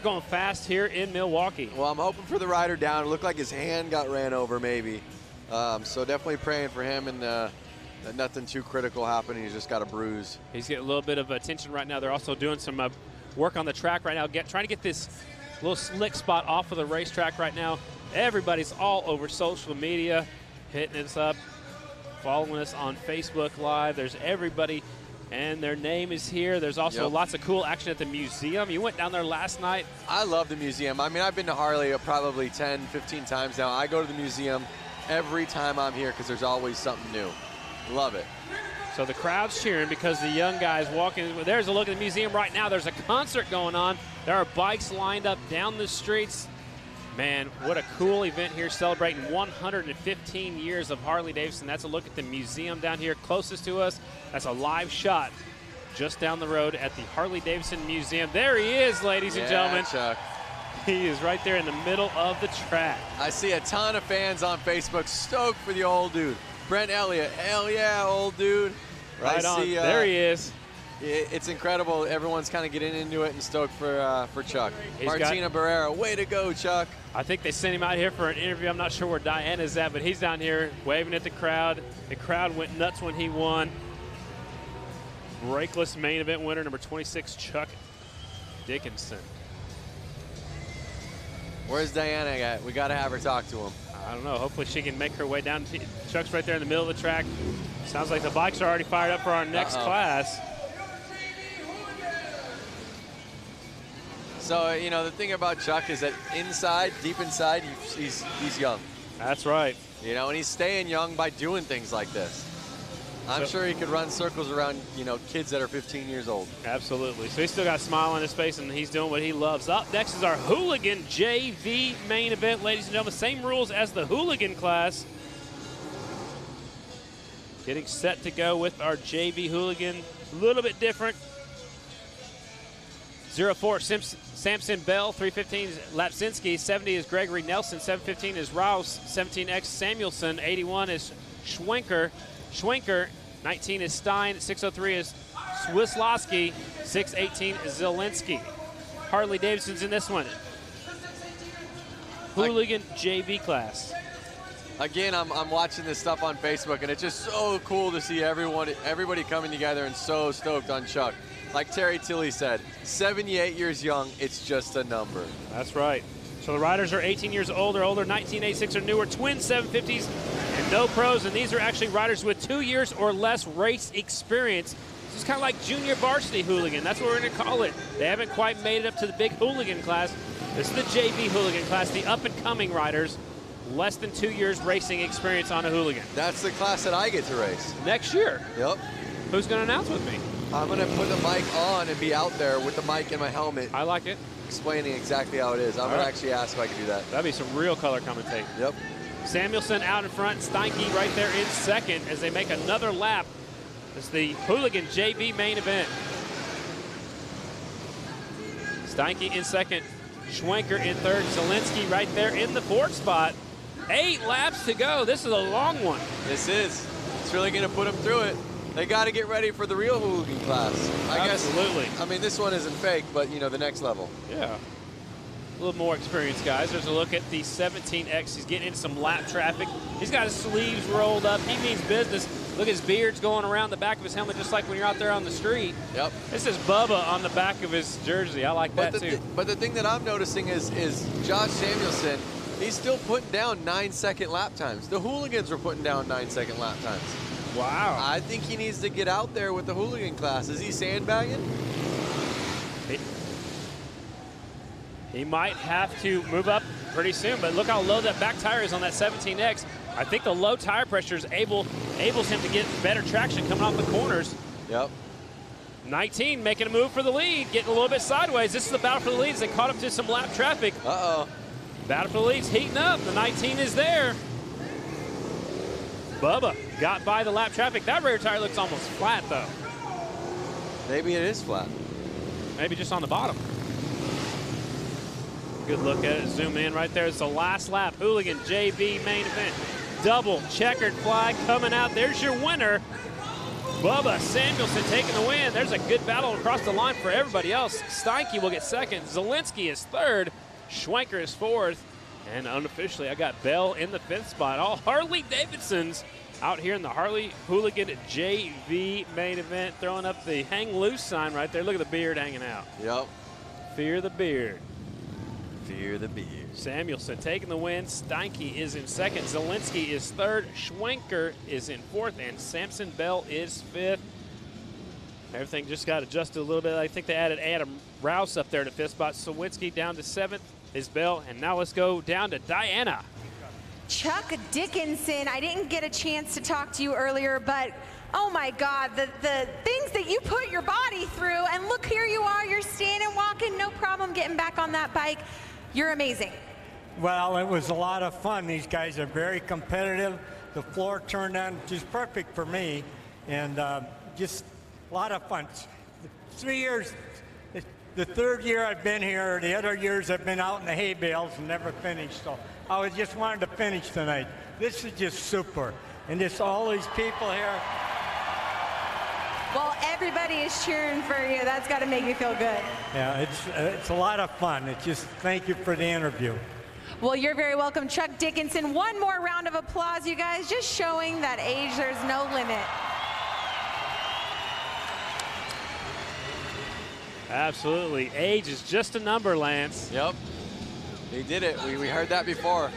going fast here in Milwaukee. Well, I'm hoping for the rider down. It looked like his hand got ran over maybe. So definitely praying for him and that nothing too critical happened. He's just got a bruise. He's getting a little bit of attention right now. They're also doing some work on the track right now, trying to get this little slick spot off of the racetrack right now. Everybody's all over social media, hitting us up, following us on Facebook Live. There's everybody, and their name is here. There's also lots of cool action at the museum. You went down there last night. I love the museum. I mean, I've been to Harley probably 10, 15 times now. I go to the museum every time I'm here because there's always something new. Love it. So the crowd's cheering because the young guys walking. There's a look at the museum right now. There's a concert going on. There are bikes lined up down the streets. Man, what a cool event here, celebrating 115 years of Harley-Davidson. That's a look at the museum down here closest to us. That's a live shot just down the road at the Harley-Davidson Museum. There he is, ladies and gentlemen. Chuck. He is right there in the middle of the track. I see a ton of fans on Facebook stoked for the old dude. Brent Elliott, hell yeah, old dude. Right on. There he is. It's incredible. Everyone's kind of getting into it and stoked for Chuck. Martina Barrera, way to go, Chuck. I think they sent him out here for an interview. I'm not sure where Diana's at, but he's down here waving at the crowd. The crowd went nuts when he won. Brakeless main event winner, number 26, Chuck Dickinson. Where's Diana at? We got to have her talk to him. I don't know. Hopefully she can make her way down. Chuck's right there in the middle of the track. Sounds like the bikes are already fired up for our next class. So, you know, the thing about Chuck is that inside, deep inside, he's young. That's right. You know, and he's staying young by doing things like this. I'm sure he could run circles around, you know, kids that are 15 years old. Absolutely. So he's still got a smile on his face, and he's doing what he loves. Up next is our Hooligan JV main event, ladies and gentlemen. Same rules as the Hooligan class. Getting set to go with our JV Hooligan. A little bit different. 04 Samson Bell, 315 is Lapsinski, 70 is Gregory Nelson, 715 is Rouse, 17X Samuelson, 81 is Schwenker, 19 is Stein, 603 is Swislowski, 618 is Zielinski. Harley-Davidson's in this one. Hooligan JV class. Again, I'm watching this stuff on Facebook, and it's just so cool to see everybody coming together and so stoked on Chuck. Like Terry Tilley said, 78 years young, it's just a number. That's right. So the riders are 18 years old or older, 1986 or newer, twin 750s, and no pros. And these are actually riders with 2 years or less race experience. This is kind of like junior varsity hooligan. That's what we're going to call it. They haven't quite made it up to the big hooligan class. This is the JV hooligan class, the up-and-coming riders. Less than 2 years racing experience on a hooligan. That's the class that I get to race. Next year? Yep. Who's going to announce with me? I'm going to put the mic on and be out there with the mic and my helmet. I like it. Explaining exactly how it is. I'm going to actually ask if I can do that. That'd be some real color commentating. Yep. Samuelson out in front, Steinke right there in second as they make another lap. It's the hooligan JV main event. Steinke in second, Schwenker in third, Zielinski right there in the fourth spot. 8 laps to go. This is a long one. This is. It's really going to put them through it. They got to get ready for the real hooligan class. Absolutely. I mean, this one isn't fake, but, you know, the next level. Yeah. A little more experience, guys. There's a look at the 17X. He's getting into some lap traffic. He's got his sleeves rolled up. He means business. Look at his beard's going around the back of his helmet, just like when you're out there on the street. Yep. This is Bubba on the back of his jersey. I like that, too. But the thing that I'm noticing is Josh Samuelson, he's still putting down 9-second lap times. The hooligans are putting down 9-second lap times. Wow. I think he needs to get out there with the hooligan class. Is he sandbagging? He might have to move up pretty soon, but look how low that back tire is on that 17X. I think the low tire pressure is enables him to get better traction coming off the corners. Yep. 19 making a move for the lead, getting a little bit sideways. This is the battle for the leads. They caught up to some lap traffic. Uh-oh. Battle for the leads heating up. The 19 is there. Bubba got by the lap traffic. That rear tire looks almost flat, though. Maybe it is flat. Maybe just on the bottom. Good look at it. Zoom in right there. It's the last lap. Hooligan JV main event. Double checkered flag coming out. There's your winner. Bubba Samuelson taking the win. There's a good battle across the line for everybody else. Steinke will get second. Zielinski is third. Schwenker is fourth. And unofficially, I got Bell in the fifth spot. All Harley-Davidsons out here in the Harley Hooligan JV main event, throwing up the hang loose sign right there. Look at the beard hanging out. Yep. Fear the beard. Fear the beard. Samuelson taking the win. Steinke is in second. Zielinski is third. Schwenker is in fourth. And Samson Bell is fifth. Everything just got adjusted a little bit. I think they added Adam Rouse up there to fifth spot. Sawinski down to seventh is Bell. And now let's go down to Diana. Chuck Dickinson, I didn't get a chance to talk to you earlier, but oh my God, the things that you put your body through, and look, here you are, you're standing, walking, no problem getting back on that bike. You're amazing. Well, it was a lot of fun. These guys are very competitive. The floor turned out just perfect for me, and just a lot of fun. 3 years, the third year I've been here, the other years I've been out in the hay bales and never finished, so I just wanted to finish tonight. This is just super, and just all these people here. Well, everybody is cheering for you. That's got to make you feel good. Yeah, it's a lot of fun. It's just thank you for the interview. Well, you're very welcome, Chuck Dickinson. One more round of applause, you guys, just showing that age, there's no limit. Absolutely. Age is just a number, Lance. Yep. He did it. We heard that before.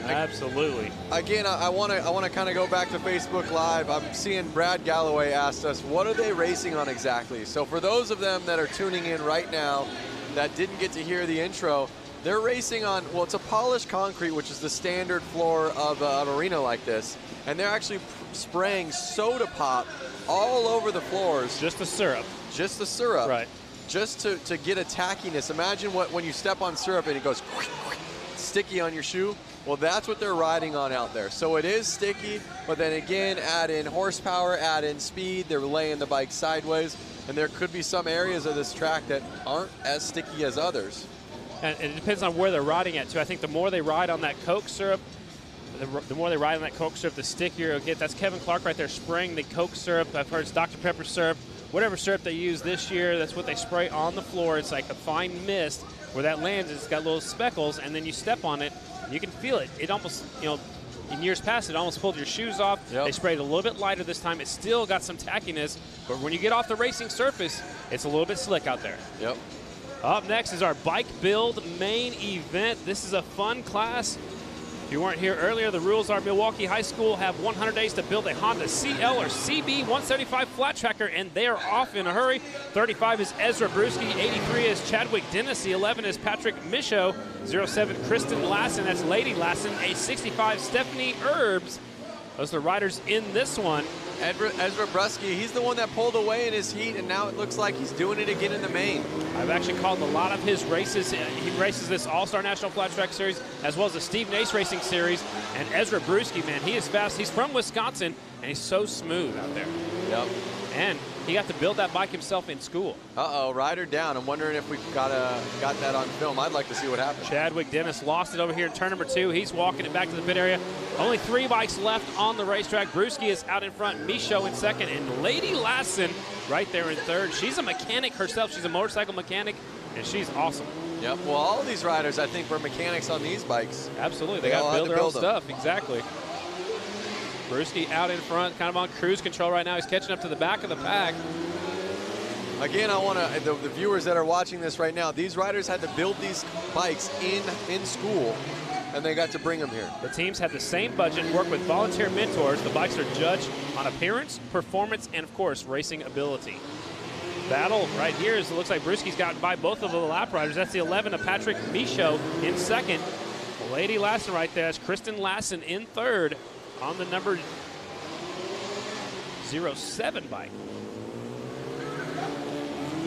Absolutely. Again, I want to kind of go back to Facebook Live. I'm seeing Brad Galloway asked us, what are they racing on exactly? So for those of them that are tuning in right now that didn't get to hear the intro, they're racing on, well, it's a polished concrete, which is the standard floor of an arena like this. And they're actually spraying soda pop all over the floors. Just the syrup. Just the syrup. Right. Just to get a tackiness. Imagine when you step on syrup and it goes sticky on your shoe. Well, that's what they're riding on out there. So it is sticky, but then again, add in horsepower, add in speed. They're laying the bike sideways, and there could be some areas of this track that aren't as sticky as others. And it depends on where they're riding at, too. I think the more they ride on that Coke syrup, the more they ride on that Coke syrup, the stickier it'll get. That's Kevin Clark right there spraying the Coke syrup. I've heard it's Dr. Pepper syrup. Whatever syrup they use this year, that's what they spray on the floor. It's like a fine mist. Where that lands, it's got little speckles, and then you step on it, and you can feel it. It almost, you in years past, it almost pulled your shoes off. Yep. They sprayed a little bit lighter this time. It's still got some tackiness, but when you get off the racing surface, it's a little bit slick out there. Yep. Up next is our bike build main event. This is a fun class. If you weren't here earlier, the rules are Milwaukee High School have 100 days to build a Honda CL or CB 175 flat tracker, and they are off in a hurry. 35 is Ezra Brewski, 83 is Chadwick Dennis, the 11 is Patrick Michaud, 07 Kristen Lassen, that's Lady Lassen, a 65 Stephanie Herbs. Those are the riders in this one. Ezra Brusky, he's the one that pulled away in his heat, and now it looks like he's doing it again in the main. I've actually called a lot of his races. He races this All-Star National Flat Track Series as well as the Steve Nace Racing Series. And Ezra Brewski, man, he is fast. He's from Wisconsin, and he's so smooth out there. Yep. And he got to build that bike himself in school. Uh-oh, rider down. I'm wondering if we got that on film. I'd like to see what happened. Chadwick Dennis lost it over here in turn number 2. He's walking it back to the pit area. Only 3 bikes left on the racetrack. Brewski is out in front, Michaud in second, and Lady Lassen right there in third. She's a mechanic herself. She's a motorcycle mechanic, and she's awesome. Yep, well, all of these riders, I think, were mechanics on these bikes. Absolutely, they got to build their own stuff, exactly. Brewski out in front, kind of on cruise control right now. He's catching up to the back of the pack. Again, I want to, the viewers that are watching this right now, these riders had to build these bikes in school, and they got to bring them here. The teams had the same budget, work with volunteer mentors. The bikes are judged on appearance, performance, and of course, racing ability. Battle right here is, it looks like Brewski's gotten by both of the lap riders. That's the 11 of Patrick Michaud in second. Lady Lassen right there. That's Kristen Lassen in third on the number 07 bike.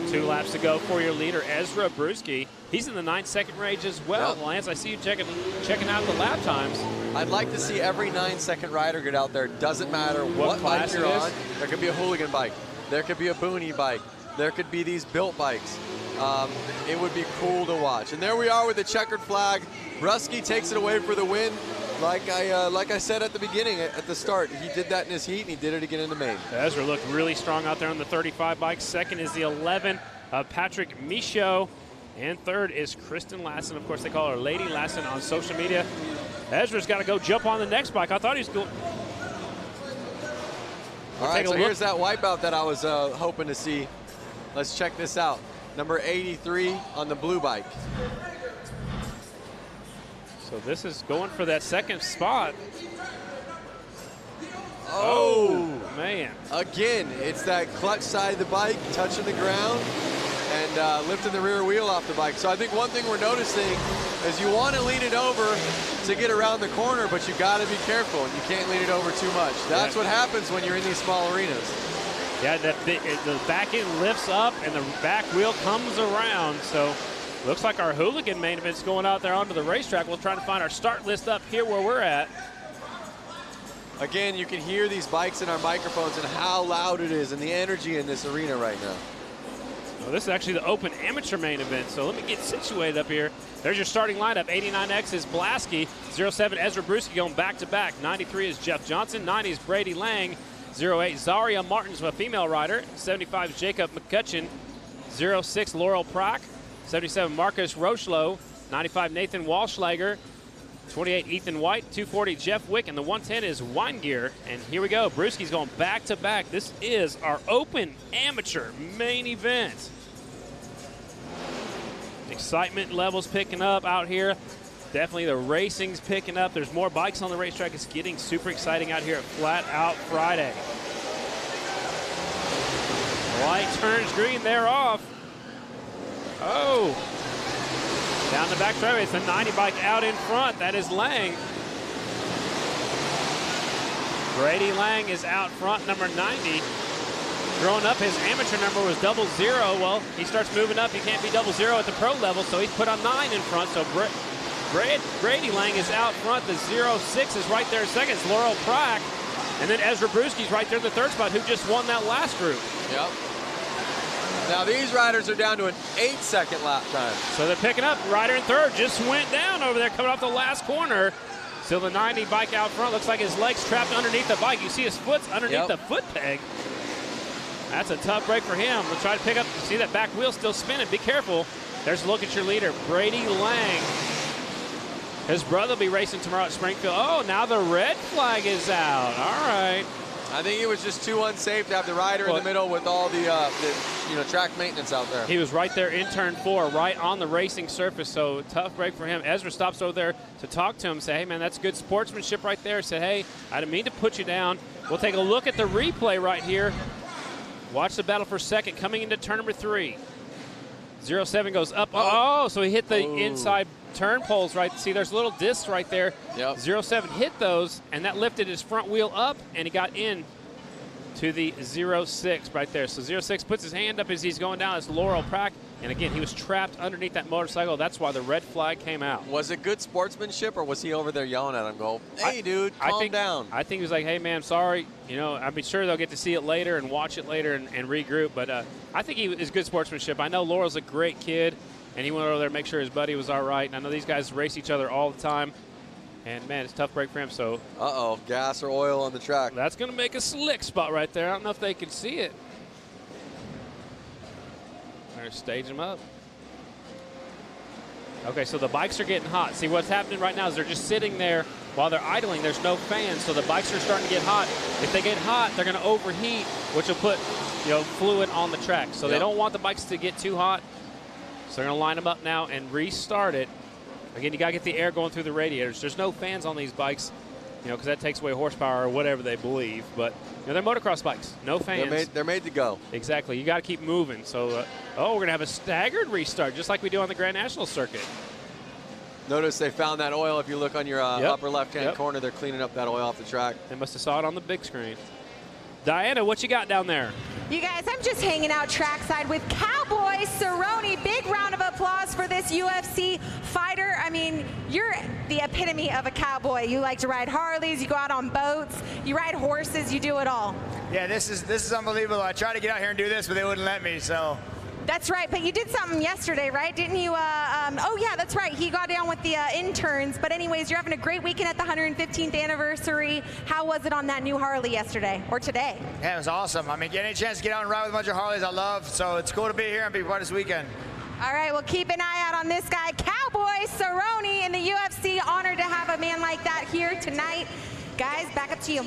2 laps to go for your leader, Ezra Brewski. He's in the 9-second range as well. Yep. Lance, I see you checking out the lap times. I'd like to see every 9-second rider get out there. Doesn't matter what bike you're on. There could be a hooligan bike. There could be a boonie bike. There could be these built bikes. It would be cool to watch. And there we are with the checkered flag. Brusky takes it away for the win. Like I said at the beginning, at the start, he did that in his heat, and he did it again in the main. Ezra looked really strong out there on the 35 bike. Second is the 11 of Patrick Michaud. And third is Kristen Lassen. Of course, they call her Lady Lassen on social media. Ezra's got to go jump on the next bike. I thought he was going. All right, so here's that wipeout that I was hoping to see. Let's check this out. Number 83 on the blue bike. So this is going for that second spot. Oh, man. Again, it's that clutch side of the bike, touching the ground, and lifting the rear wheel off the bike. So I think one thing we're noticing is you want to lean it over to get around the corner, but you got to be careful, and you can't lean it over too much. That's what happens when you're in these small arenas. Yeah, the back end lifts up, and the back wheel comes around. So looks like our hooligan main event's going out there onto the racetrack. We'll try to find our start list up here where we're at. Again, you can hear these bikes in our microphones and how loud it is and the energy in this arena right now. Well, this is actually the open amateur main event, so let me get situated up here. There's your starting lineup. 89X is Blasky. 07 Ezra Brewski going back-to-back. 93 is Jeff Johnson. 90 is Brady Lang. 08 Zaria Martins, a female rider. 75 is Jacob McCutcheon. 06 Laurel Prock. 77 Marcus Rochlow. 95 Nathan Walschlager. 28 Ethan White. 240 Jeff Wick. And the 110 is Weingear. And here we go. Brewski's going back-to-back. This is our open amateur main event. Excitement levels picking up out here. Definitely the racing's picking up. There's more bikes on the racetrack. It's getting super exciting out here at Flat Out Friday. Light turns green, they're off. Oh. Down the back straightaway, it's the 90 bike out in front. That is Lang. Brady Lang is out front, number 90. Growing up, his amateur number was 00. Well, he starts moving up. He can't be 00 at the pro level, so he's put on 9 in front. So Brady Lang is out front. The 06 is right there in second. It's Laurel Prack. And then Ezra Brewski's right there in the third spot, who just won that last group. Yep. Now these riders are down to an 8-second lap time. So they're picking up. Rider in third just went down over there coming off the last corner. Still the 90 bike out front. Looks like his leg's trapped underneath the bike. You see his foot's underneath the foot peg. That's a tough break for him. We'll try to pick up. See that back wheel still spinning. Be careful. There's a look at your leader, Brady Lang. His brother will be racing tomorrow at Springfield. Oh, now the red flag is out. All right. I think it was just too unsafe to have the rider in the middle with all the track maintenance out there. He was right there in turn 4, right on the racing surface, so tough break for him. Ezra stops over there to talk to him, say, hey, man, that's good sportsmanship right there. Said, hey, I didn't mean to put you down. We'll take a look at the replay right here. Watch the battle for second coming into turn number 3. 07 goes up. Oh, so he hit the inside turn poles, right? See, there's little discs right there. Yep. 07 hit those, and that lifted his front wheel up, and he got in to the 06 right there. So 06 puts his hand up as he's going down. It's Laurel Prack, and again, he was trapped underneath that motorcycle. That's why the red flag came out. Was it good sportsmanship, or was he over there yelling at him, go, hey, dude, calm down? I think he was like, hey, man, sorry. You know, I'm sure they'll get to see it later and watch it later and regroup, but I think he is good sportsmanship. I know Laurel's a great kid, and he went over there to make sure his buddy was all right. And I know these guys race each other all the time. And, man, it's a tough break for him. So, uh-oh, gas or oil on the track. That's going to make a slick spot right there. I don't know if they can see it. They're staging them up. Okay, so the bikes are getting hot. See, what's happening right now is they're just sitting there while they're idling. There's no fans, so the bikes are starting to get hot. If they get hot, they're going to overheat, which will put, fluid on the track. So they don't want the bikes to get too hot. So they're going to line them up now and restart it. Again, you got to get the air going through the radiators. There's no fans on these bikes, because that takes away horsepower or whatever they believe. But they're motocross bikes, no fans. They're made to go. Exactly. You got to keep moving. So, we're going to have a staggered restart, just like we do on the Grand National Circuit. Notice they found that oil. If you look on your upper left-hand corner, they're cleaning up that oil off the track. They must have saw it on the big screen. Diana, what you got down there? You guys, I'm just hanging out trackside with Cowboy Cerrone. Big round of applause for this UFC fighter. I mean, you're the epitome of a cowboy. You like to ride Harleys, you go out on boats, you ride horses, you do it all. Yeah, this is unbelievable. I tried to get out here and do this, but they wouldn't let me, so. That's right, but you did something yesterday, right? Didn't you? Oh, yeah, that's right. He got down with the interns. But anyways, you're having a great weekend at the 115th anniversary. How was it on that new Harley yesterday or today? Yeah, it was awesome. I mean, getting a chance to get out and ride with a bunch of Harleys I love. So it's cool to be here and be part of this weekend. All right, well, keep an eye out on this guy, Cowboy Cerrone in the UFC. Honored to have a man like that here tonight. Guys, back up to you.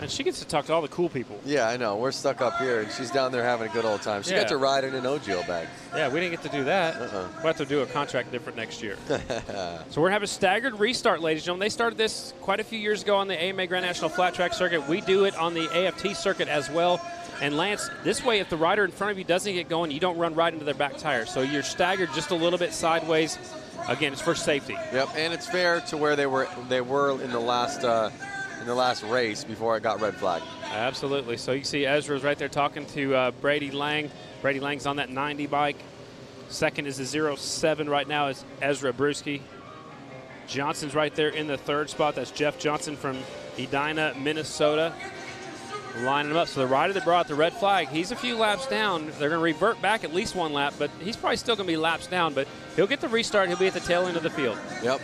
And she gets to talk to all the cool people. Yeah, I know. We're stuck up here, and she's down there having a good old time. She got to ride in an OGO bag. Yeah, we didn't get to do that. We'll have to do a contract different next year. So we're having a staggered restart, ladies and gentlemen. They started this quite a few years ago on the AMA Grand National Flat Track Circuit. We do it on the AFT circuit as well. And Lance, this way, if the rider in front of you doesn't get going, you don't run right into their back tire. So you're staggered just a little bit sideways. Again, it's for safety. Yep, and it's fair to where they were in the last race before it got red flag. Absolutely. So you see Ezra's right there talking to Brady Lang. Brady Lang's on that 90 bike. Second is the 07 right now is Ezra Brewski. Johnson's right there in the third spot. That's Jeff Johnson from Edina, Minnesota. Lining them up. So the rider that brought the red flag, he's a few laps down. They're going to revert back at least one lap, but he's probably still going to be laps down, but he'll get the restart. He'll be at the tail end of the field. Yep.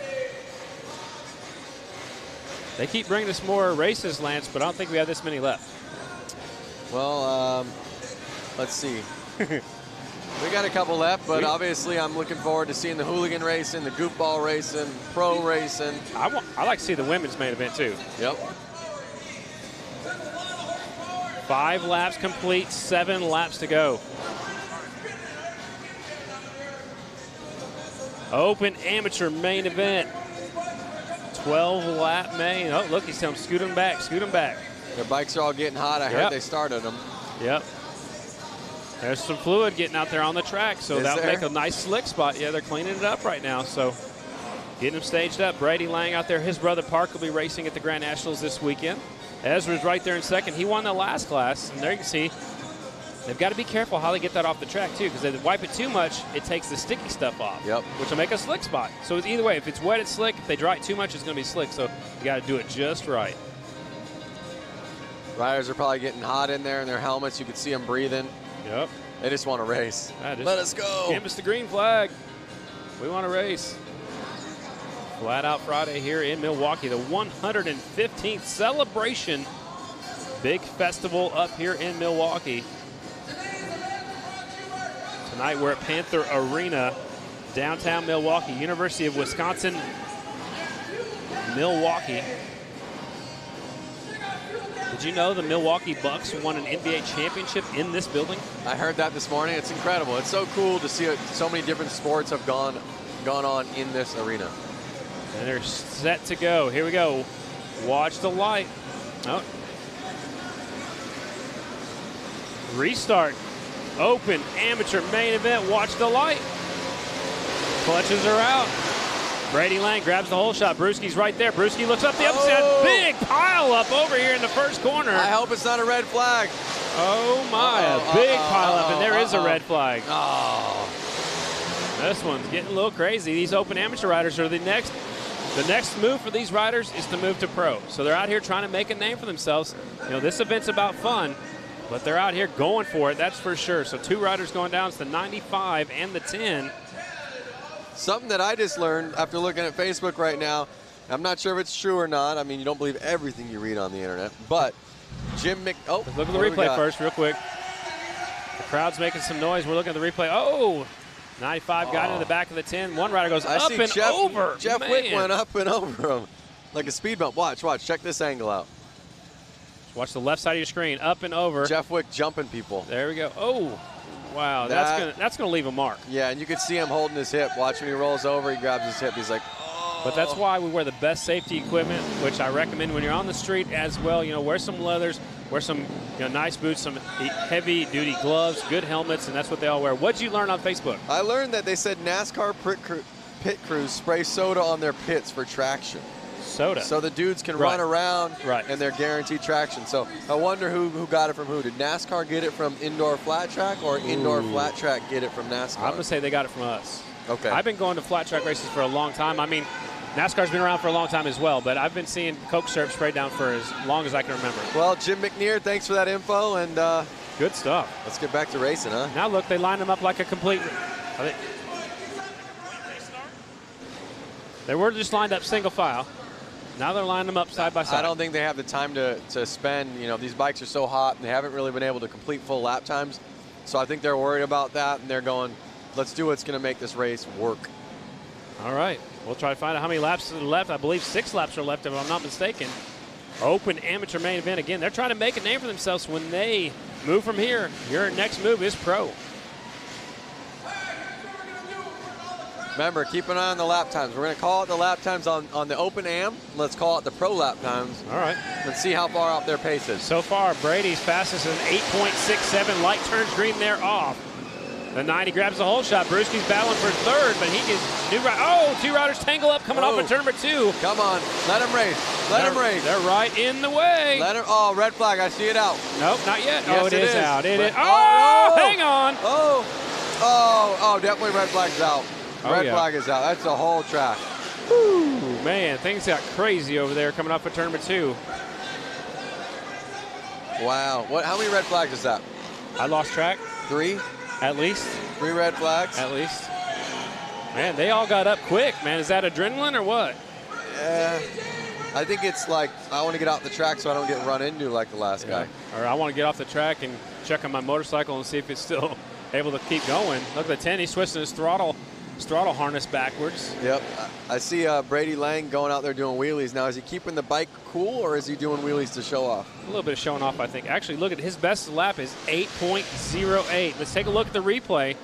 They keep bringing us more races, Lance, but I don't think we have this many left. Well, let's see. We got a couple left, but obviously I'm looking forward to seeing the hooligan racing, the goofball racing, pro racing. I like to see the women's main event, too. Yep. 5 laps complete, 7 laps to go. Open amateur main event. 12-lap main. Oh, look, he's telling them, scoot them back, scoot them back. Their bikes are all getting hot. I heard they started them. Yep. There's some fluid getting out there on the track, so that'll make a nice slick spot. Yeah, they're cleaning it up right now, so getting them staged up. Brady Lang out there. His brother Park will be racing at the Grand Nationals this weekend. Ezra's right there in second. He won the last class, and there you can see they've got to be careful how they get that off the track, too, because if they wipe it too much, it takes the sticky stuff off, which will make a slick spot. So it's either way. If it's wet, it's slick. If they dry it too much, it's going to be slick. So you got to do it just right. Riders are probably getting hot in there in their helmets. You can see them breathing. Yep. They just want to race. Let us go. Give us the green flag. We want to race. Flat Out Friday here in Milwaukee, the 115th celebration. Big festival up here in Milwaukee. Tonight we're at Panther Arena downtown Milwaukee, University of Wisconsin, Milwaukee. Did you know the Milwaukee Bucks won an NBA championship in this building? I heard that this morning. It's incredible. It's so cool to see so many different sports have gone on in this arena. And they're set to go. Here we go. Watch the light. Oh. Restart. Open amateur main event. Watch the light. Clutches are out. Brady Lang grabs the hole shot. Brewski's right there. Brewski looks up the upset. Big pile up over here in the first corner. I hope it's not a red flag. Oh my, a big pile up, and there is a red flag. Oh. This one's getting a little crazy. These open amateur riders are the next move for these riders is to move to pro. So they're out here trying to make a name for themselves. You know, this event's about fun, but they're out here going for it, that's for sure. So 2 riders going down. It's the 95 and the 10. Something that I just learned after looking at Facebook right now, I'm not sure if it's true or not. I mean, you don't believe everything you read on the internet, but Let's look at the replay first real quick. The crowd's making some noise. We're looking at the replay. Oh, 95 got into the back of the 10. One rider goes up and over. Jeff Wick went up and over him like a speed bump. Watch. Check this angle out. Watch the left side of your screen. Up and over. Jeff Wick jumping people. There we go. Oh, wow. That's gonna leave a mark. Yeah, and you can see him holding his hip. Watch when he rolls over, he grabs his hip. He's like, oh. But that's why we wear the best safety equipment, which I recommend when you're on the street as well. You know, wear some leathers, wear some nice boots, some heavy-duty gloves, good helmets, and that's what they all wear. What'd you learn on Facebook? I learned that they said NASCAR pit crews spray soda on their pits for traction. Soda. So the dudes can run around, and they're guaranteed traction. So I wonder who got it from who. Did NASCAR get it from indoor flat track, or indoor flat track get it from NASCAR? I'm going to say they got it from us. Okay. I've been going to flat track races for a long time. I mean, NASCAR's been around for a long time as well, but I've been seeing Coke syrup sprayed down for as long as I can remember. Well, Jim McNear, thanks for that info, and good stuff. Let's get back to racing, huh? Now look, they line them up like a complete. They were just lined up single file. Now they're lining them up side by side. I don't think they have the time to spend. You know, these bikes are so hot, and they haven't really been able to complete full lap times. So I think they're worried about that, and they're going, let's do what's going to make this race work. All right. We'll try to find out how many laps are left. I believe 6 laps are left, if I'm not mistaken. Open amateur main event again. They're trying to make a name for themselves when they move from here. Your next move is pro. Remember, keep an eye on the lap times. We're going to call it the lap times on the open am. Let's call it the pro lap times. All right. Let's see how far out their pace is. So far, Brady's fastest is an 8.67. Light turns green there off. The 90 grabs the hole shot. Brewski's battling for third, but he gets two riders tangle up coming off of turn number 2. Come on, let him race. Let him race. They're right in the way. Let him. Oh, red flag. I see it out. Nope, not yet. Yes, oh, it is out. It is. Oh, hang on. Oh, definitely red flag's out. Red flag is out. That's the whole track. Whew, man, things got crazy over there coming off of turn number 2. Wow. How many red flags is that? I lost track. 3? At least. 3 red flags? At least. Man, they all got up quick, man. Is that adrenaline or what? I think it's like, I want to get out the track so I don't get run into like the last guy. Or I want to get off the track and check on my motorcycle and see if it's still able to keep going. Look at the 10, he's twisting his throttle harness backwards. Yep. I see Brady Lang going out there doing wheelies. Now, is he keeping the bike cool, or is he doing wheelies to show off? A little bit of showing off, I think. Actually, look at his best lap is 8.08. Let's take a look at the replay.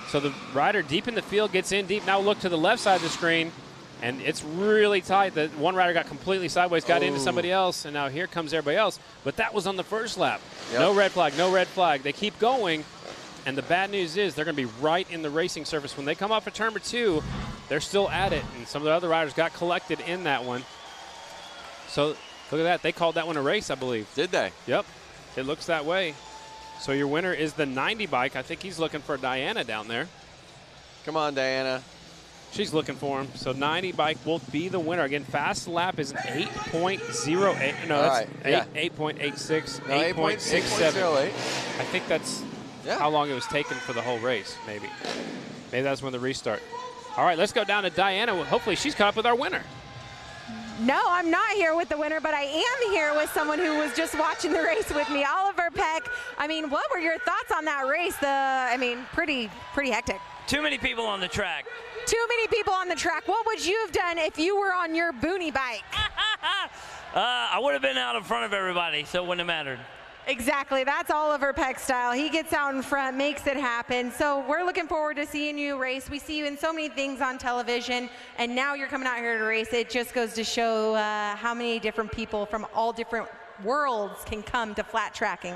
So the rider deep in the field gets in deep. Now look to the left side of the screen, and it's really tight. The one rider got completely sideways, got into somebody else, and now here comes everybody else. But that was on the first lap. Yep. No red flag, no red flag. They keep going. And the bad news is they're going to be right in the racing surface. When they come off of turn number 2, they're still at it. And some of the other riders got collected in that one. So look at that. They called that one a race, I believe. Did they? Yep. It looks that way. So your winner is the 90 bike. I think he's looking for Diana down there. Come on, Diana. She's looking for him. So 90 bike will be the winner. Again, fast lap is 8.08. No, that's 8.86, 8.67. I think that's how long it was taken for the whole race, maybe. Maybe that's when the restart. All right, let's go down to Diana. Hopefully she's caught up with our winner. No, I'm not here with the winner, but I am here with someone who was just watching the race with me. Oliver Peck. I mean, what were your thoughts on that race? Pretty hectic. Too many people on the track. Too many people on the track. What would you have done if you were on your boonie bike? I would have been out in front of everybody, so it wouldn't have mattered. Exactly. That's Oliver Peck style. He gets out in front, makes it happen. So we're looking forward to seeing you race. We see you in so many things on television, and now you're coming out here to race. It just goes to show how many different people from all different worlds can come to flat tracking.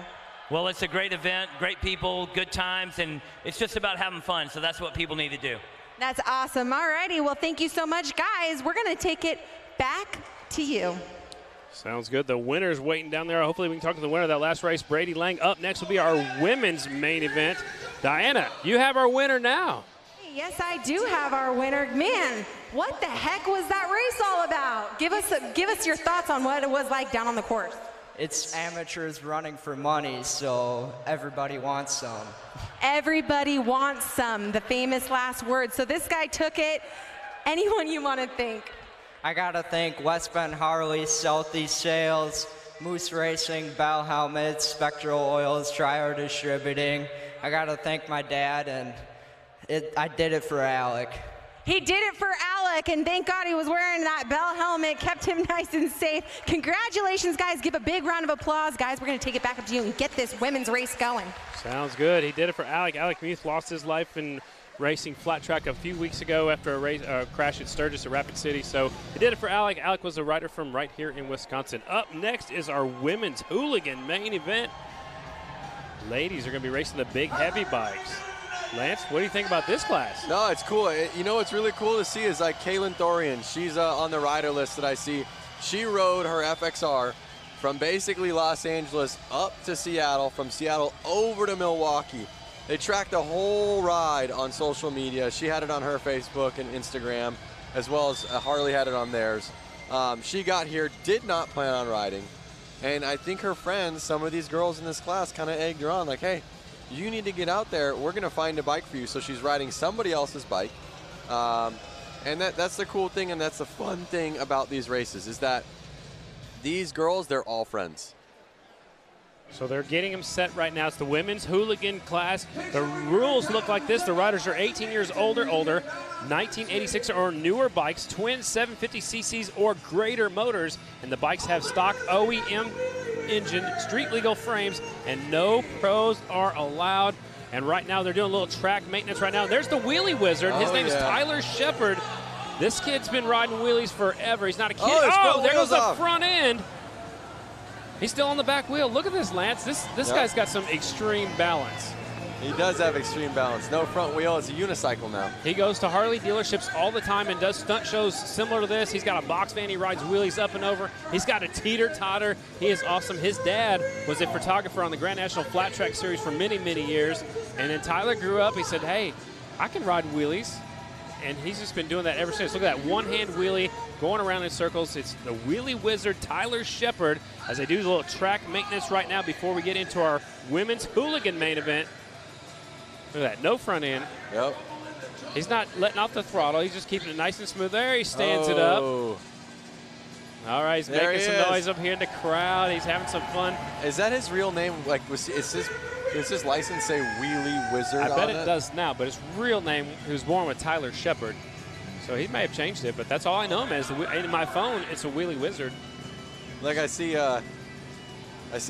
Well, it's a great event, great people, good times, and it's just about having fun, so that's what people need to do. That's awesome. All righty. Well, thank you so much, guys. We're going to take it back to you. Sounds good. The winner's waiting down there. Hopefully we can talk to the winner of that last race, Brady Lang. Up next will be our women's main event. Diana, you have our winner now. Yes, I do have our winner. Man, what the heck was that race all about? Give us your thoughts on what it was like down on the course. It's amateurs running for money, so everybody wants some. Everybody wants some, the famous last word. So this guy took it. Anyone you want to thank? I gotta thank West Bend Harley, Southeast Sales, Moose Racing, Bell Helmets, Spectral Oils, Trier Distributing. I gotta thank my dad, and I did it for Alec. He did it for Alec, and thank God he was wearing that Bell helmet, kept him nice and safe. Congratulations, guys. Give a big round of applause. Guys, we're going to take it back up to you and get this women's race going. Sounds good. He did it for Alec. Alec Muth lost his life in racing flat track a few weeks ago after a crash at Sturgis at Rapid City. So he did it for Alec. Alec was a rider from right here in Wisconsin. Up next is our women's hooligan main event. Ladies are going to be racing the big heavy bikes. Lance, what do you think about this class? No, it's cool. You know what's really cool to see is like Kaylin Thorian. She's on the rider list that I see. She rode her FXR from basically Los Angeles up to Seattle, from Seattle over to Milwaukee. They tracked the whole ride on social media. She had it on her Facebook and Instagram, as well as Harley had it on theirs. She got here, did not plan on riding. And I think her friends, some of these girls in this class, kind of egged her on, like, hey, you need to get out there. We're going to find a bike for you. So she's riding somebody else's bike. And that's the cool thing, and that's the fun thing about these races, is that these girls, they're all friends. So they're getting them set right now. It's the women's hooligan class. The rules look like this. The riders are 18 years older, 1986 or newer bikes, twin 750cc's or greater motors, and the bikes have stock OEM engine, street legal frames, and no pros are allowed. And right now they're doing a little track maintenance right now. There's the wheelie wizard. His name is Tyler Shepard. This kid's been riding wheelies forever. He's not a kid. Oh, there goes the front end. He's still on the back wheel. Look at this, Lance. This guy's got some extreme balance. He does have extreme balance. No front wheel. It's a unicycle now. He goes to Harley dealerships all the time and does stunt shows similar to this. He's got a box van. He rides wheelies up and over. He's got a teeter-totter. He is awesome. His dad was a photographer on the Grand National Flat Track Series for many, many years. And then Tyler grew up. He said, hey, I can ride wheelies. And he's just been doing that ever since. Look at that one-hand wheelie going around in circles. It's the wheelie wizard, Tyler Shepard, as they do a little track maintenance right now before we get into our women's hooligan main event. Look at that, no front end. Yep. He's not letting off the throttle. He's just keeping it nice and smooth. There he stands it up. All right, he's making some noise up here in the crowd. He's having some fun. Is that his real name? Like, does his license say Wheelie Wizard on it? I bet it does now, but his real name, he was born with Tyler Shepard. So he may have changed it, but that's all I know him as. In my phone, it's a Wheelie Wizard. Like I see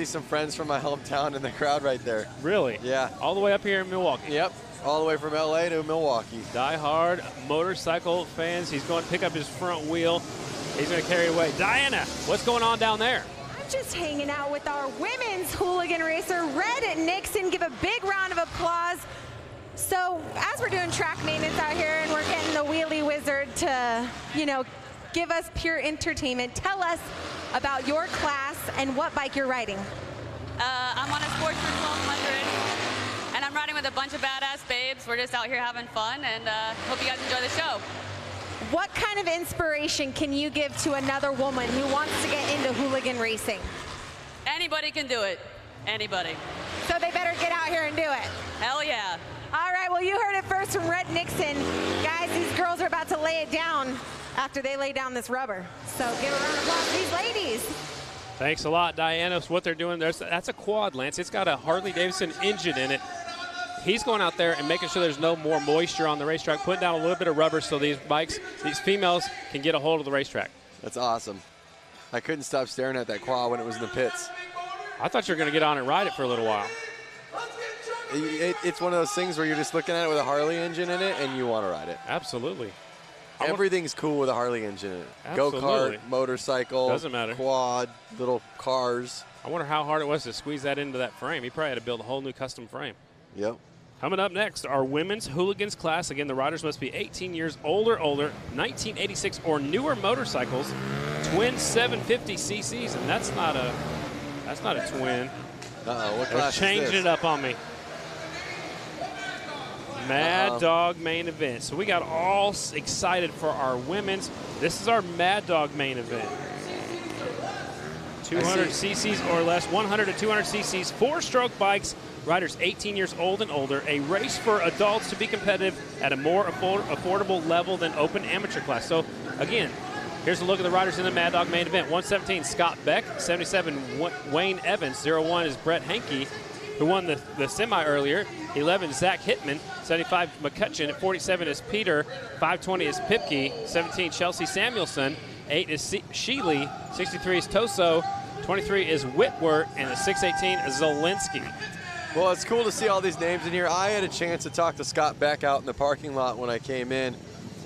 some friends from my hometown in the crowd right there. Really? Yeah. All the way up here in Milwaukee. Yep. All the way from LA to Milwaukee. Die-hard motorcycle fans. He's going to pick up his front wheel. He's going to carry it away. Diana, what's going on down there? Just hanging out with our women's hooligan racer, Red Nixon. Give a big round of applause. So as we're doing track maintenance out here and we're getting the Wheelie Wizard to, give us pure entertainment, tell us about your class and what bike you're riding. I'm on a Sportsman 1200, and I'm riding with a bunch of badass babes. We're just out here having fun, and hope you guys enjoy the show. What kind of inspiration can you give to another woman who wants to get into hooligan racing? Anybody can do it. Anybody. So they better get out here and do it. Hell yeah. All right, well, you heard it first from Red Nixon. Guys, these girls are about to lay it down after they lay down this rubber. So give a round of applause to these ladies. Thanks a lot, Diana. So what they're doing, that's a quad, Lance. It's got a Harley-Davidson engine in it. He's going out there and making sure there's no more moisture on the racetrack, putting down a little bit of rubber so these bikes, these females, can get a hold of the racetrack. That's awesome. I couldn't stop staring at that quad when it was in the pits. I thought you were going to get on and ride it for a little while. It's one of those things where you're just looking at it with a Harley engine in it and you want to ride it. Absolutely. Everything's cool with a Harley engine in it. Absolutely. Go-kart, motorcycle, doesn't matter. Quad, little cars. I wonder how hard it was to squeeze that into that frame. He probably had to build a whole new custom frame. Yep. Coming up next, our women's hooligans class. Again, the riders must be 18 years older, 1986 or newer motorcycles, twin 750 cc's, and that's not a twin. Uh-oh, what class is changing this? it up on me. Mad Dog main event. So we got all excited for our women's. This is our Mad Dog main event. 200 cc's or less, 100 to 200 cc's, 4-stroke bikes, riders 18 years old and older, a race for adults to be competitive at a more affordable level than open amateur class. So again, here's a look at the riders in the Mad Dog main event. 117, Scott Beck. 77, Wayne Evans. 01 is Brett Hankey, who won the semi earlier. 11, Zach Hittman. 75, McCutcheon. At 47 is Peter. 520 is Pipke. 17, Chelsea Samuelson. 8 is Sheely. 63 is Toso. 23 is Whitworth. And the 618 is Zielinski. Well, it's cool to see all these names in here. I had a chance to talk to Scott Beck out in the parking lot when I came in,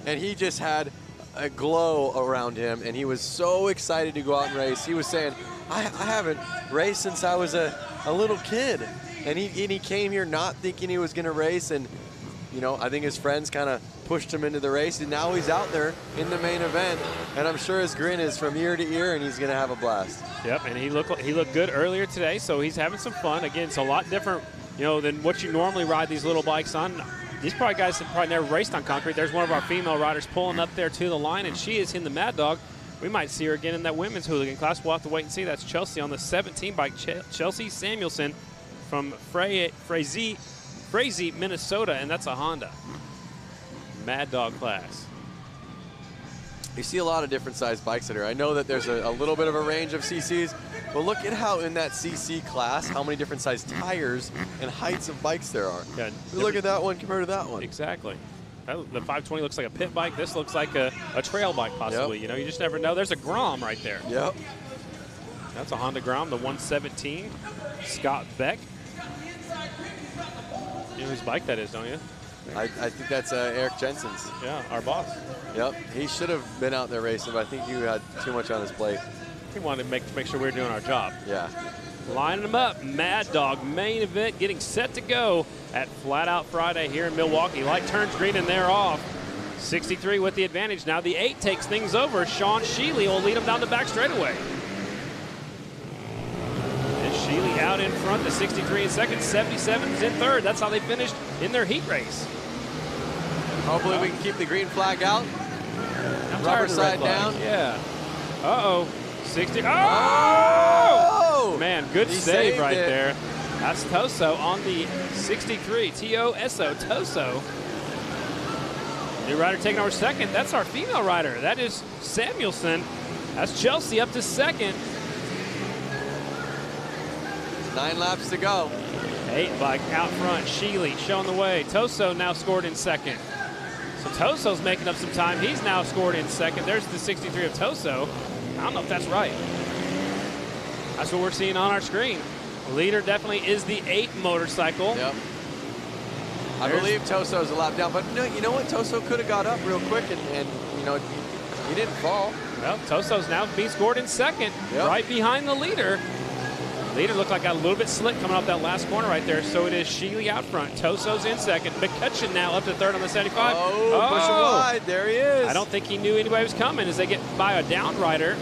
and he just had a glow around him, and he was so excited to go out and race. He was saying, I haven't raced since I was a little kid. And he came here not thinking he was going to race, and you know, I think his friends kind of pushed him into the race, and now he's out there in the main event, and I'm sure his grin is from ear to ear, and he's going to have a blast. Yep, and he looked good earlier today, so he's having some fun. Again, it's a lot different, you know, than what you normally ride these little bikes on. These probably guys have probably never raced on concrete. There's one of our female riders pulling up there to the line, and she is in the Mad Dog. We might see her again in that women's hooligan class. We'll have to wait and see. That's Chelsea on the 17 bike. Chelsea Samuelson from Frazee, Minnesota, and that's a Honda. Mad Dog class. You see a lot of different size bikes in here. I know that there's a little bit of a range of CCs, but look at how in that CC class, how many different size tires and heights of bikes there are. Yeah, look at that one compared to that one. Exactly. The 520 looks like a pit bike. This looks like a trail bike possibly. Yep. You know, you just never know. There's a Grom right there. Yep. That's a Honda Grom, the 117. Scott Beck. You know whose bike that is, don't you? I think that's Eric Jensen's. Yeah, our boss. Yep, he should have been out there racing, but I think you had too much on his plate. He wanted to make sure we were doing our job. Yeah. Lining them up, Mad Dog main event getting set to go at Flat Out Friday here in Milwaukee. Light turns green and they're off. 63 with the advantage. Now the 8 takes things over. Sean Sheely will lead him down the back straightaway. Sheely out in front, the 63 in second, 77 is in third. That's how they finished in their heat race. Hopefully we can keep the green flag out. Rubber side down. Yeah. Uh-oh. 60. Oh! Man, good save right there. That's Toso on the 63. T-O-S-O, Toso. New rider taking over second. That's our female rider. That is Samuelson. That's Chelsea up to second. 9 laps to go. 8 bike out front. Sheely showing the way. Toso now scored in second. So Toso's making up some time. He's now scored in second. There's the 63 of Toso. I don't know if that's right. That's what we're seeing on our screen. Leader definitely is the 8 motorcycle. Yep. I believe Toso's a lap down, but no, you know what? Toso could have got up real quick and you know, he didn't fall. Well, Toso's now being scored in second, right behind the leader. Leader looked like got a little bit slick coming off that last corner right there. So it is Sheely out front. Toso's in second. McCutcheon now up to third on the 75. Oh, push him wide. There he is. I don't think he knew anybody was coming as they get by a down rider.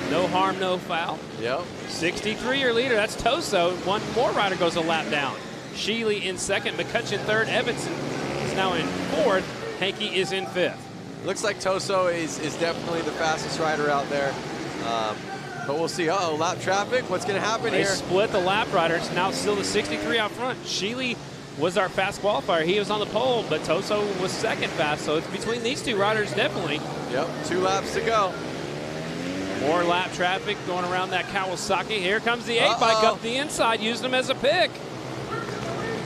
No harm, no foul. Yep. 63 your leader. That's Toso. One more rider goes a lap down. Sheely in second. McCutcheon third. Evanson is now in fourth. Hankey is in fifth. Looks like Toso is definitely the fastest rider out there. But we'll see. Uh-oh, lap traffic. What's going to happen here? They split the lap riders. Now still the 63 out front. Sheely was our fast qualifier. He was on the pole, but Toso was second fast. So it's between these two riders, definitely. Yep, 2 laps to go. More lap traffic going around that Kawasaki. Here comes the 8-bike up the inside, using them as a pick.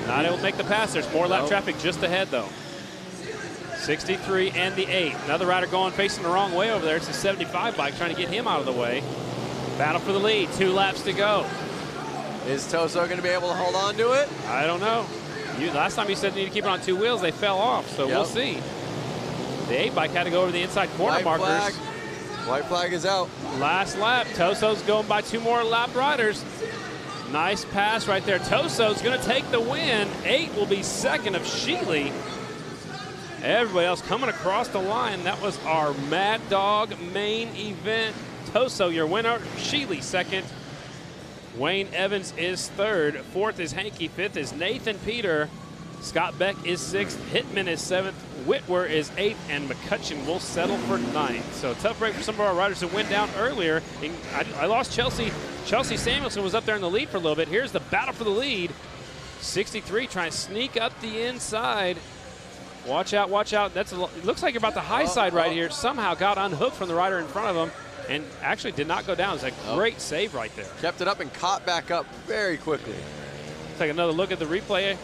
Not able to make the pass. There's more lap traffic just ahead, though. 63 and the 8. Another rider going facing the wrong way over there. It's a 75 bike trying to get him out of the way. Battle for the lead. 2 laps to go. Is Toso going to be able to hold on to it? I don't know. Last time you said you need to keep it on 2 wheels. They fell off, so we'll see. The 8-bike had to go over the inside corner markers. White flag is out. Last lap. Toso's going by 2 more lap riders. Nice pass right there. Toso's going to take the win. 8 will be second of Sheely. Everybody else coming across the line. That was our Mad Dog main event. Toso, your winner. Sheely, second. Wayne Evans is third. Fourth is Hanky. Fifth is Nathan Peter. Scott Beck is sixth. Hitman is seventh. Whitwer is eighth. And McCutcheon will settle for ninth. So tough break for some of our riders who went down earlier. I lost Chelsea. Chelsea Samuelson was up there in the lead for a little bit. Here's the battle for the lead. 63 trying to sneak up the inside. Watch out, watch out. It looks like you're about the high side right here. Somehow got unhooked from the rider in front of him and actually did not go down. It's a great save right there. Kept it up and caught back up very quickly. Take another look at the replay.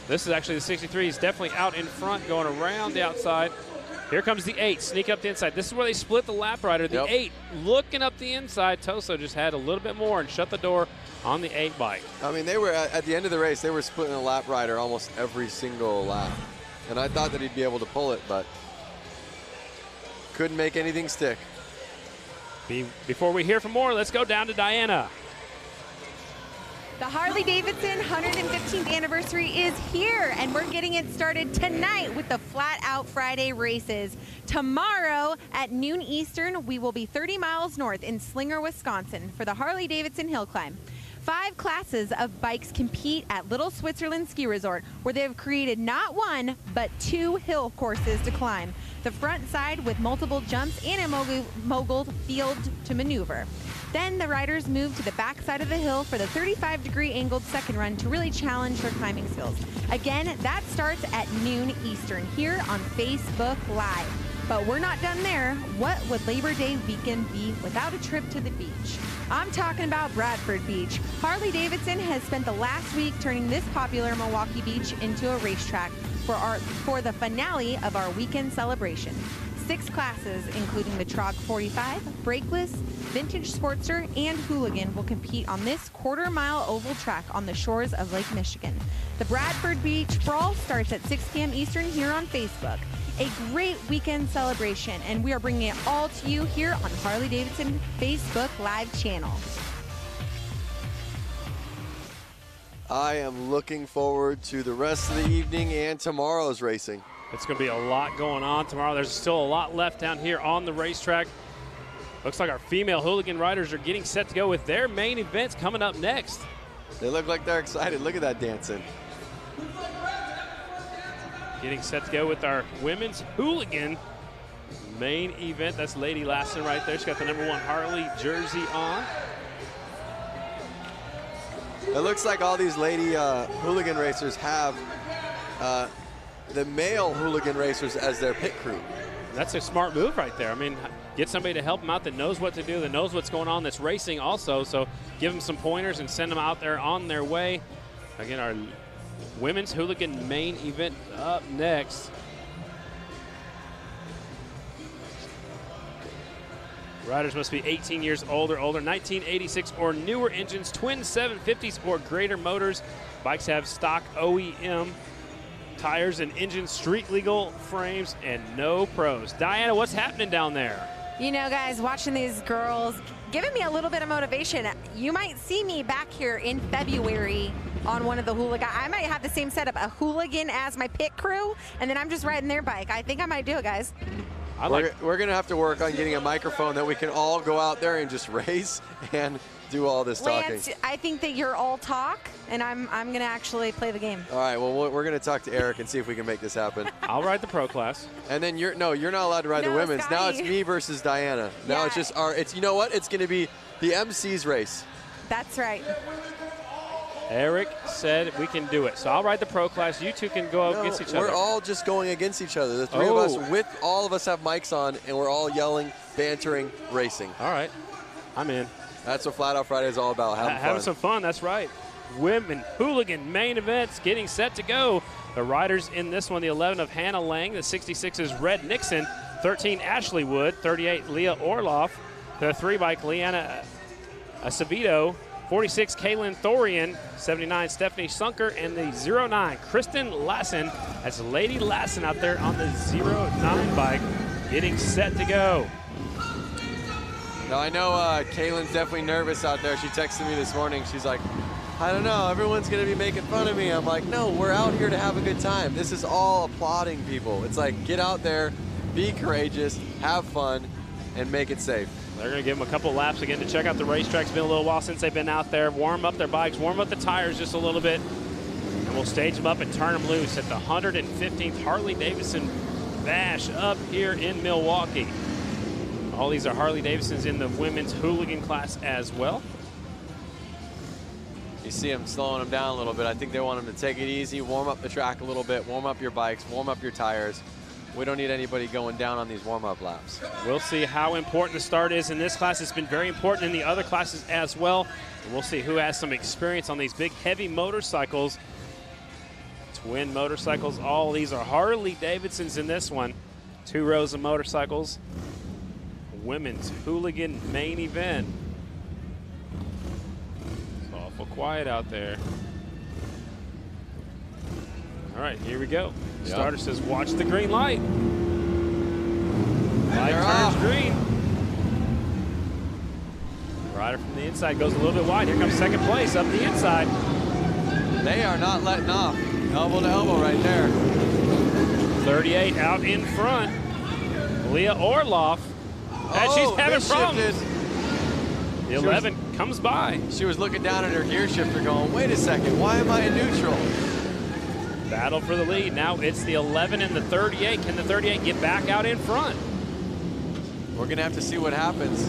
This is actually the 63. He's definitely out in front, going around the outside. Here comes the 8, sneak up the inside. This is where they split the lap rider. The 8 looking up the inside. Toso just had a little bit more and shut the door on the 8 bike. I mean, they were at the end of the race, they were splitting a lap rider almost every single lap. And I thought that he'd be able to pull it, but couldn't make anything stick. Before we hear from more, let's go down to Diana. The Harley-Davidson 115th anniversary is here, and we're getting it started tonight with the Flat Out Friday races. Tomorrow at noon Eastern, we will be 30 miles north in Slinger, Wisconsin for the Harley-Davidson Hill Climb. 5 classes of bikes compete at Little Switzerland Ski Resort, where they have created not 1, but 2 hill courses to climb. The front side with multiple jumps and a mogul field to maneuver. Then the riders move to the back side of the hill for the 35-degree angled second run to really challenge their climbing skills. Again, that starts at noon Eastern here on Facebook Live. But we're not done there. What would Labor Day weekend be without a trip to the beach? I'm talking about Bradford Beach. Harley-Davidson has spent the last week turning this popular Milwaukee beach into a racetrack for the finale of our weekend celebration. 6 classes, including the Trog 45, Brakeless, Vintage Sportster, and Hooligan, will compete on this quarter-mile oval track on the shores of Lake Michigan. The Bradford Beach Brawl starts at 6 p.m. Eastern here on Facebook. A great weekend celebration, and we are bringing it all to you here on Harley-Davidson Facebook Live channel. I am looking forward to the rest of the evening and tomorrow's racing. It's going to be a lot going on tomorrow. There's still a lot left down here on the racetrack. Looks like our female hooligan riders are getting set to go with their main events coming up next. They look like they're excited. Look at that dancing. Getting set to go with our women's hooligan main event. That's Lady Lassen right there. She's got the #1 Harley jersey on. It looks like all these lady hooligan racers have the male hooligan racers as their pit crew. That's a smart move right there. I mean, get somebody to help them out that knows what to do, that knows what's going on, that's racing also. So give them some pointers and send them out there on their way. Again, our women's hooligan main event up next. Riders must be 18 years older, 1986 or newer engines, twin 750s or greater motors. Bikes have stock OEM tires and engine street legal frames and no pros. Diana, what's happening down there? You know, guys, watching these girls, giving me a little bit of motivation. You might see me back here in February on one of the hooligan. I might have the same setup, a hooligan as my pit crew, and then I'm just riding their bike. I think I might do it, guys. We're going to have to work on getting a microphone that we can all go out there and just race and do all this talking. Lance, I think that you're all talk, and I'm going to actually play the game. All right, well, we're going to talk to Eric and see if we can make this happen. I'll ride the pro class. And then you're not allowed to ride the women's. Scotty. Now it's me versus Diana. Now it's just you know what? It's going to be the MC's race. That's right. Eric said we can do it. So I'll ride the pro class. You two can go against each other. We're all just going against each other. The three of us, all of us have mics on, and we're all yelling, bantering, racing. All right. I'm in. That's what Flat Out Friday is all about, having some fun, that's right. Women hooligan main events getting set to go. The riders in this one, the 11 of Hannah Lang, the 66 is Red Nixon, 13 Ashley Wood, 38 Leah Orloff, the 3-bike Leanna Acevedo, 46 Kaylin Thorian, 79 Stephanie Sunker, and the 09 Kristen Lassen. That's Lady Lassen out there on the 09 bike getting set to go. Now I know Kaylin's definitely nervous out there. She texted me this morning. She's like, I don't know, everyone's gonna be making fun of me. I'm like, no, we're out here to have a good time. This is all applauding people. It's like, get out there, be courageous, have fun, and make it safe. They're going to give them a couple laps again to check out the racetrack. It's been a little while since they've been out there. Warm up their bikes, warm up the tires just a little bit. And we'll stage them up and turn them loose at the 115th Harley-Davidson Bash up here in Milwaukee. All these are Harley-Davidsons in the women's hooligan class as well. You see them slowing them down a little bit. I think they want them to take it easy, warm up the track a little bit, warm up your bikes, warm up your tires. We don't need anybody going down on these warm-up laps. We'll see how important the start is in this class. It's been very important in the other classes as well. And we'll see who has some experience on these big, heavy motorcycles. Twin motorcycles. All these are Harley-Davidsons in this one. 2 rows of motorcycles. Women's hooligan main event. It's awful quiet out there. All right, here we go. Yep. Starter says, watch the green light. Light turns green. Rider from the inside goes a little bit wide. Here comes second place up the inside. They are not letting off. Elbow to elbow right there. 38 out in front. Leah Orloff. And she's having problems. The 11 comes by. She was looking down at her gear shifter going, wait a second, why am I in neutral? Battle for the lead. Now it's the 11 and the 38. Can the 38 get back out in front? We're going to have to see what happens.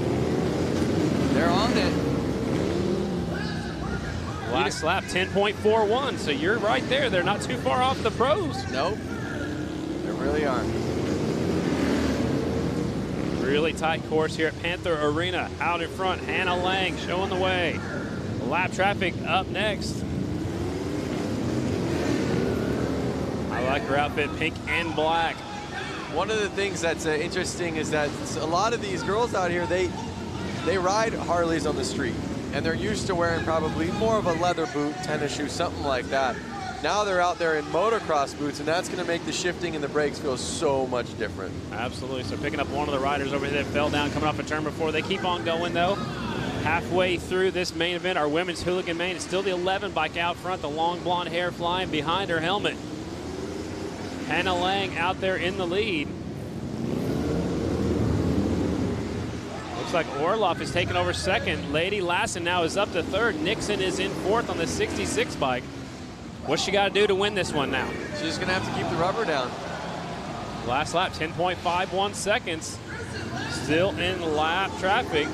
They're on it. Last lap, 10.41. So you're right there. They're not too far off the pros. Nope. They really aren't. Really tight course here at Panther Arena. Out in front, Hannah Lang showing the way. Lap traffic up next. I like her outfit, pink and black. One of the things that's interesting is that a lot of these girls out here, they ride Harleys on the street, and they're used to wearing probably more of a leather boot, tennis shoe, something like that. Now they're out there in motocross boots, and that's going to make the shifting and the brakes feel so much different. Absolutely. So picking up one of the riders over here that fell down coming off a turn before. They keep on going, though. Halfway through this main event, our women's hooligan main. It's still the 11 bike out front, the long blonde hair flying behind her helmet. Hannah Lang out there in the lead. Looks like Orloff is taking over second. Lady Lassen now is up to third. Nixon is in fourth on the 66 bike. What's she got to do to win this one now? She's going to have to keep the rubber down. Last lap, 10.51 seconds. Still in lap traffic.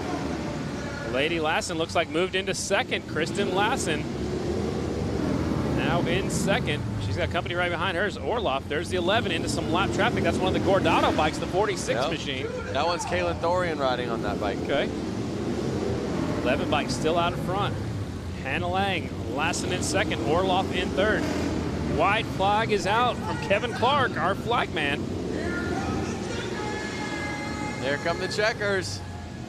Lady Lassen looks like moved into second. Kristen Lassen now in second. She's got company right behind hers. Orloff, there's the 11 into some lap traffic. That's one of the Gordado bikes, the 46 machine. That one's Kaylin Thorian riding on that bike. Okay. 11 bike still out in front. Hannah Lang, Lassen in second, Orloff in third. White flag is out from Kevin Clark, our flag man. There come the checkers.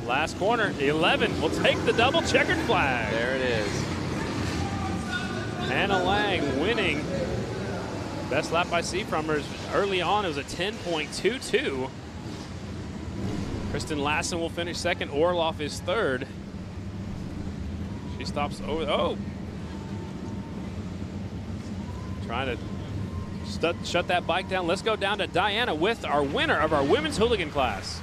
Last corner, the 11 will take the double checkered flag. There it is. Hannah Lang winning. Best lap I see from her early on, it was a 10.22. Kristen Lassen will finish second. Orloff is third. She stops over. Oh! Trying to shut that bike down. Let's go down to Diana with our winner of our women's hooligan class.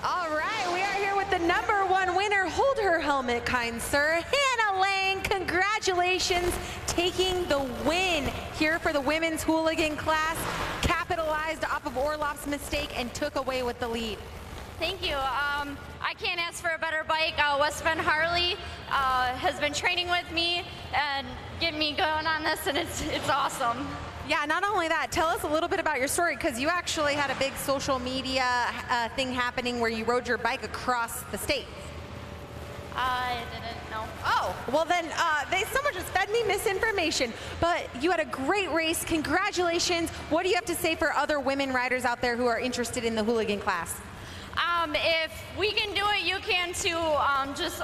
All right, we are here with the #1 winner. Hold her helmet, kind sir. Hannah Lang, congratulations, taking the win here for the women's hooligan class. Capitalized off of Orloff's mistake and took away with the lead. Thank you. I can't ask for a better bike. West Bend Harley has been training with me and getting me going on this, and it's awesome. Yeah, not only that, tell us a little bit about your story, because you actually had a big social media thing happening where you rode your bike across the state. I didn't know. Oh, well then, someone just fed me misinformation. But you had a great race. Congratulations. What do you have to say for other women riders out there who are interested in the hooligan class? If we can do it, you can too. Just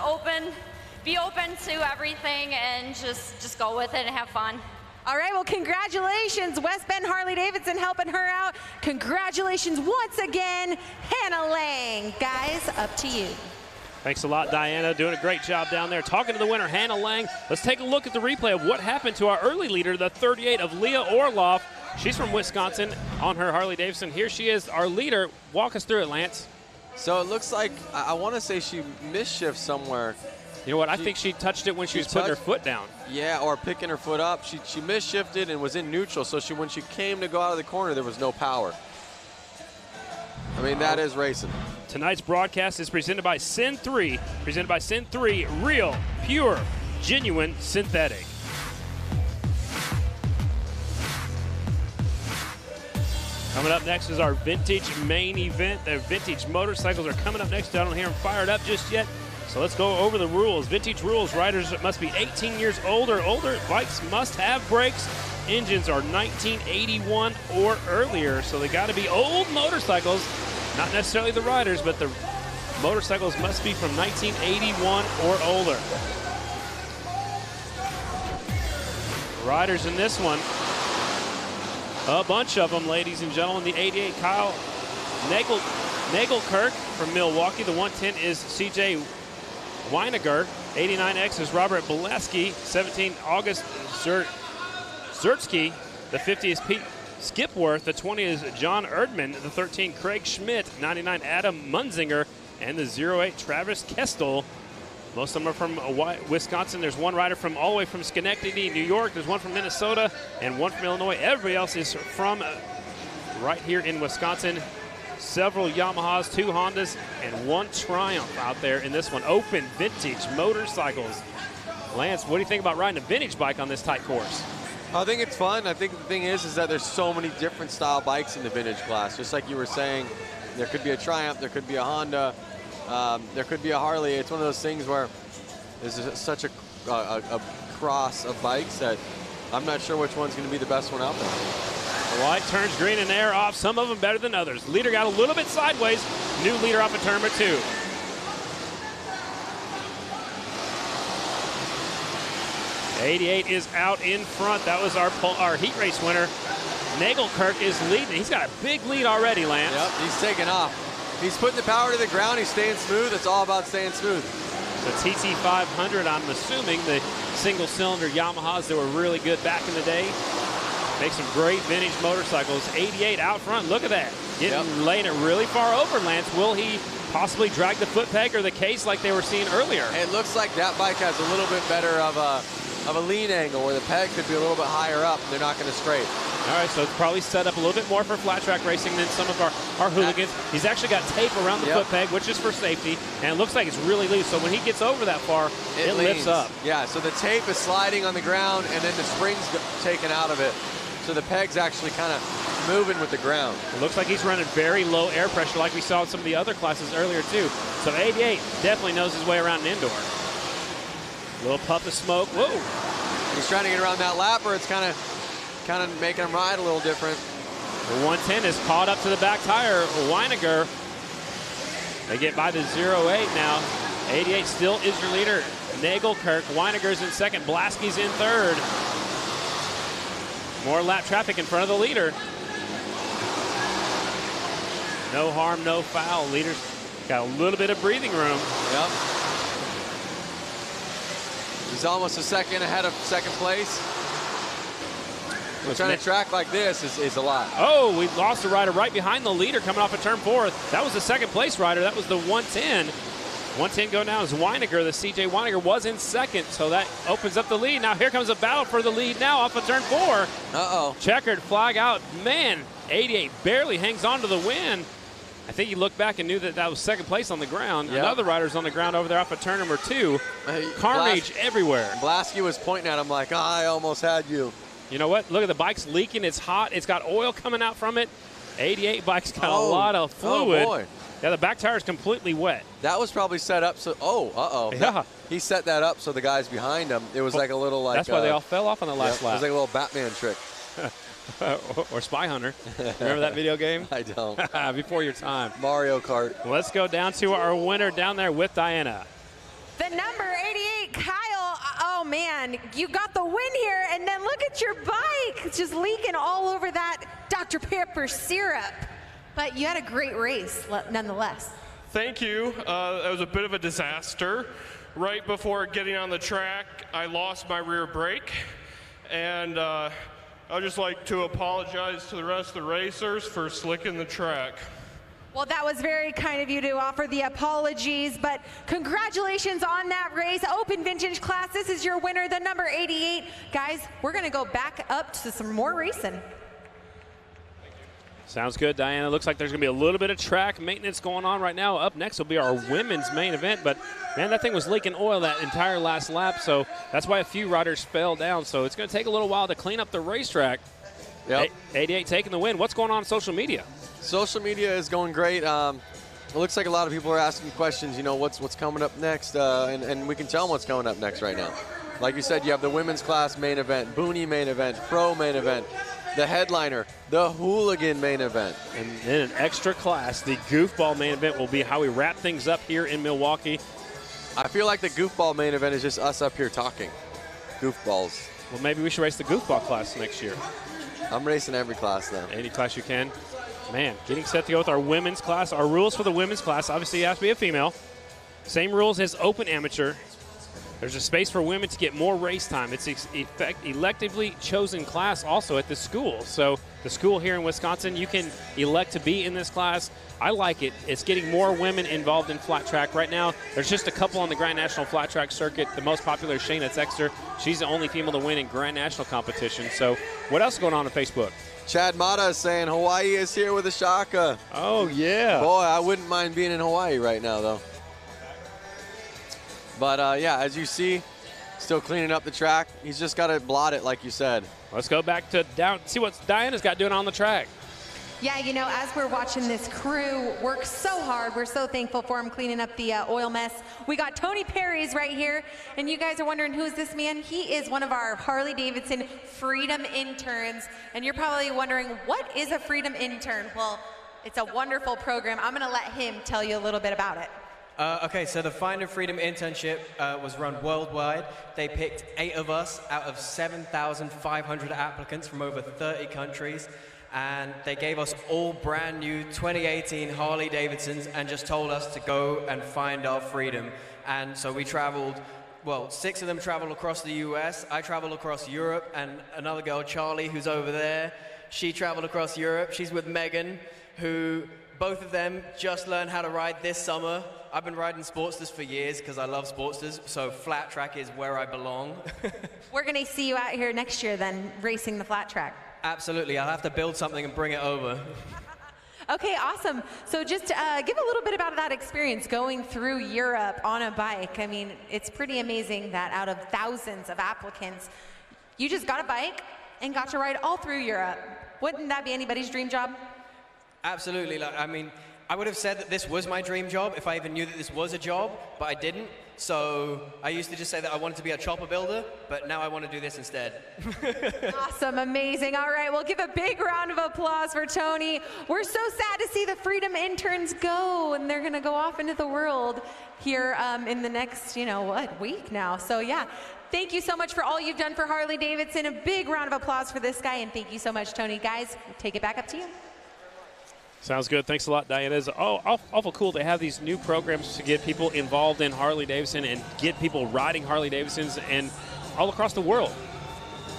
be open to everything and just go with it and have fun. All right, well, congratulations, West Bend Harley-Davidson helping her out. Congratulations once again, Hannah Lang. Guys, up to you. Thanks a lot, Diana. Doing a great job down there. Talking to the winner, Hannah Lang. Let's take a look at the replay of what happened to our early leader, the 38 of Leah Orloff. She's from Wisconsin on her Harley-Davidson. Here she is, our leader. Walk us through it, Lance. So it looks like, I want to say she misshifted somewhere. You know what? I think she touched it when she was putting her foot down. Yeah, or picking her foot up. She misshifted and was in neutral, so when she came to go out of the corner, there was no power. I mean, that is racing. Tonight's broadcast is presented by Sin 3. Presented by Sin 3, real, pure, genuine, synthetic. Coming up next is our vintage main event. The vintage motorcycles are coming up next. I don't hear them fired up just yet. So let's go over the rules. Vintage rules, riders must be 18 years old or older. Bikes must have brakes. Engines are 1981 or earlier. So they got to be old motorcycles, not necessarily the riders, but the motorcycles must be from 1981 or older. Riders in this one, a bunch of them, ladies and gentlemen. The 88, Kyle Nagelkirk from Milwaukee. The 110 is CJ Weiniger. 89X is Robert Boleski. 17, August Zertsky. The 50 is Pete Skipworth. The 20 is John Erdman. The 13, Craig Schmidt. 99, Adam Munzinger. And the 08, Travis Kestel. Most of them are from Wisconsin. There's one rider from all the way from Schenectady, New York. There's one from Minnesota and one from Illinois. Everybody else is from right here in Wisconsin. Several Yamahas, 2 Hondas, and 1 Triumph out there in this one. Open vintage motorcycles. Lance, what do you think about riding a vintage bike on this tight course? I think it's fun. I think the thing is that there's so many different style bikes in the vintage class. Just like you were saying, there could be a Triumph, there could be a Honda, there could be a Harley. It's one of those things where there's such a cross of bikes that I'm not sure which one's going to be the best one out there. The light turns green and air off, some of them better than others. Leader got a little bit sideways. New leader off of turn number 2. '88 is out in front. That was our heat race winner. Nagelkirk is leading. He's got a big lead already, Lance. Yep, he's taking off. He's putting the power to the ground. He's staying smooth. It's all about staying smooth. The TT500, I'm assuming the single-cylinder Yamahas that were really good back in the day. Make some great vintage motorcycles. 88 out front. Look at that. Laying it really far over, Lance. Will he possibly drag the foot peg or the case like they were seeing earlier? It looks like that bike has a little bit better of a lean angle where the peg could be a little bit higher up and they're not going to scrape. All right, so it's probably set up a little bit more for flat track racing than some of our hooligans. He's actually got tape around the foot peg, which is for safety, and it looks like it's really loose. So when he gets over that far, it lifts up. Yeah, so the tape is sliding on the ground and then the spring's taken out of it. So the peg's actually kind of moving with the ground. It looks like he's running very low air pressure like we saw in some of the other classes earlier too. So 88 definitely knows his way around an indoor. Little puff of smoke. Whoa. He's trying to get around that lapper. It's kind of making him ride a little different. The 110 is caught up to the back tire. Weiniger. They get by the 08 now. 88 still is your leader. Nagelkirk. Weiniger's in second. Blaski's in third. More lap traffic in front of the leader. No harm, no foul. Leader's got a little bit of breathing room. Yep. He's almost a second ahead of second place. Trying to track like this is a lot. Oh, we lost a rider right behind the leader coming off of turn 4. That was the second place rider. That was the 110. 110 going down is Weiniger. The CJ Weiniger was in second, so that opens up the lead. Now here comes a battle for the lead now off of turn 4. Uh-oh. Checkered flag out. Man, 88 barely hangs on to the win. I think he looked back and knew that was second place on the ground. Yep. Another rider's on the ground over there off of turn number 2. Carnage everywhere. Blaski was pointing at him like, I almost had you. You know what? Look at the bike's leaking. It's hot. It's got oil coming out from it. 88 bike's got a lot of fluid. Oh boy. Yeah, the back tire is completely wet. That was probably set up so. Oh, Yeah. He set that up so the guys behind him. It was like a little like. That's why they all fell off on the last It lap. was like a little Batman trick. or Spy Hunter. Remember that video game? I don't. Before your time. Mario Kart. Let's go down to our winner down there with Diana. The number 88, Kyle. Oh, man, you got the win here. And then look at your bike. It's just leaking all over that Dr. Pepper syrup. But you had a great race, nonetheless. Thank you. That was a bit of a disaster. Right before getting on the track, I lost my rear brake. And I'd just like to apologize to the rest of the racers for slicking the track. Well, that was very kind of you to offer the apologies, but congratulations on that race. Open Vintage Class, this is your winner, the number 88. Guys, we're going to go back up to some more racing. Sounds good, Diana. Looks like there's going to be a little bit of track maintenance going on right now. Up next will be our women's main event, but, man, that thing was leaking oil that entire last lap, so that's why a few riders fell down. So it's going to take a little while to clean up the racetrack. Yep. 88 taking the win. What's going on social media? Social media is going great. It looks like a lot of people are asking questions, you know, what's coming up next, and we can tell them what's coming up next right now. Like you said, you have the women's class main event, Boonie main event, Pro main event, the headliner, the Hooligan main event. And then an extra class, the Goofball main event will be how we wrap things up here in Milwaukee. I feel like the Goofball main event is just us up here talking. Goofballs. Well, maybe we should race the Goofball class next year. I'm racing every class now. Any class you can. Man, getting set to go with our women's class. Our rules for the women's class, obviously you have to be a female. Same rules as open amateur. There's a space for women to get more race time. It's electively chosen class also at the school. So the school here in Wisconsin, you can elect to be in this class. I like it. It's getting more women involved in flat track. Right now, there's just a couple on the Grand National Flat Track circuit. The most popular is Shayna Texter. She's the only female to win in Grand National competition. So what else is going on Facebook? Chad Mata is saying Hawaii is here with a shaka. Oh, yeah. Boy, I wouldn't mind being in Hawaii right now, though. But, yeah, as you see, still cleaning up the track. He's just got to blot it, like you said. Let's go back to down, see what Diana's got doing on the track. Yeah, you know, as we're watching this crew work so hard, we're so thankful for him cleaning up the oil mess. We got Tony Perry's right here, and you guys are wondering, who is this man? He is one of our Harley-Davidson Freedom interns, and you're probably wondering, what is a Freedom intern? Well, it's a wonderful program. I'm going to let him tell you a little bit about it. Okay, so the Find a Freedom internship was run worldwide. They picked 8 of us out of 7,500 applicants from over 30 countries. And they gave us all brand new 2018 Harley-Davidsons and just told us to go and find our freedom. And so we traveled, well, 6 of them traveled across the US. I traveled across Europe, and another girl, Charlie, who's over there, she traveled across Europe. She's with Megan, who both of them just learned how to ride this summer. I've been riding Sportsters for years because I love Sportsters, so flat track is where I belong. We're going to see you out here next year then, racing the flat track. Absolutely, I'll have to build something and bring it over. Okay, awesome. So just give a little bit about that experience going through Europe on a bike. I mean, it's pretty amazing that out of thousands of applicants, you just got a bike and got to ride all through Europe. Wouldn't that be anybody's dream job? Absolutely. Like, I mean, I would have said that this was my dream job if I even knew that this was a job, but I didn't. So I used to just say that I wanted to be a chopper builder, but now I want to do this instead. Awesome, amazing. All right, we'll give a big round of applause for Tony. We're so sad to see the Freedom interns go, and they're going to go off into the world here in the next, you know, what, week now. So, yeah, thank you so much for all you've done for Harley-Davidson. A big round of applause for this guy, and thank you so much, Tony. Guys, take it back up to you. Sounds good. Thanks a lot, Diana. It's awful cool to have these new programs to get people involved in Harley-Davidson and get people riding Harley-Davidsons and all across the world.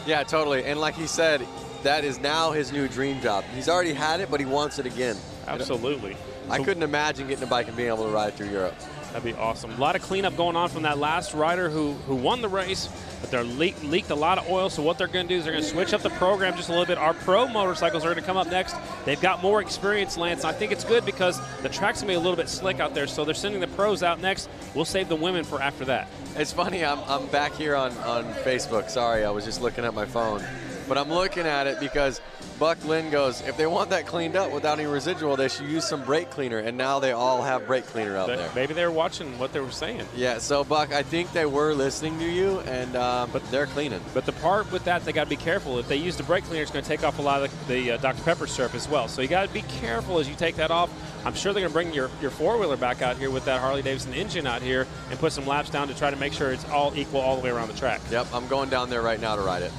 Yeah, totally. And like he said, that is now his new dream job. He's already had it, but he wants it again. Absolutely. I couldn't imagine getting a bike and being able to ride through Europe. That'd be awesome. A lot of cleanup going on from that last rider who won the race, but they leaked a lot of oil. So what they're going to do is they're going to switch up the program just a little bit. Our pro motorcycles are going to come up next. They've got more experience, Lance. And I think it's good because the track's going to be a little bit slick out there. So they're sending the pros out next. We'll save the women for after that. It's funny. I'm back here on Facebook. Sorry, I was just looking at my phone. But I'm looking at it because Buck Lynn goes, if they want that cleaned up without any residual, they should use some brake cleaner. And now they all have brake cleaner out there. Maybe they were watching what they were saying. Yeah, so Buck, I think they were listening to you, and but they're cleaning. But the part with that, they got to be careful. If they use the brake cleaner, it's going to take off a lot of the Dr. Pepper syrup as well. So you got to be careful as you take that off. I'm sure they're going to bring your four-wheeler back out here with that Harley-Davidson engine out here and put some laps down to try to make sure it's all equal all the way around the track. Yep, I'm going down there right now to ride it.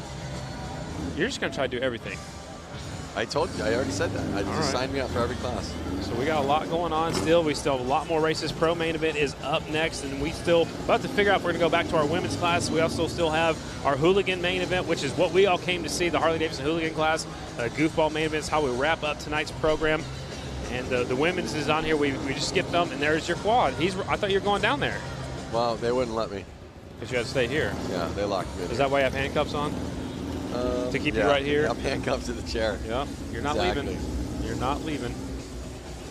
You're just going to try to do everything. I told you. I already said that. I just signed me up for every class. So we got a lot going on still. We still have a lot more races. Pro main event is up next, and we still about to figure out if we're going to go back to our women's class. We also still have our hooligan main event, which is what we all came to see, the Harley-Davidson hooligan class. Goofball main event is how we wrap up tonight's program. And the women's is on here. We just skipped them, and there's your quad. I thought you were going down there. Well, they wouldn't let me. Because you had to stay here. Yeah, they locked me in. Is that why you have handcuffs on? To keep you right here? I'm handcuffed to the chair. Yeah, you're not leaving. You're not leaving.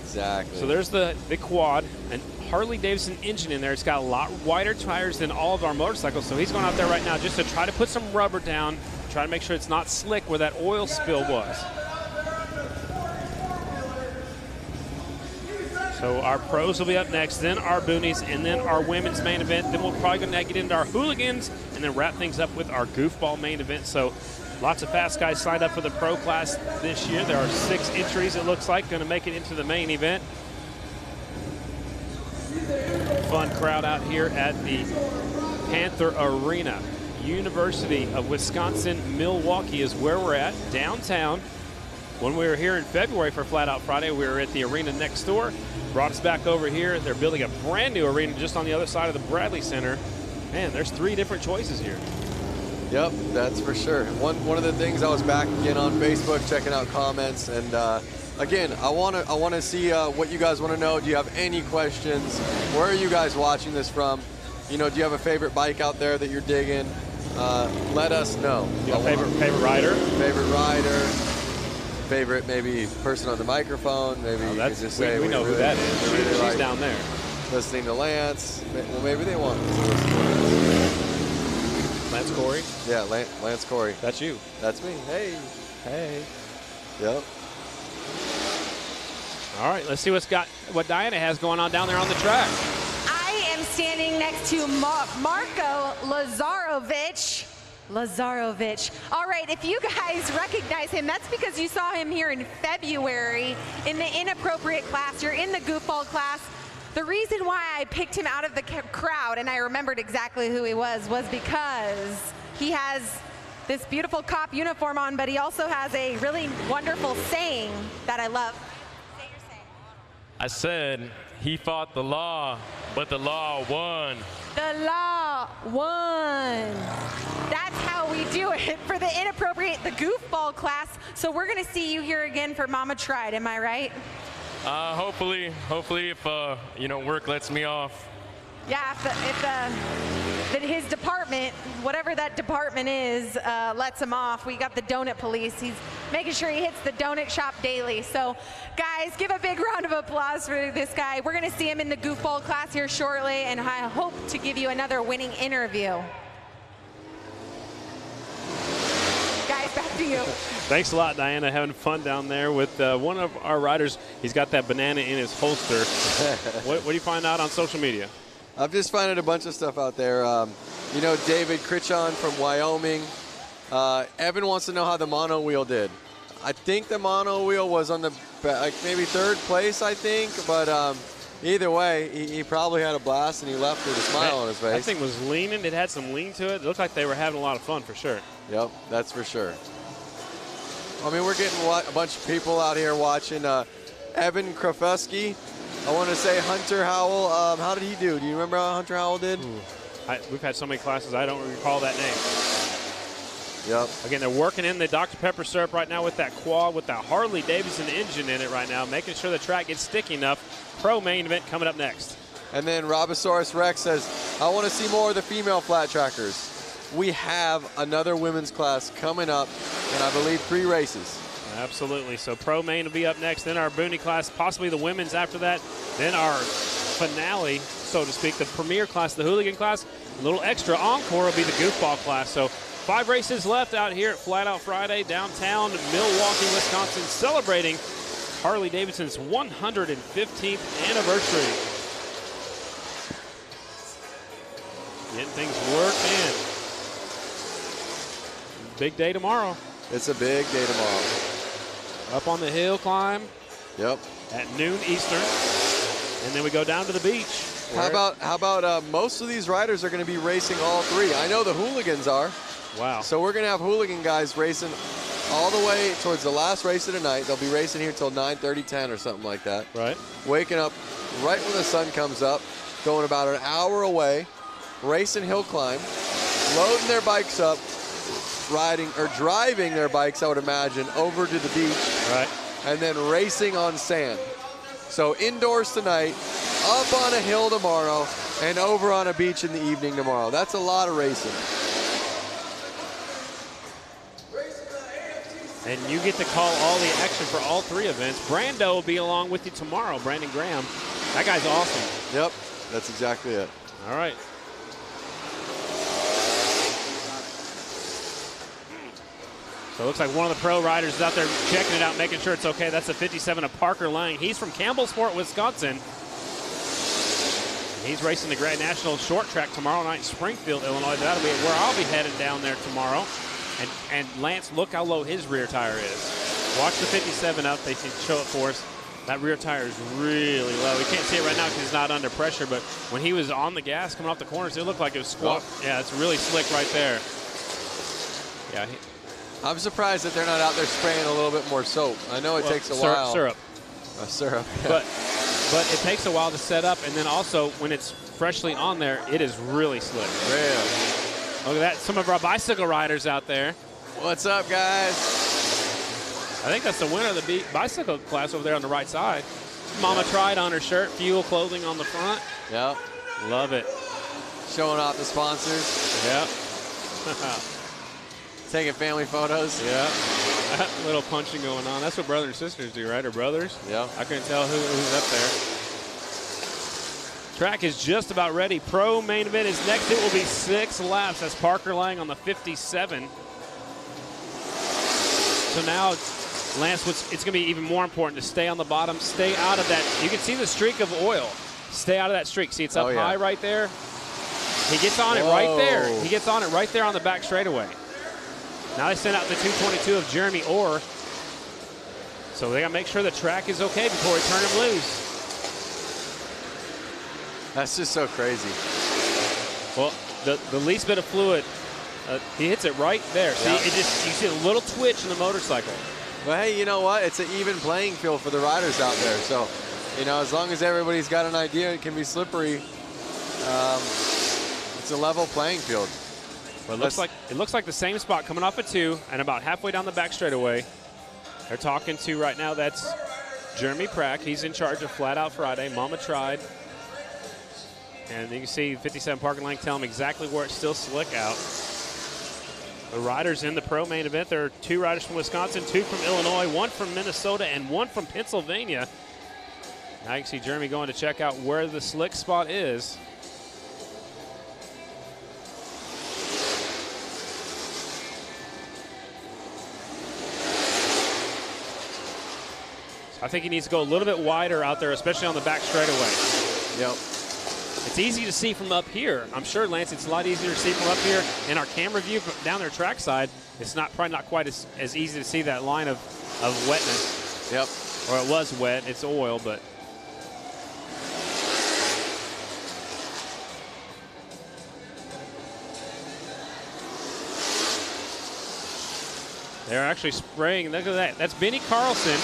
Exactly. So there's the quad, and Harley-Davidson engine in there. It's got a lot wider tires than all of our motorcycles, so he's going out there right now just to try to put some rubber down, try to make sure it's not slick where that oil spill was. So our pros will be up next, then our boonies, and then our women's main event. Then we're probably going to get into our hooligans and then wrap things up with our goofball main event. So lots of fast guys signed up for the pro class this year. There are 6 entries, it looks like, going to make it into the main event. Fun crowd out here at the Panther Arena. University of Wisconsin, Milwaukee is where we're at, downtown. When we were here in February for Flat Out Friday, we were at the arena next door. Brought us back over here. They're building a brand new arena just on the other side of the Bradley Center. Man, there's 3 different choices here. Yep, that's for sure. One of the things, I was back again on Facebook checking out comments, and again, I want to see what you guys want to know. Do you have any questions? Where are you guys watching this from? You know, do you have a favorite bike out there that you're digging? Let us know. You have a favorite rider? Favorite rider. Favorite maybe person on the microphone, maybe you could just say we know who that is. She's like down there. Listening to Lance. Well, maybe they want to listen to Lance. Lance Corey? Yeah, Lance Corey. That's you. That's me. Hey. Hey. Yep. All right, let's see what Diana has going on down there on the track. I am standing next to Marko Lazarovic. All right, if you guys recognize him, that's because you saw him here in February in the inappropriate class. You're in the goofball class. The reason why I picked him out of the crowd, and I remembered exactly who he was because he has this beautiful cop uniform on, but he also has a really wonderful saying that I love. Say your saying. I said he fought the law, but the law won. The law won. That's how we do it for the goofball class. So we're going to see you here again for Mama Tried, am I right? Hopefully if work lets me off. Yeah, if his department, whatever that department is, lets him off. We got the donut police. He's making sure he hits the donut shop daily. So, guys, give a big round of applause for this guy. We're going to see him in the goofball class here shortly, and I hope to give you another winning interview. Guys, back to you. Thanks a lot, Diana. Having fun down there with one of our riders. He's got that banana in his holster. What do you find out on social media? I've just found a bunch of stuff out there. David Critchon from Wyoming. Evan wants to know how the mono wheel did. I think the mono wheel was on the maybe 3rd place, I think. But either way, he probably had a blast, and he left with a smile on his face. That thing was leaning. It had some lean to it. It looked like they were having a lot of fun for sure. Yep, that's for sure. I mean, we're getting a bunch of people out here watching. Evan Krafusky. I want to say Hunter Howell. How did he do? Do you remember how Hunter Howell did? We've had so many classes, I don't recall that name. Yep. Again, they're working in the Dr. Pepper syrup right now with that quad, with that Harley-Davidson engine in it right now, making sure the track gets sticky enough. Pro main event coming up next. And then Robosaurus Rex says, I want to see more of the female flat trackers. We have another women's class coming up, and I believe 3 races. Absolutely. So pro main will be up next, then our boonie class, possibly the women's after that, then our finale, so to speak, the premier class, the hooligan class. A little extra encore will be the goofball class. So 5 races left out here at Flat Out Friday, downtown Milwaukee, Wisconsin, celebrating Harley-Davidson's 115th anniversary. Getting things worked in. Big day tomorrow. It's a big day tomorrow. Up on the hill climb. Yep. At noon Eastern. And then we go down to the beach. How about most of these riders are going to be racing all 3. I know the hooligans are. Wow. So we're going to have hooligan guys racing all the way towards the last race of the night. They'll be racing here till 9:30, 10 or something like that. Right. Waking up right when the sun comes up, going about an hour away, racing hill climb, loading their bikes up, riding or driving their bikes, I would imagine, over to the beach. Right. And then racing on sand. So indoors tonight, up on a hill tomorrow, and over on a beach in the evening tomorrow. That's a lot of racing. And you get to call all the action for all 3 events. Brando will be along with you tomorrow, Brandon Graham. That guy's awesome. Yep, that's exactly it. All right. So it looks like one of the pro riders is out there checking it out, making sure it's okay. That's the 57 of Parker Lang. He's from Campbellsport, Wisconsin. He's racing the Grand National Short Track tomorrow night in Springfield, Illinois. That'll be where I'll be headed down there tomorrow. And Lance, look how low his rear tire is. Watch the 57 up. They can show it for us. That rear tire is really low. We can't see it right now because it's not under pressure, but when he was on the gas coming off the corners, it looked like it was squat. Oh. Yeah, it's really slick right there. Yeah. I'm surprised that they're not out there spraying a little bit more soap. I know it takes a while. Syrup. Syrup. Yeah. But it takes a while to set up, and then also when it's freshly on there, it is really slick. Really? Look at that. Some of our bicycle riders out there. What's up, guys? I think that's the winner of the bicycle class over there on the right side. Mama Tried on her shirt, Fuel Clothing on the front. Yep. Love it. Showing off the sponsors. Yep. Taking family photos. Yeah. Little punching going on. That's what brothers and sisters do, right? Or brothers? Yeah. I couldn't tell who's up there. Track is just about ready. Pro main event is next. It will be 6 laps. That's Parker Lang on the 57. So now, Lance, it's going to be even more important to stay on the bottom, stay out of that. You can see the streak of oil. Stay out of that streak. See, it's up high right there. He gets on it right there. He gets on it right there on the back straightaway. Now they send out the 222 of Jeremy Orr. So they got to make sure the track is okay before we turn him loose. That's just so crazy. Well, the least bit of fluid, he hits it right there. See, you see a little twitch in the motorcycle. Well, hey, you know what? It's an even playing field for the riders out there. So, you know, as long as everybody's got an idea, it can be slippery. It's a level playing field. Well, it looks like the same spot coming off of 2 and about halfway down the back straightaway. They're talking to right now. That's Jeremy Prack. He's in charge of Flat Out Friday. Mama Tried. And you can see 57 Parker Lang tell him exactly where it's still slick out. The riders in the pro main event, there are 2 riders from Wisconsin, 2 from Illinois, 1 from Minnesota, and 1 from Pennsylvania. Now you can see Jeremy going to check out where the slick spot is. I think he needs to go a little bit wider out there, especially on the back straightaway. Yep. It's easy to see from up here. I'm sure, Lance, it's a lot easier to see from up here in our camera view down their trackside. It's probably not quite as easy to see that line of wetness. Yep. Or it was wet. It's oil, but. They're actually spraying. Look at that. That's Benny Carlson.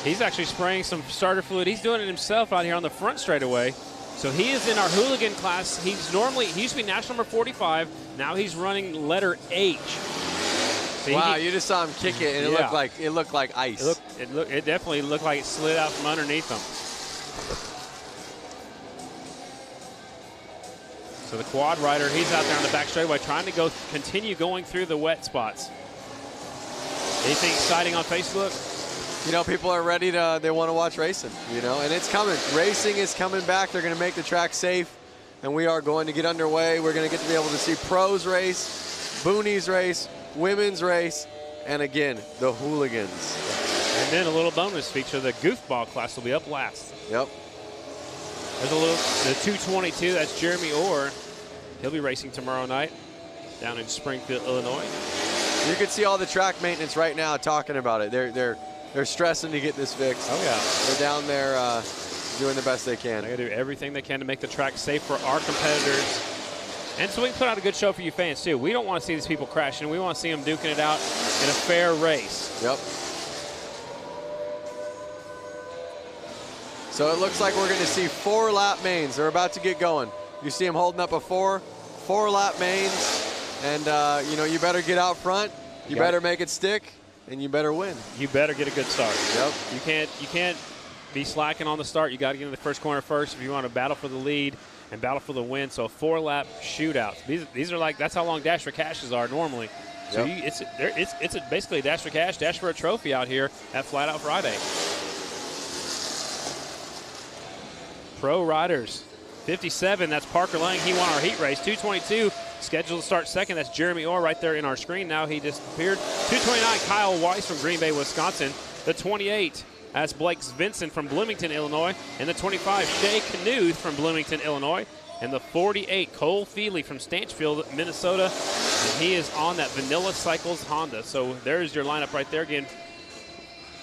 He's actually spraying some starter fluid. He's doing it himself out here on the front straightaway. So he is in our hooligan class. He used to be national number 45. Now he's running letter H. So wow, you just saw him kick it, and it looked like ice. It definitely looked like it slid out from underneath him. So the quad rider, he's out there on the back straightaway trying to continue going through the wet spots. Anything exciting on Facebook? You know, people are ready they want to watch racing, you know, and it's coming. Racing is coming back. They're going to make the track safe, and we are going to get underway. We're going to get to be able to see pros race. Boonies race, women's race, and again, the hooligans. And then a little bonus feature, the goofball class will be up last. Yep. There's the 222, that's Jeremy Orr. He'll be racing tomorrow night down in Springfield, Illinois. You can see all the track maintenance right now talking about it. They're stressing to get this fixed. Oh yeah. They're down there doing the best they can. They do everything they can to make the track safe for our competitors. And so we can put out a good show for you fans too. We don't want to see these people crashing. We want to see them duking it out in a fair race. Yep. So it looks like we're going to see 4-lap mains. They're about to get going. You see them holding up a 4-lap mains. And, you know, you better get out front. You better make it stick. And you better win. You better get a good start. Yep. You can't be slacking on the start. You got to get in the first corner first if you want to battle for the lead and battle for the win. So a 4-lap shootout. These are like, that's how long Dash for Cashes are normally. So it's basically a Dash for Cash, Dash for a trophy out here at Flat Out Friday. Pro riders, 57, that's Parker Lang. He won our heat race. 222, scheduled to start second. That's Jeremy Orr right there in our screen. Now he disappeared. 229, Kyle Weiss from Green Bay, Wisconsin. The 28, that's Blake Svensson from Bloomington, Illinois. And the 25, Shay Knuth from Bloomington, Illinois. And the 48, Cole Feely from Stanchfield, Minnesota. And he is on that Vanilla Cycles Honda. So there's your lineup right there again.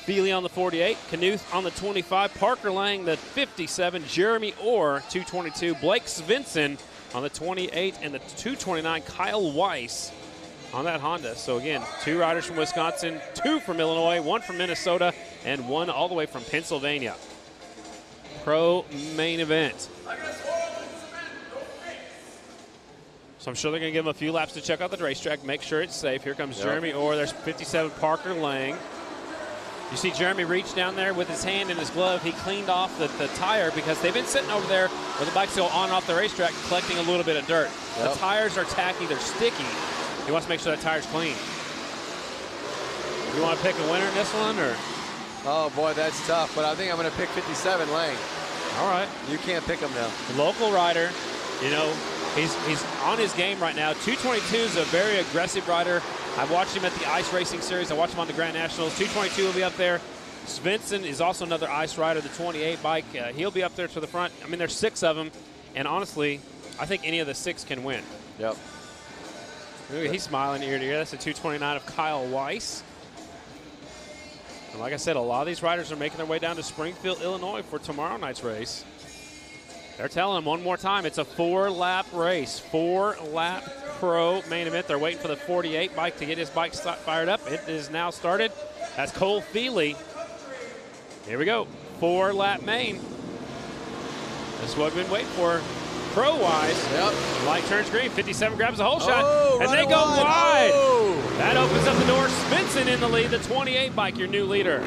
Feely on the 48, Knuth on the 25, Parker Lang the 57, Jeremy Orr 222, Blake Svensson on the 28, and the 229, Kyle Weiss on that Honda. So again, 2 riders from Wisconsin, 2 from Illinois, 1 from Minnesota, and 1 all the way from Pennsylvania. Pro main event. So I'm sure they're going to give him a few laps to check out the racetrack, make sure it's safe. Here comes Jeremy Orr. There's 57, Parker Lang. You see Jeremy reach down there with his hand in his glove. He cleaned off the tire because they've been sitting over there where the bikes go on and off the racetrack collecting a little bit of dirt. The tires are tacky, they're sticky. He wants to make sure that tire's clean. You want to pick a winner in this one, or? Oh boy, that's tough, but I think I'm going to pick 57, Lang. All right. You can't pick him now. The local rider, you know, he's on his game right now. 222 is a very aggressive rider. I've watched him at the Ice Racing Series. I watched him on the Grand Nationals. 222 will be up there. Svensson is also another ice rider, the 28 bike. He'll be up there to the front. I mean, there's 6 of them, and honestly, I think any of the 6 can win. Yep. Look, he's smiling ear to ear. That's the 229 of Kyle Weiss. And like I said, a lot of these riders are making their way down to Springfield, Illinois for tomorrow night's race. They're telling them one more time, it's a 4-lap race, 4-lap pro main event. They're waiting for the 48 bike to get his bike fired up. It is now started. That's Cole Feely. Here we go, 4-lap main. That's what we've been waiting for. Pro-wise, light turns green, 57 grabs a hole shot, and they go wide. That opens up the door. Svensson in the lead, the 28 bike, your new leader.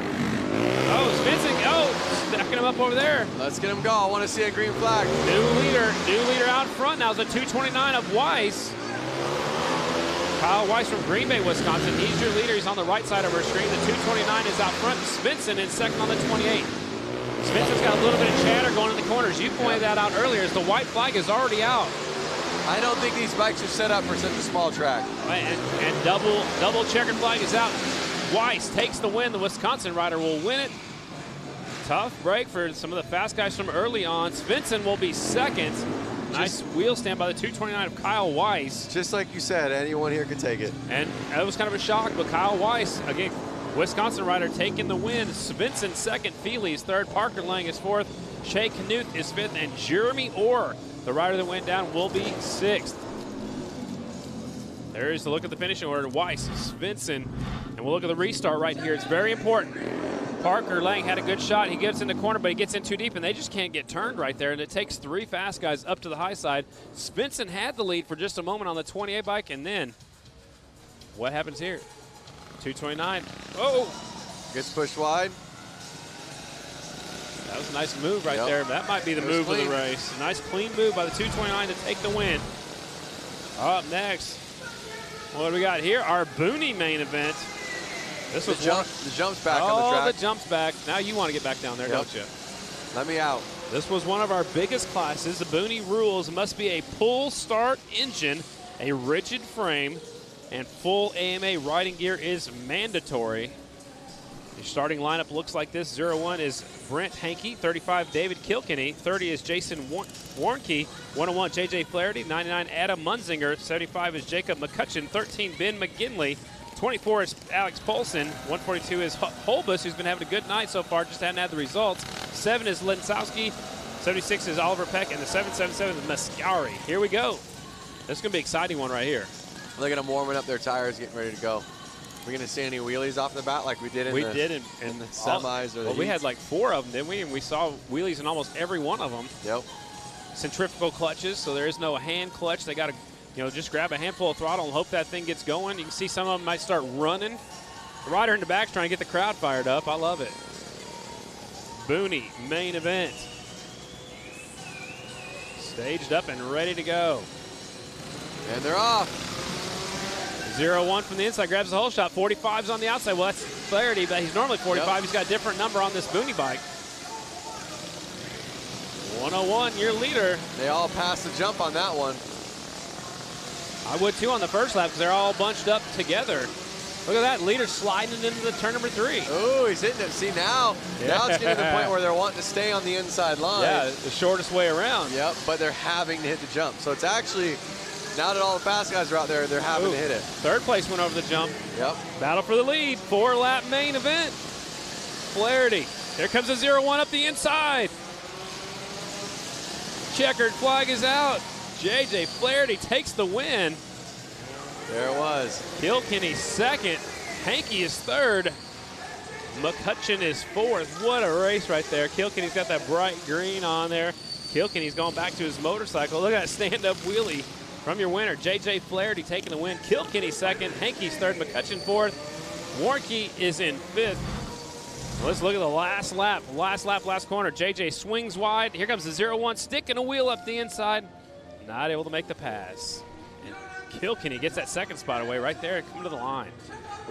Oh, Svensson, stacking him up over there. Let's get him go. I want to see a green flag. New leader out front now is the 229 of Weiss. Kyle Weiss from Green Bay, Wisconsin. He's your leader. He's on the right side of our screen. The 229 is out front. Svensson in second on the 28. Svensson's got a little bit of chatter going in the corners. You pointed that out earlier as the white flag is already out. I don't think these bikes are set up for such a small track. And double checkered flag is out. Weiss takes the win. The Wisconsin rider will win it. Tough break for some of the fast guys from early on. Svensson will be second. Nice wheel stand by the 229 of Kyle Weiss. Just like you said, anyone here could take it. And that was kind of a shock, but Kyle Weiss, again, Wisconsin rider taking the win. Svensson second, Feely is third, Parker Lang is fourth, Shay Knuth is fifth, and Jeremy Orr, the rider that went down, will be sixth. There's the look at the finishing order. Weiss, Svensson, and we'll look at the restart right here. It's very important. Parker Lang had a good shot. He gets in the corner, but he gets in too deep, and they just can't get turned right there. And it takes 3 fast guys up to the high side. Svensson had the lead for just a moment on the 28 bike, and then what happens here? 229. Oh! Gets pushed wide. That was a nice move right there. That might be the move of the race. A nice clean move by the 229 to take the win. Up next, what do we got here? Our Booney main event. This was the jump's back on the track. Oh, the jump's back. Now you want to get back down there, don't you? Let me out. This was one of our biggest classes. The Booney rules must be a pull start engine, a rigid frame, and full AMA riding gear is mandatory. Your starting lineup looks like this. 01 is Brent Hankey, 35 David Kilkenny, 30 is Jason Warnke, 101 JJ Flaherty, 99 Adam Munzinger, 75 is Jacob McCutcheon, 13 Ben McGinley, 24 is Alex Polson, 142 is Holbus, who's been having a good night so far, just hadn't had the results. 7 is Linsowski, 76 is Oliver Peck, and the 777 is Mascari. Here we go. This is going to be an exciting one right here. Look at them warming up their tires, getting ready to go. We're going to see any wheelies off the bat like we did in the semis or the we heats? had like 4 of them, didn't we? And we saw wheelies in almost every one of them. Yep. Centrifugal clutches, so there is no hand clutch. They got to, just grab a handful of throttle and hope that thing gets going. You can see some of them might start running. The rider in the back's trying to get the crowd fired up. I love it. Booney, main event. Staged up and ready to go. And they're off. 0-1 from the inside, grabs the whole shot. 45's on the outside. Well, that's Flaherty, but he's normally 45. Yep. He's got a different number on this Booney bike. 101, your leader. They all passed the jump on that one. I would too on the first lap because they're all bunched up together. Look at that, leader sliding into the turn number 3. Oh, he's hitting it. See, now it's getting to the point where they're wanting to stay on the inside line. Yeah, the shortest way around. Yep, but they're having to hit the jump. So it's actually, now that all the fast guys are out there, they're having to hit it. Third place went over the jump. Yep. Battle for the lead, 4-lap main event. Flaherty, there comes a 0-1 up the inside. Checkered flag is out. JJ Flaherty takes the win. There it was. Kilkenny second. Hankey is third. McCutcheon is fourth. What a race right there. Kilkenny's got that bright green on there. Kilkenny's going back to his motorcycle. Look at that stand-up wheelie from your winner. JJ Flaherty taking the win. Kilkenny second. Hankey's third. McCutcheon fourth. Warnke is in fifth. Let's look at the last lap. Last lap, last corner. JJ swings wide. Here comes the 0-1, sticking a wheel up the inside. Not able to make the pass. And Kilkenny gets that second spot away right there and come to the line.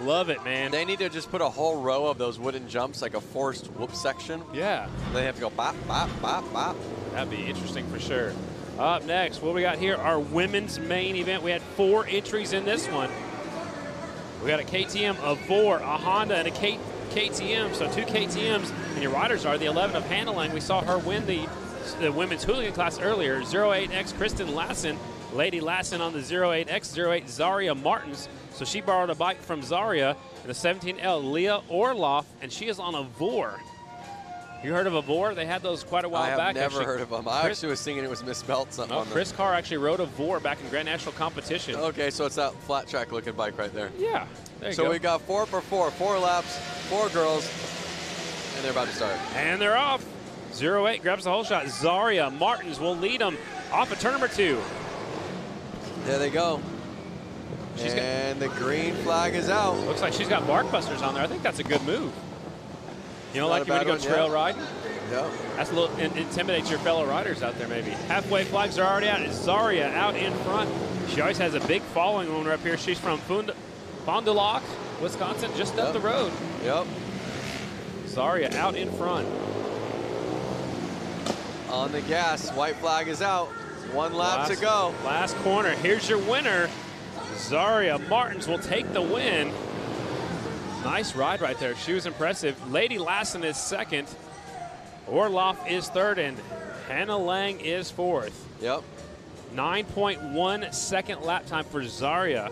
Love it, man. They need to just put a whole row of those wooden jumps, like a forced whoop section. Yeah. They have to go bop, bop, bop, bop. That'd be interesting for sure. Up next, what we got here, our women's main event. We had 4 entries in this one. We got a KTM, a Vor, a Honda, and a KTM. So 2 KTMs, and your riders are the 11 of Hannah Lang. We saw her win the women's hooligan class earlier. 08X Kristen Lassen, Lady Lassen on the 08X, 08 Zaria Martins. So she borrowed a bike from Zaria, and the 17L Leah Orloff, and she is on a Vor. You heard of a Vor? They had those quite a while back. I have never heard of them. I actually was thinking it was misspelled something on them. Chris Carr actually rode a Vor back in Grand National competition. Okay, so it's that flat track looking bike right there. Yeah, there you go. So we got 4 for 4, 4 laps, 4 girls, and they're about to start. And they're off. 08 grabs the whole shot. Zaria Martins will lead them off of turn number 2. There they go. And the green flag is out. Looks like she's got bark busters on there. I think that's a good move. You know, like you're going to go trail riding? Yeah. That's a little, intimidates your fellow riders out there maybe. Halfway flags are already out. It's Zaria out in front. She always has a big following when we're up here. She's from Fond du Lac, Wisconsin, just up the road. Yep. Zaria out in front. On the gas, white flag is out. 1 lap to go. Last corner, here's your winner. Zaria Martins will take the win. Nice ride right there. She was impressive. Lady Lassen is second. Orloff is third, and Hannah Lang is fourth. Yep. 9.1 second lap time for Zaria.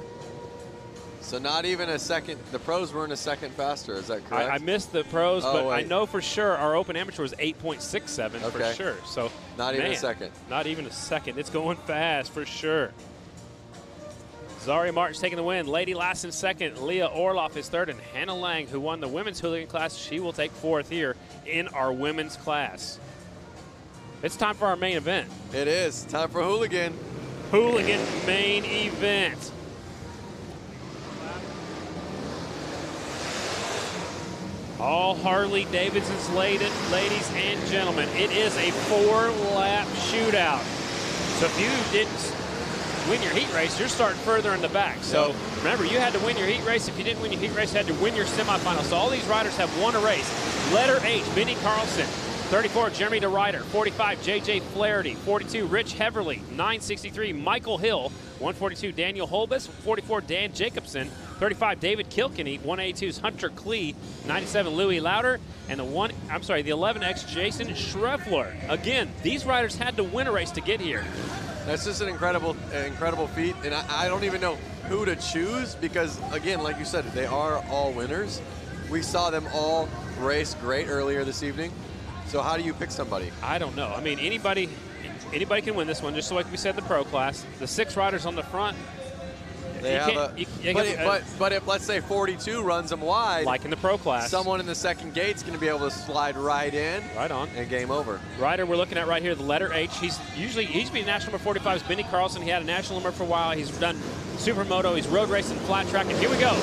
So not even a second. The pros weren't a second faster. Is that correct? I missed the pros, but I know for sure our open amateur was 8.67 for sure. So not even a second. Not even a second. It's going fast for sure. Zaria Martins taking the win. Lady Lassen second. Leah Orloff is third. And Hannah Lang, who won the women's hooligan class, she will take fourth here in our women's class. It's time for our main event. It is. Time for hooligan. Hooligan main event. All Harley-Davidson's ladies and gentlemen. It is a 4-lap shootout. So if you didn't win your heat race, you're starting further in the back. So remember, you had to win your heat race. If you didn't win your heat race, you had to win your semifinal. So all these riders have won a race. Letter H, Benny Carlson. 34, Jeremy DeRuyter. 45, JJ Flaherty. 42, Rich Heverly. 963, Michael Hill. 142, Daniel Holbus. 44, Dan Jacobson. 35, David Kilkenny. 182's Hunter Klee. 97, Louis Lauder. And the 11X, Jason Schreffler. Again, these riders had to win a race to get here. That's just an incredible feat, and I don't even know who to choose because, again, like you said, they are all winners. We saw them all race great earlier this evening. So how do you pick somebody? I don't know. I mean, anybody can win this one, just like we said, the pro class. The 6 riders on the front. They have but if, let's say, 42 runs them wide, like in the pro class, someone in the second gate's going to be able to slide right in. Right on. And game over. Rider we're looking at right here, the letter H. He's been national number 45 is Benny Carlson. He had a national number for a while. He's done supermoto. He's road racing, flat track. And here we go.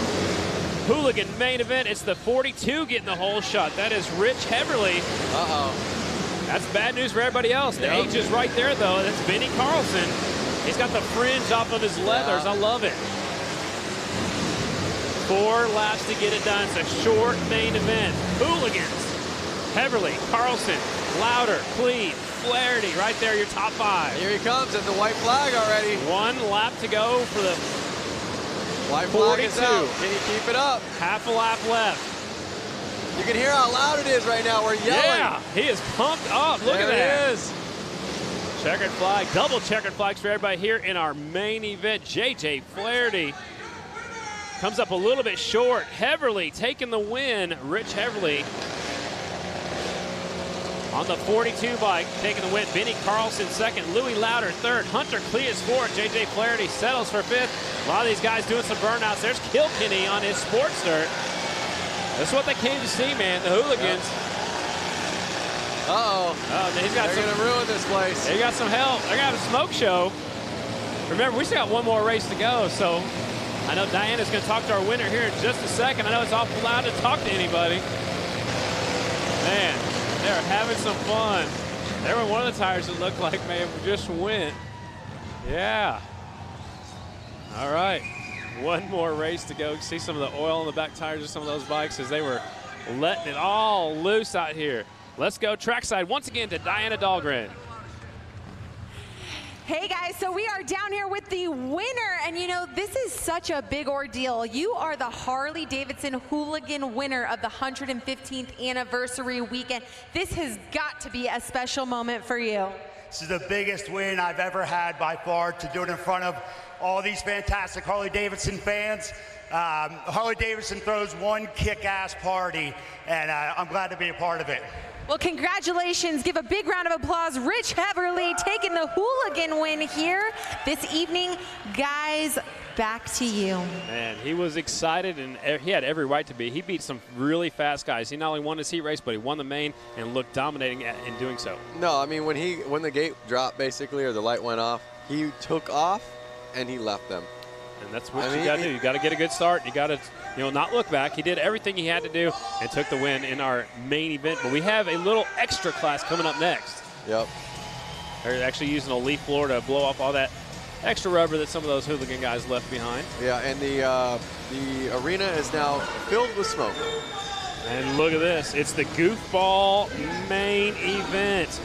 Hooligan main event. It's the 42 getting the whole shot. That is Rich Heverly. Uh-oh. That's bad news for everybody else. The H is right there, though. That's Benny Carlson. He's got the fringe off of his leathers. I love it. 4 laps to get it done. It's a short main event. Hooligans. Heverly, Carlson, Lauder, Klee, Flaherty. Right there, your top 5. Here he comes at the white flag already. 1 lap to go for the white 42. Flag is out. Can he keep it up? Half a lap left. You can hear how loud it is right now. We're yelling. Yeah, he is pumped up. Look at that. There he is. Checkered flag, double checkered flags for everybody here in our main event. JJ Flaherty comes up a little bit short. Heverly taking the win. Rich Heverly on the 42 bike taking the win. Benny Carlson second. Louis Lauder third. Hunter Klee is fourth. JJ Flaherty settles for 5th. A lot of these guys doing some burnouts. There's Kilkenny on his Sportster. That's what they came to see, man. The Hooligans. Uh-oh. They're going to ruin this place. They got some help. They're going to have a smoke show. Remember, we still got 1 more race to go, so I know Diana's going to talk to our winner here in just a second. I know it's awful loud to talk to anybody. Man, they're having some fun. There were one of the tires that looked like, man, just went. Yeah. All right. 1 more race to go. See some of the oil on the back tires of some of those bikes as they were letting it all loose out here. Let's go trackside once again to Diana Dahlgren. Hey guys, so we are down here with the winner, and you know, this is such a big ordeal. You are the Harley-Davidson Hooligan winner of the 115th anniversary weekend. This has got to be a special moment for you. This is the biggest win I've ever had by far, to do it in front of all these fantastic Harley-Davidson fans. Harley-Davidson throws one kick-ass party, and I'm glad to be a part of it. Well, congratulations. Give a big round of applause. Rich Heverly taking the Hooligan win here this evening. Guys, back to you. Man, he was excited, and he had every right to be. He beat some really fast guys. He not only won his heat race, but he won the main and looked dominating in doing so. No, I mean, when the gate dropped, basically, or the light went off, he took off, and he left them. And that's what you got to do. You got to get a good start. You got to, not look back. He did everything he had to do and took the win in our main event. But we have a little extra class coming up next. Yep. They're actually using a leaf blower to blow off all that extra rubber that some of those hooligan guys left behind. Yeah, and the arena is now filled with smoke. And look at this. It's the goofball main event.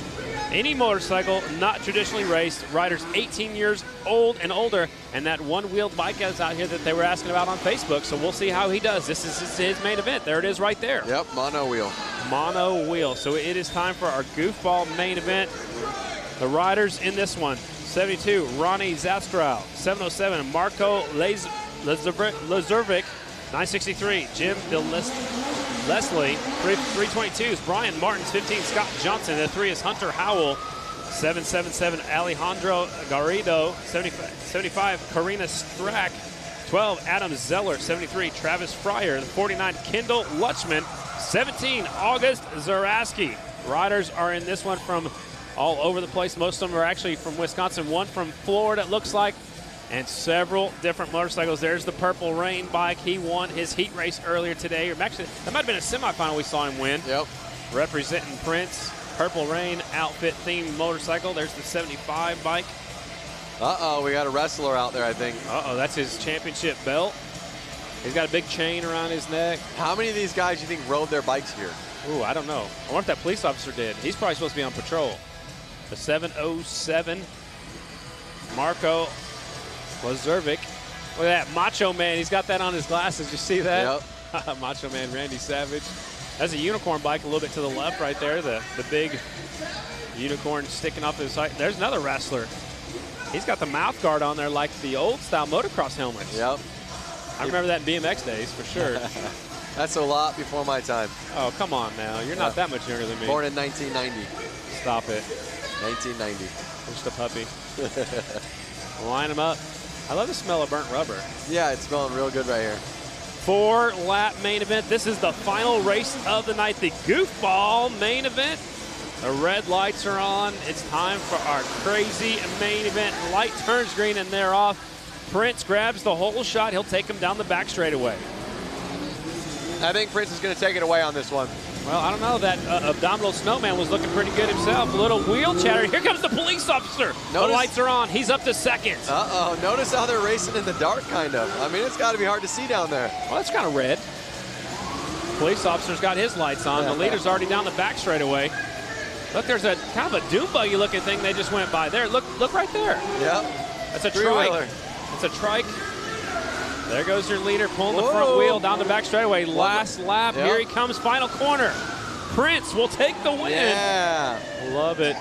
Any motorcycle not traditionally raced, riders 18 years old and older, and that one-wheeled bike is out here that they were asking about on Facebook, so we'll see how he does. This is his main event. There it is right there. Yep, mono wheel. Mono wheel. So it is time for our goofball main event. The riders in this one, 72, Ronnie Zastrow. 707, Marco Lazurvik. 963, Jim Leslie. 322 is Brian Martins. 15, Scott Johnson. The 3 is Hunter Howell. 777, Alejandro Garrido. 75, Karina Strack. 12, Adam Zeller. 73, Travis Fryer. 49, Kendall Lutchman. 17, August Zaraski. Riders are in this one from all over the place. Most of them are actually from Wisconsin. 1 from Florida, it looks like. And several different motorcycles. There's the Purple Rain bike. He won his heat race earlier today. Or actually, that might have been a semifinal we saw him win. Yep. Representing Prince. Purple Rain outfit themed motorcycle. There's the 75 bike. Uh-oh, we got a wrestler out there, I think. Uh-oh, that's his championship belt. He's got a big chain around his neck. How many of these guys do you think rode their bikes here? Ooh, I don't know. I wonder if that police officer did. He's probably supposed to be on patrol. The 707, Marco Lazervic. Look at that, Macho Man. He's got that on his glasses. You see that? Yep. Macho Man Randy Savage. That's a unicorn bike a little bit to the left right there. The big unicorn sticking off his side. There's another wrestler. He's got the mouth guard on there like the old style motocross helmets. Yep. I remember that in BMX days for sure. That's a lot before my time. Oh, come on now. You're not that much younger than me. Born in 1990. Stop it. 1990. Just a puppy. Line them up. I love the smell of burnt rubber. Yeah, it's smelling real good right here. 4-lap main event. This is the final race of the night, the goofball main event. The red lights are on. It's time for our crazy main event. Light turns green and they're off. Prince grabs the whole shot. He'll take him down the back straightaway. I think Prince is going to take it away on this one. Well, I don't know. That abdominal snowman was looking pretty good himself. A little wheel chatter. Here comes the police officer. The lights are on. He's up to second. Uh-oh. Notice how they're racing in the dark, kind of. I mean, it's got to be hard to see down there. Well, it's kind of red. Police officer's got his lights on. The leader's already down the back straightaway. Look, there's a kind of a dune buggy looking thing they just went by there. Look right there. Yep. That's a trike. It's a trike. There goes your leader pulling the front wheel down the back straightaway. Last lap. Yep. Here he comes, final corner. Prince will take the win. Yeah. Love it.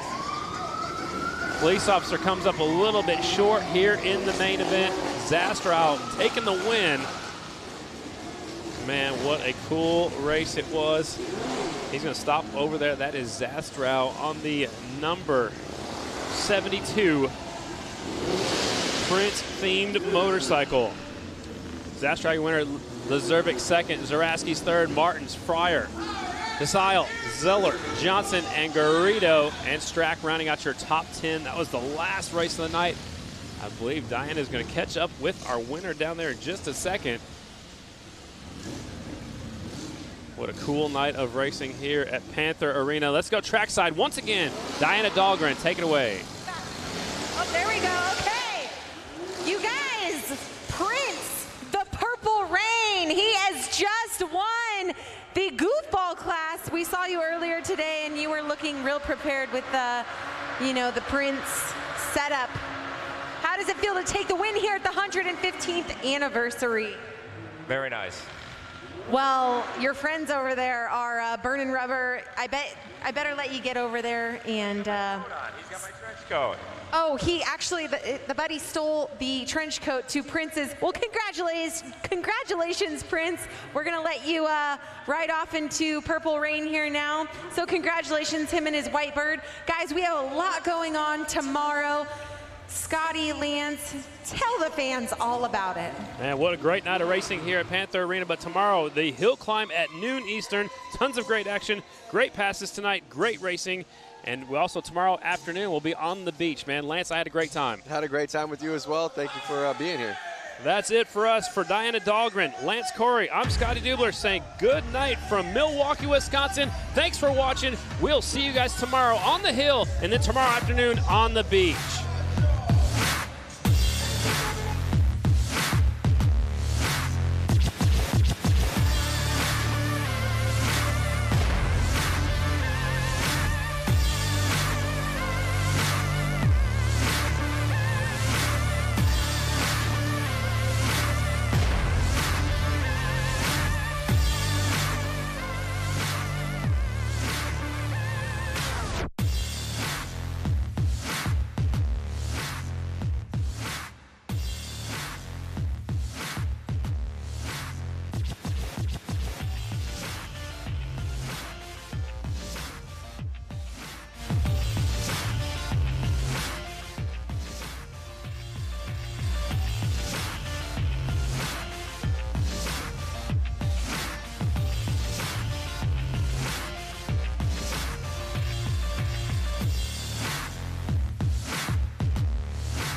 Police officer comes up a little bit short here in the main event. Zastrow taking the win. Man, what a cool race it was. He's going to stop over there. That is Zastrow on the number 72 Prince-themed motorcycle. Zastrow, your winner. Lazervic second. Zaraski's third. Martins, Fryer, Desile, Zeller, Johnson, and Garrido, and Strack rounding out your top 10. That was the last race of the night. I believe Diana is going to catch up with our winner down there in just a second. What a cool night of racing here at Panther Arena. Let's go trackside once again. Diana Dahlgren, take it away. Oh, there we go. Okay. You guys, Prince, the Purple Rain, he has just won the goofball class. We saw you earlier today, and you were looking real prepared with the, the Prince setup. How does it feel to take the win here at the 115th anniversary? Very nice. Well, your friends over there are burning rubber. I better let you get over there and. Hold on, he's got my trench coat. Oh, he actually, the buddy stole the trench coat to Prince's. Well, congratulations, Prince. We're gonna let you ride off into Purple Rain here now. So congratulations, him and his white bird. Guys, we have a lot going on tomorrow. Scotty, Lance, tell the fans all about it. Man, what a great night of racing here at Panther Arena. But tomorrow, the hill climb at noon Eastern. Tons of great action, great passes tonight, great racing. And we also, tomorrow afternoon, we'll be on the beach, man. Lance, I had a great time. Had a great time with you as well. Thank you for being here. That's it for us. For Diana Dahlgren, Lance Corey, I'm Scotty Dubler saying good night from Milwaukee, Wisconsin. Thanks for watching. We'll see you guys tomorrow on the hill and then tomorrow afternoon on the beach.